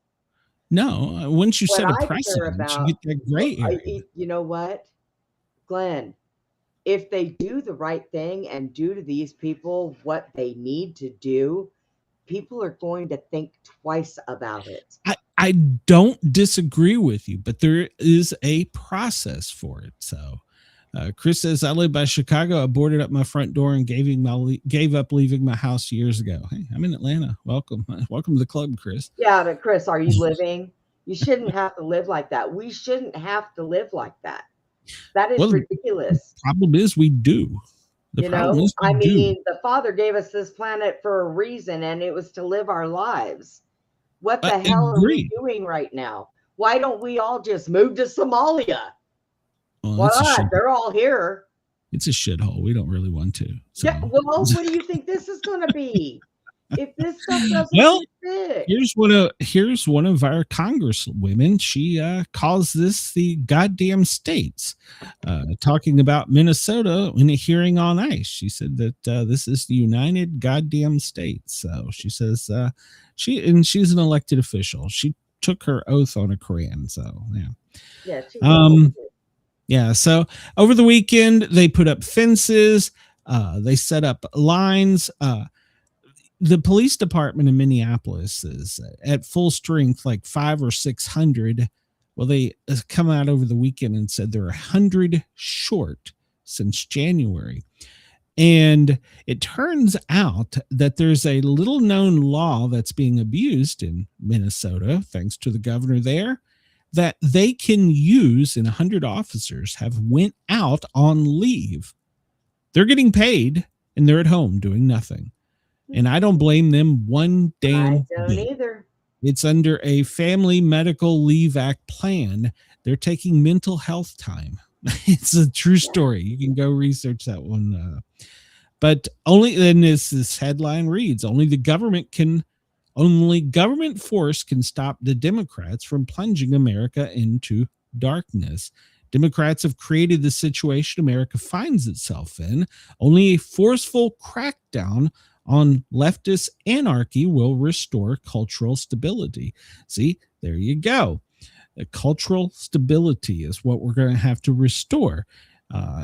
D: No. Once you set a precedent, you get that gray area.
F: You know what, Glenn? If they do the right thing and do to these people what they need to do, people are going to think twice about it.
D: I don't disagree with you, but there is a process for it. So Chris says, I live by Chicago. I boarded up my front door and gave up leaving my house years ago. Hey, I'm in Atlanta. Welcome to the club, Chris.
F: Yeah, but Chris, are you living? You shouldn't have to live like that. We shouldn't have to live like that. That is ridiculous.
D: The problem is we do.
F: The Father gave us this planet for a reason, and it was to live our lives. What the hell are we doing right now? Why don't we all just move to Somalia? Why not? They're all here.
D: It's a shithole. We don't really want to. So.
F: Yeah. Well, what do you think this is going to be? If this stuff doesn't get fixed.
D: Here's one of our congresswomen. She calls this the goddamn states. Talking about Minnesota in a hearing on ICE. She said that this is the United Goddamn States. So she says she's an elected official. She took her oath on a Koran. So yeah. So over the weekend they put up fences. They set up lines. The police department in Minneapolis is at full strength, like 500 or 600. Well, they come out over the weekend and said they're 100 short since January. And it turns out that there's a little known law that's being abused in Minnesota, thanks to the governor there, that they can use, and 100 officers have went out on leave. They're getting paid and they're at home doing nothing. And I don't blame them one damn
F: I don't either.
D: It's under a Family Medical Leave Act plan. They're taking mental health time. It's a true story. You can go research that one. But only then this headline reads, only government force can stop the Democrats from plunging America into darkness. Democrats have created the situation America finds itself in. Only a forceful crackdown on leftist anarchy will restore cultural stability. See, there you go. The cultural stability is what we're going to have to restore.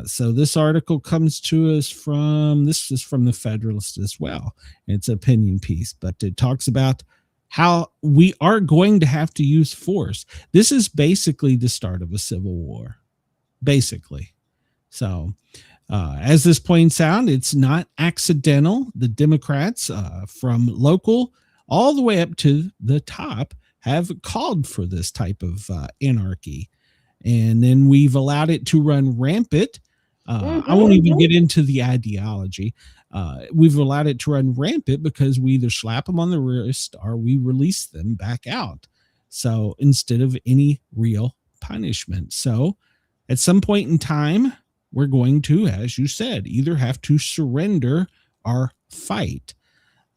D: So this article comes to us from the Federalist as well. It's an opinion piece, but it talks about how we are going to have to use force. This is basically the start of a civil war, basically. So as this points out, it's not accidental. The Democrats from local all the way up to the top have called for this type of anarchy. And then we've allowed it to run rampant. I won't even get into the ideology. We've allowed it to run rampant because we either slap them on the wrist or we release them back out. So instead of any real punishment. So at some point in time, we're going to, as you said, either have to surrender or fight.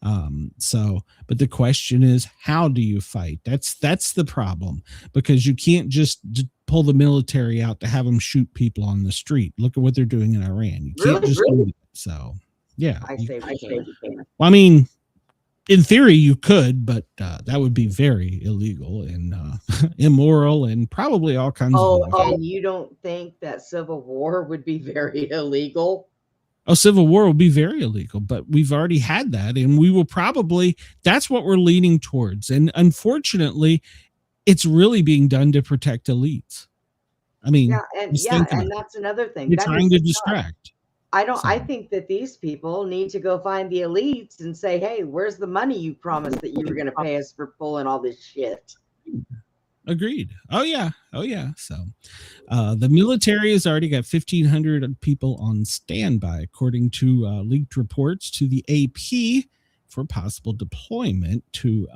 D: But the question is, how do you fight? That's the problem, because you can't just pull the military out to have them shoot people on the street. Look at what they're doing in Iran. You can't just do it. So Yeah.
F: I say we can.
D: Well, I mean, in theory, you could, but that would be very illegal and immoral and probably all kinds of other things.
F: And you don't think that civil war would be very illegal?
D: A civil war will be very illegal, but we've already had that, and we will probably, that's what we're leaning towards. And unfortunately, it's really being done to protect elites. I mean,
F: and that's another thing.
D: You're trying to distract.
F: I think that these people need to go find the elites and say, hey, where's the money you promised that you were going to pay us for pulling all this shit?
D: Agreed. Oh yeah. So the military has already got 1,500 people on standby, according to leaked reports to the AP, for possible deployment to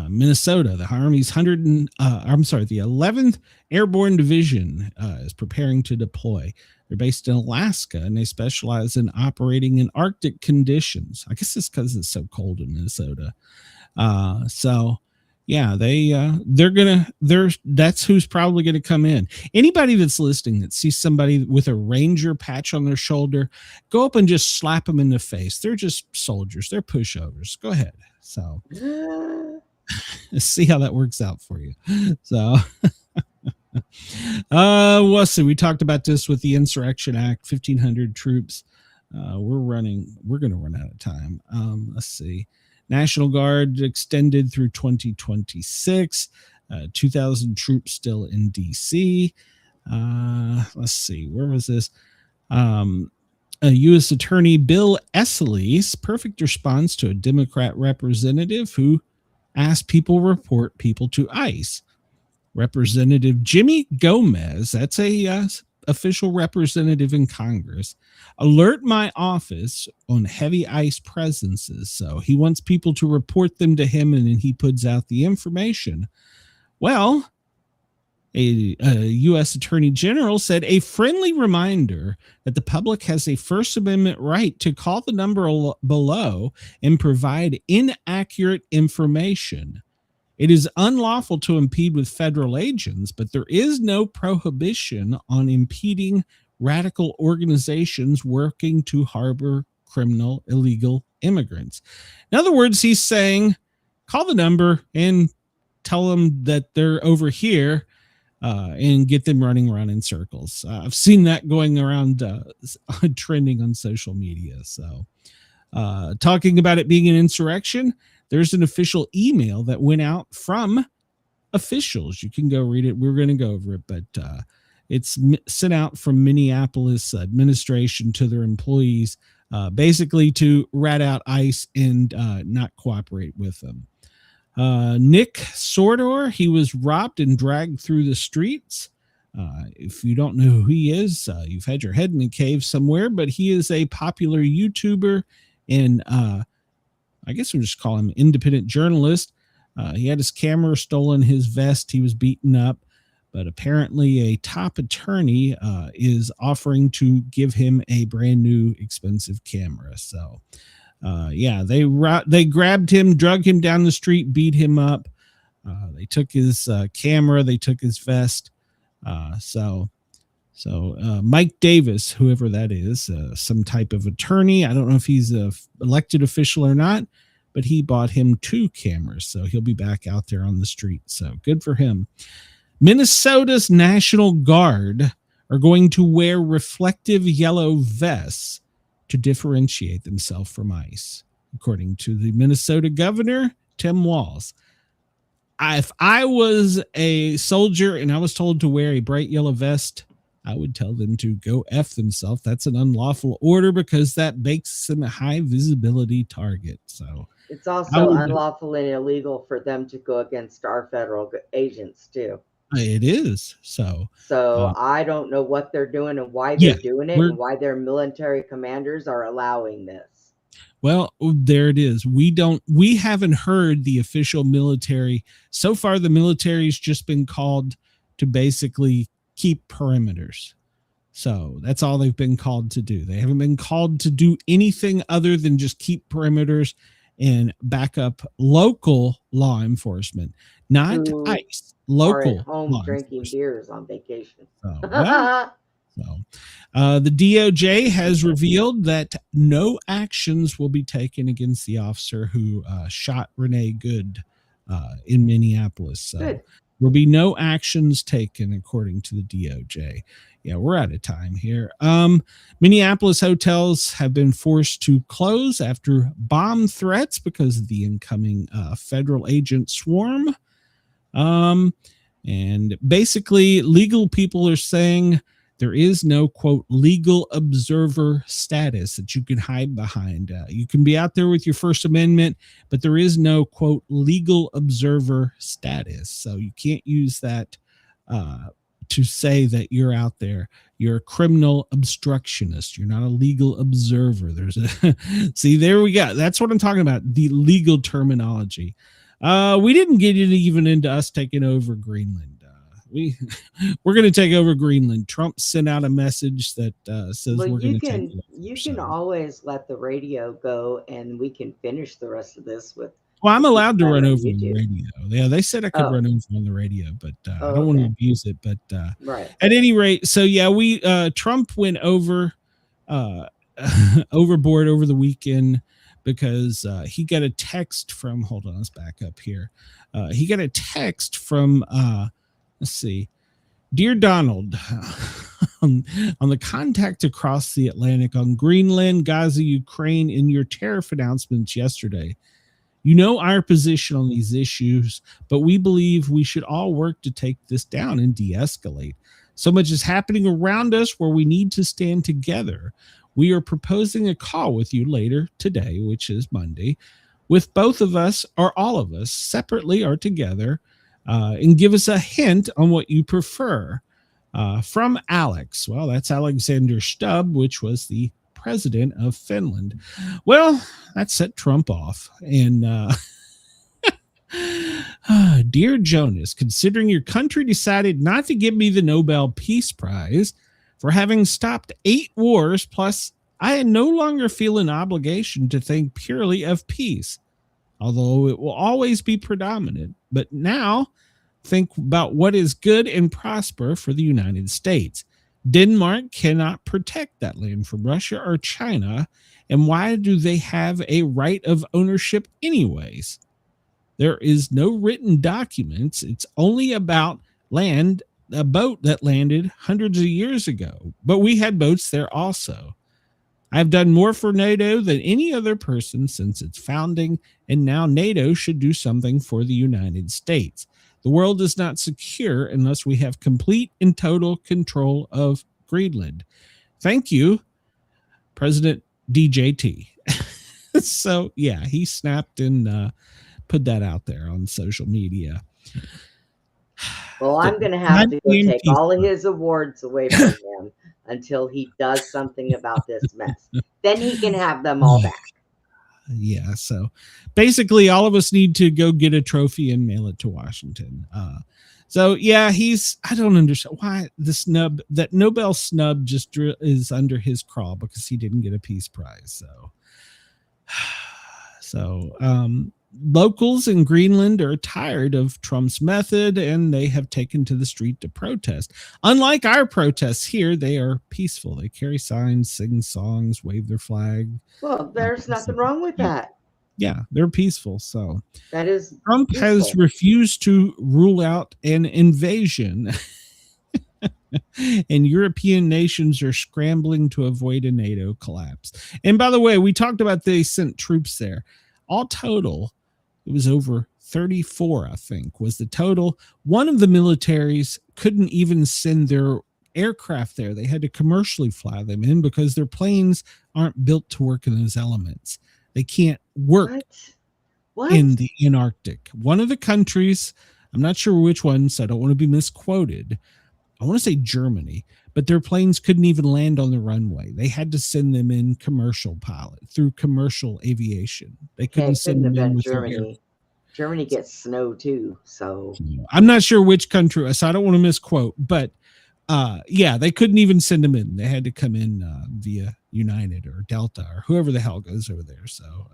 D: Minnesota. The Army's the 11th Airborne Division is preparing to deploy. They're based in Alaska, and they specialize in operating in Arctic conditions. I guess it's because it's so cold in Minnesota. Yeah, that's who's probably going to come in. Anybody that's listening that sees somebody with a Ranger patch on their shoulder, go up and just slap them in the face. They're just soldiers. They're pushovers. Go ahead. So see how that works out for you. So we talked about this with the Insurrection Act, 1,500 troops. We're going to run out of time. Let's see. National Guard extended through 2026. 2,000 troops still in D.C. Let's see. Where was this? U.S. Attorney Bill Esseley's perfect response to a Democrat representative who asked people report people to ICE. Representative Jimmy Gomez, that's a official representative in Congress, alert my office on heavy ICE presences. So he wants people to report them to him, and then he puts out the information. Well, a U.S. Attorney General said a friendly reminder that the public has a First Amendment right to call the number below and provide inaccurate information. It is unlawful to impede with federal agents, but there is no prohibition on impeding radical organizations working to harbor criminal illegal immigrants. In other words, he's saying, call the number and tell them that they're over here and get them running around in circles. I've seen that going around trending on social media. So talking about it being an insurrection, there's an official email that went out from officials. You can go read it. We're going to go over it, but it's sent out from Minneapolis administration to their employees, basically to rat out ICE and not cooperate with them. Nick Sordor, he was robbed and dragged through the streets. If you don't know who he is, you've had your head in a cave somewhere, but he is a popular YouTuber and I guess we'll just call him independent journalist. He had his camera stolen, his vest, he was beaten up, but apparently a top attorney is offering to give him a brand new expensive camera. So they grabbed him, drug him down the street, beat him up. They took his camera, they took his vest. So Mike Davis, whoever that is, some type of attorney. I don't know if he's an elected official or not, but he bought him 2 cameras. So he'll be back out there on the street. So good for him. Minnesota's National Guard are going to wear reflective yellow vests to differentiate themselves from ICE, according to the Minnesota governor, Tim Walz. If I was a soldier and I was told to wear a bright yellow vest, I would tell them to go F themselves. That's an unlawful order because that makes them a high visibility target. So
F: it's also unlawful and illegal for them to go against our federal agents too.
D: It is. So
F: I don't know what they're doing and why they're doing it and why their military commanders are allowing this.
D: Well, there it is. We haven't heard the official military. So far, the military's just been called to basically keep perimeters. So that's all they've been called to do. They haven't been called to do anything other than just keep perimeters and back up local law enforcement, not ICE. Local
F: home drinking beers on vacation.
D: The DOJ has revealed that no actions will be taken against the officer who shot Renee Good in Minneapolis. So
F: Good.
D: there'll be no actions taken, according to the DOJ. Yeah, we're out of time here. Minneapolis hotels have been forced to close after bomb threats because of the incoming federal agent swarm. And basically, legal people are saying there is no, quote, legal observer status that you can hide behind. You can be out there with your First Amendment, but there is no, quote, legal observer status. So you can't use that to say that you're out there. You're a criminal obstructionist. You're not a legal observer. There's a see, there we go. That's what I'm talking about. The legal terminology. We didn't get it even into us taking over Greenland. We're going to take over Greenland. Trump sent out a message that says we're going to take it over.
F: You can always let the radio go, and we can finish the rest of this with.
D: Well, I'm allowed to run over on the radio. Yeah, they said I could run over on the radio, but I don't want to abuse it. But
F: right.
D: At any rate, so yeah, we Trump went over overboard over the weekend because he got a text from. Hold on, let's back up here. He got a text from. Let's see. Dear Donald, on the contact across the Atlantic on Greenland, Gaza, Ukraine, in your tariff announcements yesterday, you know our position on these issues, but we believe we should all work to take this down and de-escalate. So much is happening around us where we need to stand together. We are proposing a call with you later today, which is Monday, with both of us or all of us, separately or together, and give us a hint on what you prefer. From Alex. Well, that's Alexander Stubb, which was the president of Finland. Well, that set Trump off. And dear Jonas, considering your country decided not to give me the Nobel Peace Prize for having stopped 8 wars, plus I no longer feel an obligation to think purely of peace, although it will always be predominant. But now think about what is good and prosper for the United States. Denmark cannot protect that land from Russia or China. And why do they have a right of ownership anyways? There is no written documents. It's only about land, a boat that landed hundreds of years ago. But we had boats there also. I've done more for NATO than any other person since its founding, and now NATO should do something for the United States. The world is not secure unless we have complete and total control of Greenland. Thank you, President DJT. So, yeah, he snapped and put that out there on social media.
F: Well, I'm going to have to go take all of his awards away from him until he does something about this mess. Then he can have them all back.
D: Yeah, so basically all of us need to go get a trophy and mail it to Washington. So yeah, I don't understand why that Nobel snub just is under his crawl because he didn't get a peace prize. So locals in Greenland are tired of Trump's method and they have taken to the street to protest. Unlike our protests here, they are peaceful. They carry signs, sing songs, wave their flag.
F: Well, there's nothing wrong with that.
D: Yeah, they're peaceful. So
F: that is
D: Trump
F: peaceful.
D: Has refused to rule out an invasion. And European nations are scrambling to avoid a NATO collapse. And by the way, we talked about they sent troops there. All total, it was over 34, I think, was the total. One of the militaries couldn't even send their aircraft there. They had to commercially fly them in because their planes aren't built to work in those elements. They can't work in the Antarctic. One of the countries, I'm not sure which one, so I don't want to be misquoted. I want to say Germany, but their planes couldn't even land on the runway. They had to send them in commercial through commercial aviation. They couldn't send them in with
F: Germany. Germany gets snow too, so
D: I'm not sure which country, so I don't want to misquote, but yeah, they couldn't even send them in. They had to come in via United or Delta or whoever the hell goes over there. So,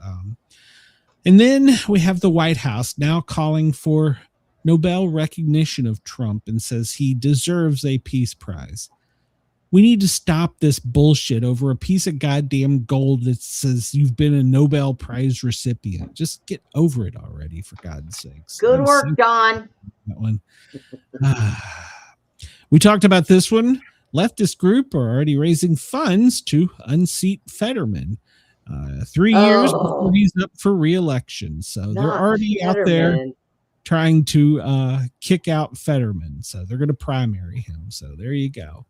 D: and then we have the White House now calling for Nobel recognition of Trump and says he deserves a peace prize. We need to stop this bullshit over a piece of goddamn gold that says you've been a Nobel Prize recipient. Just get over it already, for God's sakes.
F: Good work, Don.
D: That one. We talked about this one. Leftist group are already raising funds to unseat Fetterman. 3 years before he's up for re-election. So they're already out there trying to kick out Fetterman. So they're going to primary him. So there you go.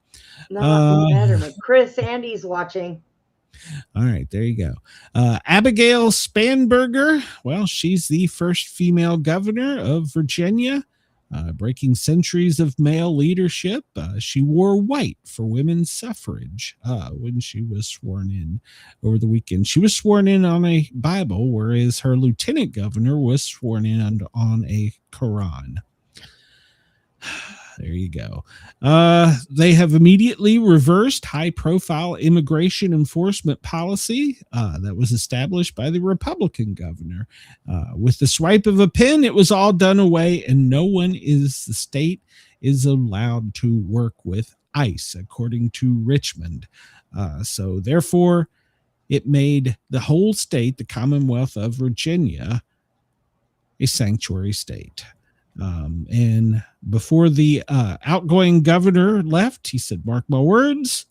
F: Fetterman. Chris, Andy's watching.
D: All right, there you go. Abigail Spanberger. Well, she's the first female governor of Virginia, breaking centuries of male leadership. She wore white for women's suffrage when she was sworn in over the weekend. She was sworn in on a Bible, whereas her lieutenant governor was sworn in on a Quran. There you go. They have immediately reversed high-profile immigration enforcement policy that was established by the Republican governor. With the swipe of a pen, it was all done away, and the state is allowed to work with ICE, according to Richmond. So therefore, it made the whole state, the Commonwealth of Virginia, a sanctuary state. And before the outgoing governor left, he said, "Mark my words,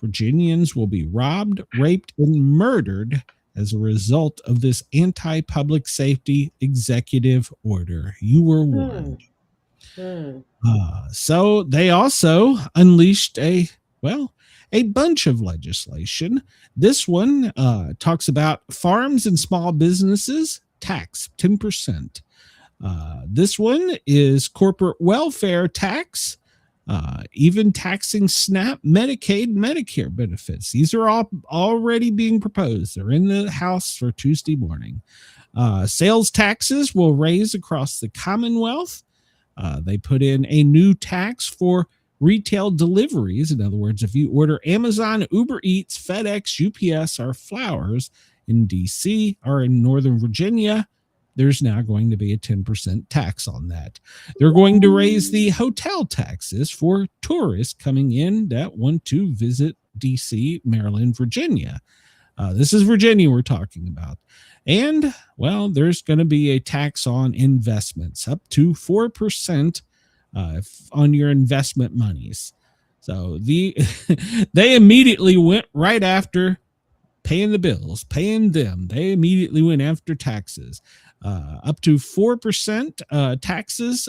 D: Virginians will be robbed, raped, and murdered as a result of this anti-public safety executive order. You were warned." So they also unleashed a bunch of legislation. This one talks about farms and small businesses tax 10%. This one is corporate welfare tax, even taxing SNAP, Medicaid, Medicare benefits. These are all already being proposed. They're in the House for Tuesday morning. Sales taxes will raise across the Commonwealth. They put in a new tax for retail deliveries. In other words, if you order Amazon, Uber Eats, FedEx, UPS, or Flowers in DC or in Northern Virginia, there's now going to be a 10% tax on that. They're going to raise the hotel taxes for tourists coming in that want to visit DC, Maryland, Virginia. This is Virginia we're talking about. And, well, there's going to be a tax on investments, up to 4% on your investment monies. So they immediately went right after paying the bills, paying them. They immediately went after taxes. Up to 4% taxes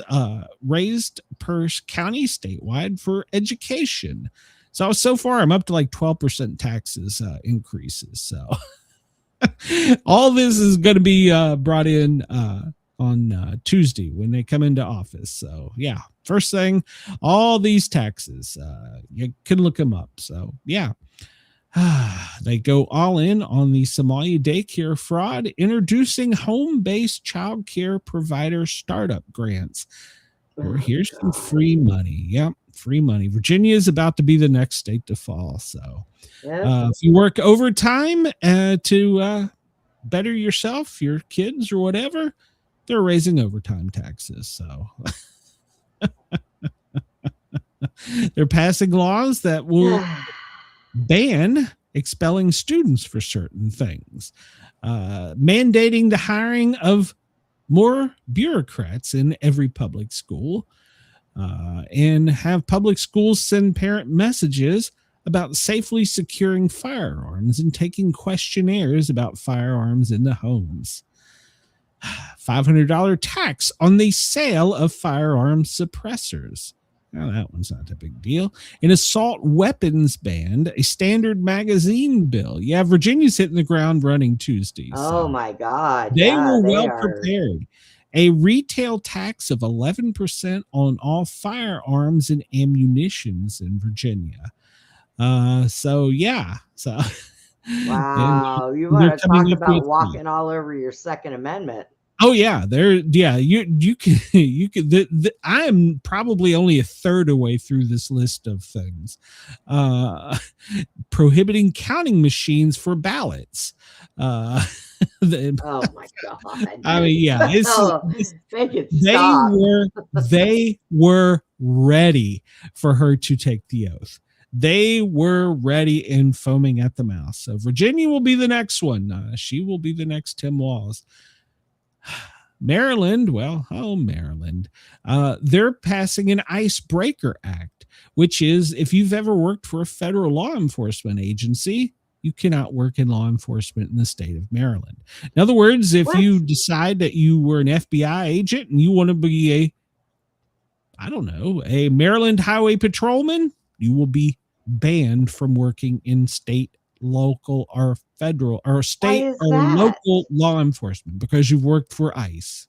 D: raised per county statewide for education. So far, I'm up to like 12% taxes increases. So all this is going to be brought in on Tuesday when they come into office. So, yeah, first thing, all these taxes, you can look them up. So, yeah. They go all in on the Somalia daycare fraud, introducing home-based child care provider startup grants. Or here's some free money. Yep, free money. Virginia is about to be the next state to fall. So if you work overtime to better yourself, your kids, or whatever, they're raising overtime taxes. So they're passing laws that will ban expelling students for certain things, mandating the hiring of more bureaucrats in every public school, and have public schools send parent messages about safely securing firearms and taking questionnaires about firearms in the homes. $500 tax on the sale of firearm suppressors. Now, that one's not a big deal. An assault weapons ban, a standard magazine bill. Yeah, Virginia's hitting the ground running Tuesday.
F: Oh, my God.
D: They were well prepared. A retail tax of 11% on all firearms and ammunitions in Virginia. So, yeah. So,
F: wow. You want to talk about walking all over your Second Amendment.
D: Oh yeah, you can I am probably only a third away through this list of things. Prohibiting counting machines for ballots. Oh
F: my God.
D: I mean, yeah,
F: make it stop.
D: They were ready for her to take the oath. They were ready and foaming at the mouth. So Virginia will be the next one. She will be the next Tim Walz. Maryland, Maryland. They're passing an Icebreaker Act, which is, if you've ever worked for a federal law enforcement agency, you cannot work in law enforcement in the state of Maryland. In other words, if you decide that you were an FBI agent and you want to be a Maryland highway patrolman, you will be banned from working in state, local, or federal, or state or local law enforcement because you've worked for ICE.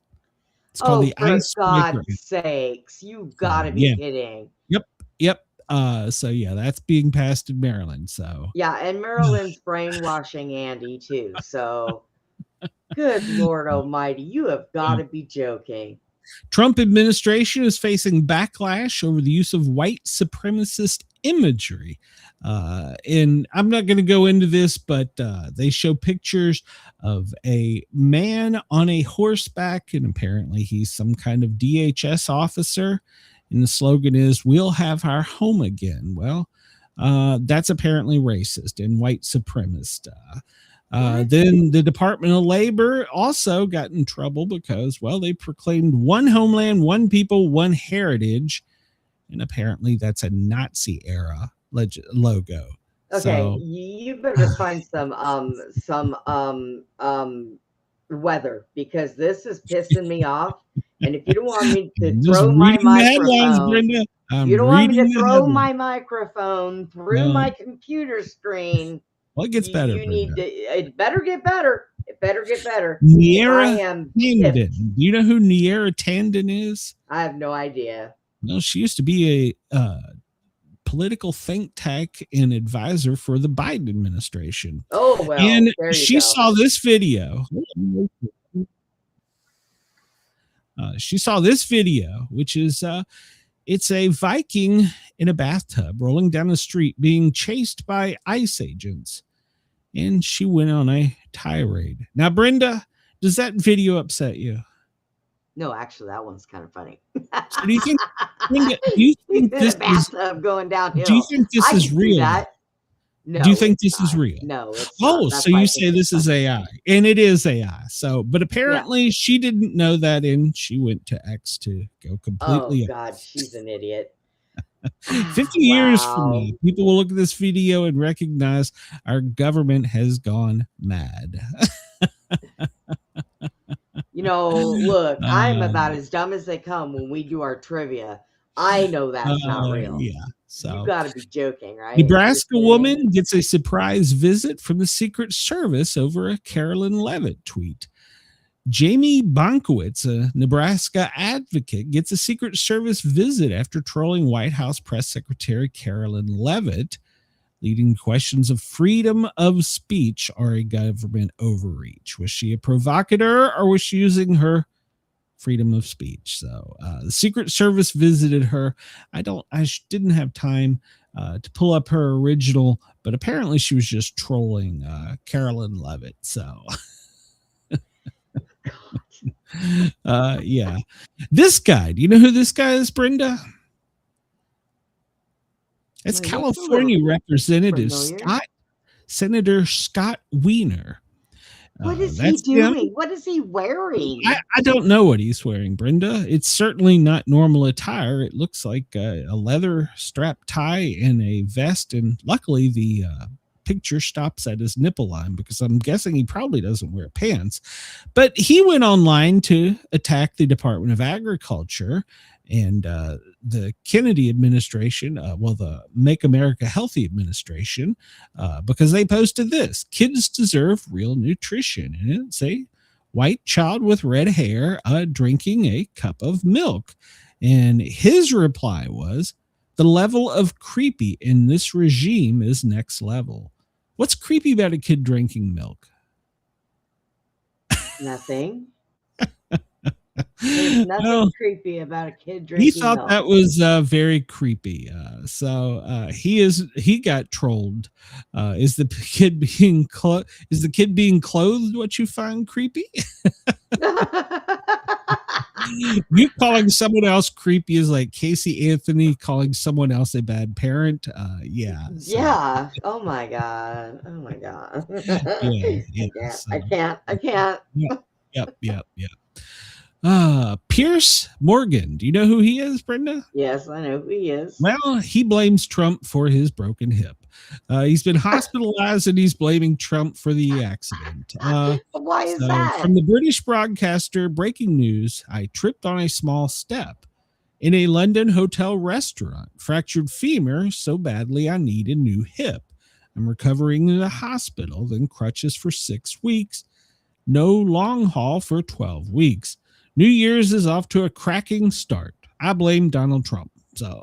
D: It's called the ICE.
F: For God's sakes, you gotta be kidding.
D: Yep. So yeah, that's being passed in Maryland. So
F: yeah, and Maryland's brainwashing Andy too. So good Lord Almighty, you have got to be joking.
D: Trump administration is facing backlash over the use of white supremacist imagery. And I'm not going to go into this, but they show pictures of a man on a horseback, and apparently he's some kind of DHS officer. And the slogan is, "We'll have our home again." Well, that's apparently racist and white supremacist. Then the Department of Labor also got in trouble because, they proclaimed one homeland, one people, one heritage. And apparently that's a Nazi era logo.
F: Okay, so, you better find some weather, because this is pissing me off. And if you don't want me to throw my microphone, you don't want me to throw my microphone through my computer screen.
D: Well, it gets better.
F: It better get better. It better get better.
D: Niera Tandon. Do you know who Niera Tandon is?
F: I have no idea.
D: No, she used to be a political think tank and advisor for the Biden administration.
F: Oh, well.
D: And she saw this video. She saw this video, which is it's a Viking in a bathtub rolling down the street being chased by ICE agents. And she went on a tirade. Now, Brenda, does that video upset you?
F: No, actually, that one's kind of funny.
D: So do you think, Brenda, this
F: bathtub going downhill?
D: Do you think this is real?
F: No,
D: do you think this is real?
F: No. It's
D: so you say this is AI, and it is AI. So, but apparently she didn't know that, and she went to X to go completely.
F: Oh God, she's an idiot.
D: 50 years from now, people will look at this video and recognize our government has gone mad.
F: Look, I'm about as dumb as they come when we do our trivia. I know that's not real.
D: Yeah. So
F: you got to be joking, right?
D: Nebraska woman gets a surprise visit from the Secret Service over a Carolyn Levitt tweet. Jamie Bonkowitz, a Nebraska advocate, gets a Secret Service visit after trolling White House Press Secretary Carolyn Levitt, leading questions of freedom of speech or a government overreach. Was she a provocateur, or was she using her freedom of speech? So the Secret Service visited her. I didn't have time to pull up her original, but apparently she was just trolling Carolyn Levitt. So yeah, this guy, do you know who this guy is, Brenda? It's California Representative Senator Scott Wiener.
F: What is he doing? What is he wearing?
D: I don't know what he's wearing, Brenda. It's certainly not normal attire. It looks like a leather strap tie and a vest. And luckily, the picture stops at his nipple line, because I'm guessing he probably doesn't wear pants. But he went online to attack the Department of Agriculture and the Kennedy administration, the Make America Healthy administration, because they posted this: kids deserve real nutrition. And it's a white child with red hair drinking a cup of milk. And his reply was, the level of creepy in this regime is next level. What's creepy about a kid drinking milk?
F: Nothing. There's nothing creepy about a kid drinking milk.
D: He thought that was very creepy. So he got trolled. Is the kid being clothed what you find creepy? You calling someone else creepy is like Casey Anthony calling someone else a bad parent. Yeah. So.
F: Yeah. Oh my God. Oh my God.
D: Yeah.
F: I can't. I can't.
D: Yep. Pierce Morgan. Do you know who he is, Brenda?
F: Yes, I know who he is.
D: Well, he blames Trump for his broken hip. He's been hospitalized and he's blaming Trump for the accident.
F: Why is that?
D: From the British broadcaster, breaking news, I tripped on a small step in a London hotel restaurant, fractured femur so badly I need a new hip. I'm recovering in the hospital, then crutches for 6 weeks. No long haul for 12 weeks. New Year's is off to a cracking start. I blame Donald Trump. So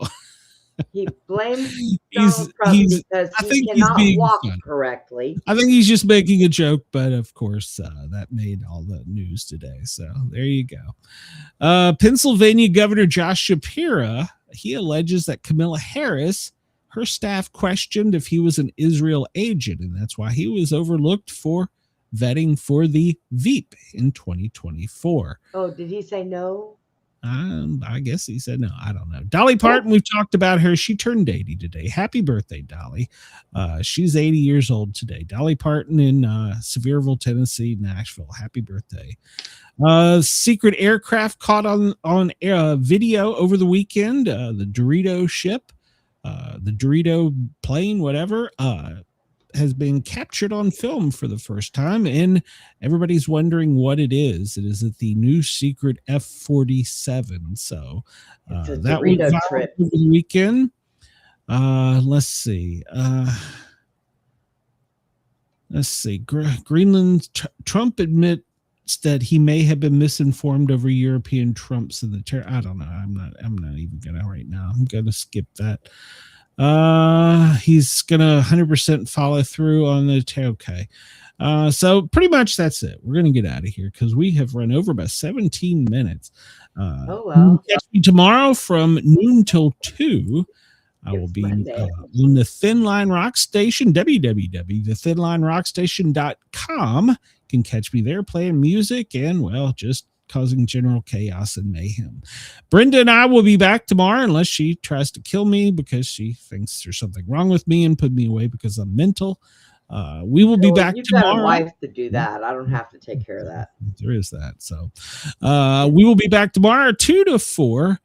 F: he blames Donald Trump because he cannot walk correctly.
D: I think he's just making a joke, but of course that made all the news today. So there you go. Pennsylvania Governor Josh Shapiro, he alleges that Kamala Harris, her staff questioned if he was an Israel agent, and that's why he was overlooked for vetting for the Veep in 2024.
F: Oh, did he say no?
D: I guess he said no. I don't know. Dolly Parton, we've talked about her. She turned 80 today. Happy birthday, Dolly. She's 80 years old today. Dolly Parton in Sevierville, Tennessee, Nashville. Happy birthday. Secret aircraft caught on video over the weekend. The Dorito ship, the Dorito plane, whatever, has been captured on film for the first time, and everybody's wondering what it is. It is the new secret F-47. So that was trip over the weekend. Let's see. Greenland. Trump admits that he may have been misinformed over European Trumps in the terror. I don't know. I'm not even gonna right now. I'm gonna skip that. He's gonna 100% follow through on the okay. So pretty much that's it. We're gonna get out of here because we have run over by 17 minutes.
F: Oh well.
D: Catch me tomorrow from noon till 2. I will be on the Thin Line Rock Station, www.thethinlinerockstation.com. You can catch me there playing music and, well, just causing general chaos and mayhem. Brenda and I will be back tomorrow unless she tries to kill me because she thinks there's something wrong with me and put me away because I'm mental. We will be back tomorrow.
F: You've got a wife to do that. I don't have to take care of that.
D: There is that. So we will be back tomorrow 2 to 4,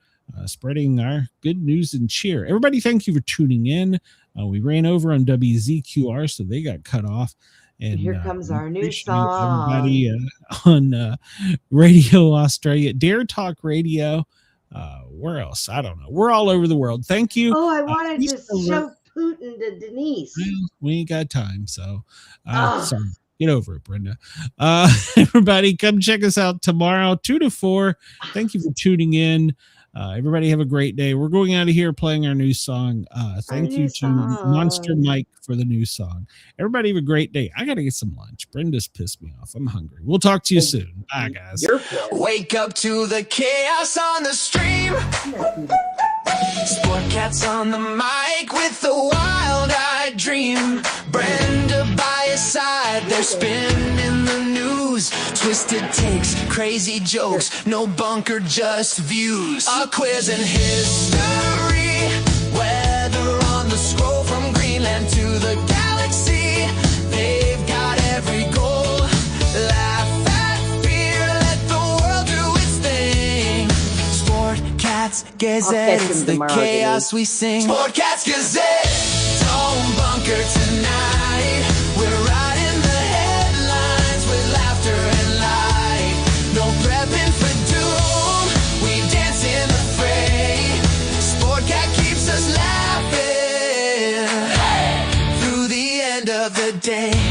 D: spreading our good news and cheer. Everybody, thank you for tuning in. We ran over on WZQR, so they got cut off. And
F: here comes our new song.
D: Everybody on Radio Australia, Dare Talk Radio. Where else? I don't know. We're all over the world. Thank you.
F: Oh, I wanted to show Putin to Denise.
D: Well, we ain't got time, so sorry. Get over it, Brenda. Everybody, come check us out tomorrow, 2 to 4. Thank you for tuning in. Everybody have a great day. We're going out of here playing our new song. Thank you to Monster Mike for the new song. Everybody have a great day. I got to get some lunch. Brenda's pissed me off. I'm hungry. We'll talk to you soon. Bye, guys.
G: Wake up to the chaos on the stream. Sportcat's on the mic with the wild-eyed dream. Brenda by his side, they're spinning the news. Twisted takes, crazy jokes, no bunker, just views. A quiz in history, weather on the scroll from Greenland to the galaxy. They've got every goal. Laugh at fear, let the world do its thing. Sportcat's Gazette, it's the chaos we sing. Sportcat's Gazette, don't bunker tonight. We're riding the headlines with laughter and light. No prepping for doom, we dance in the fray. Sportcat keeps us laughing through the end of the day.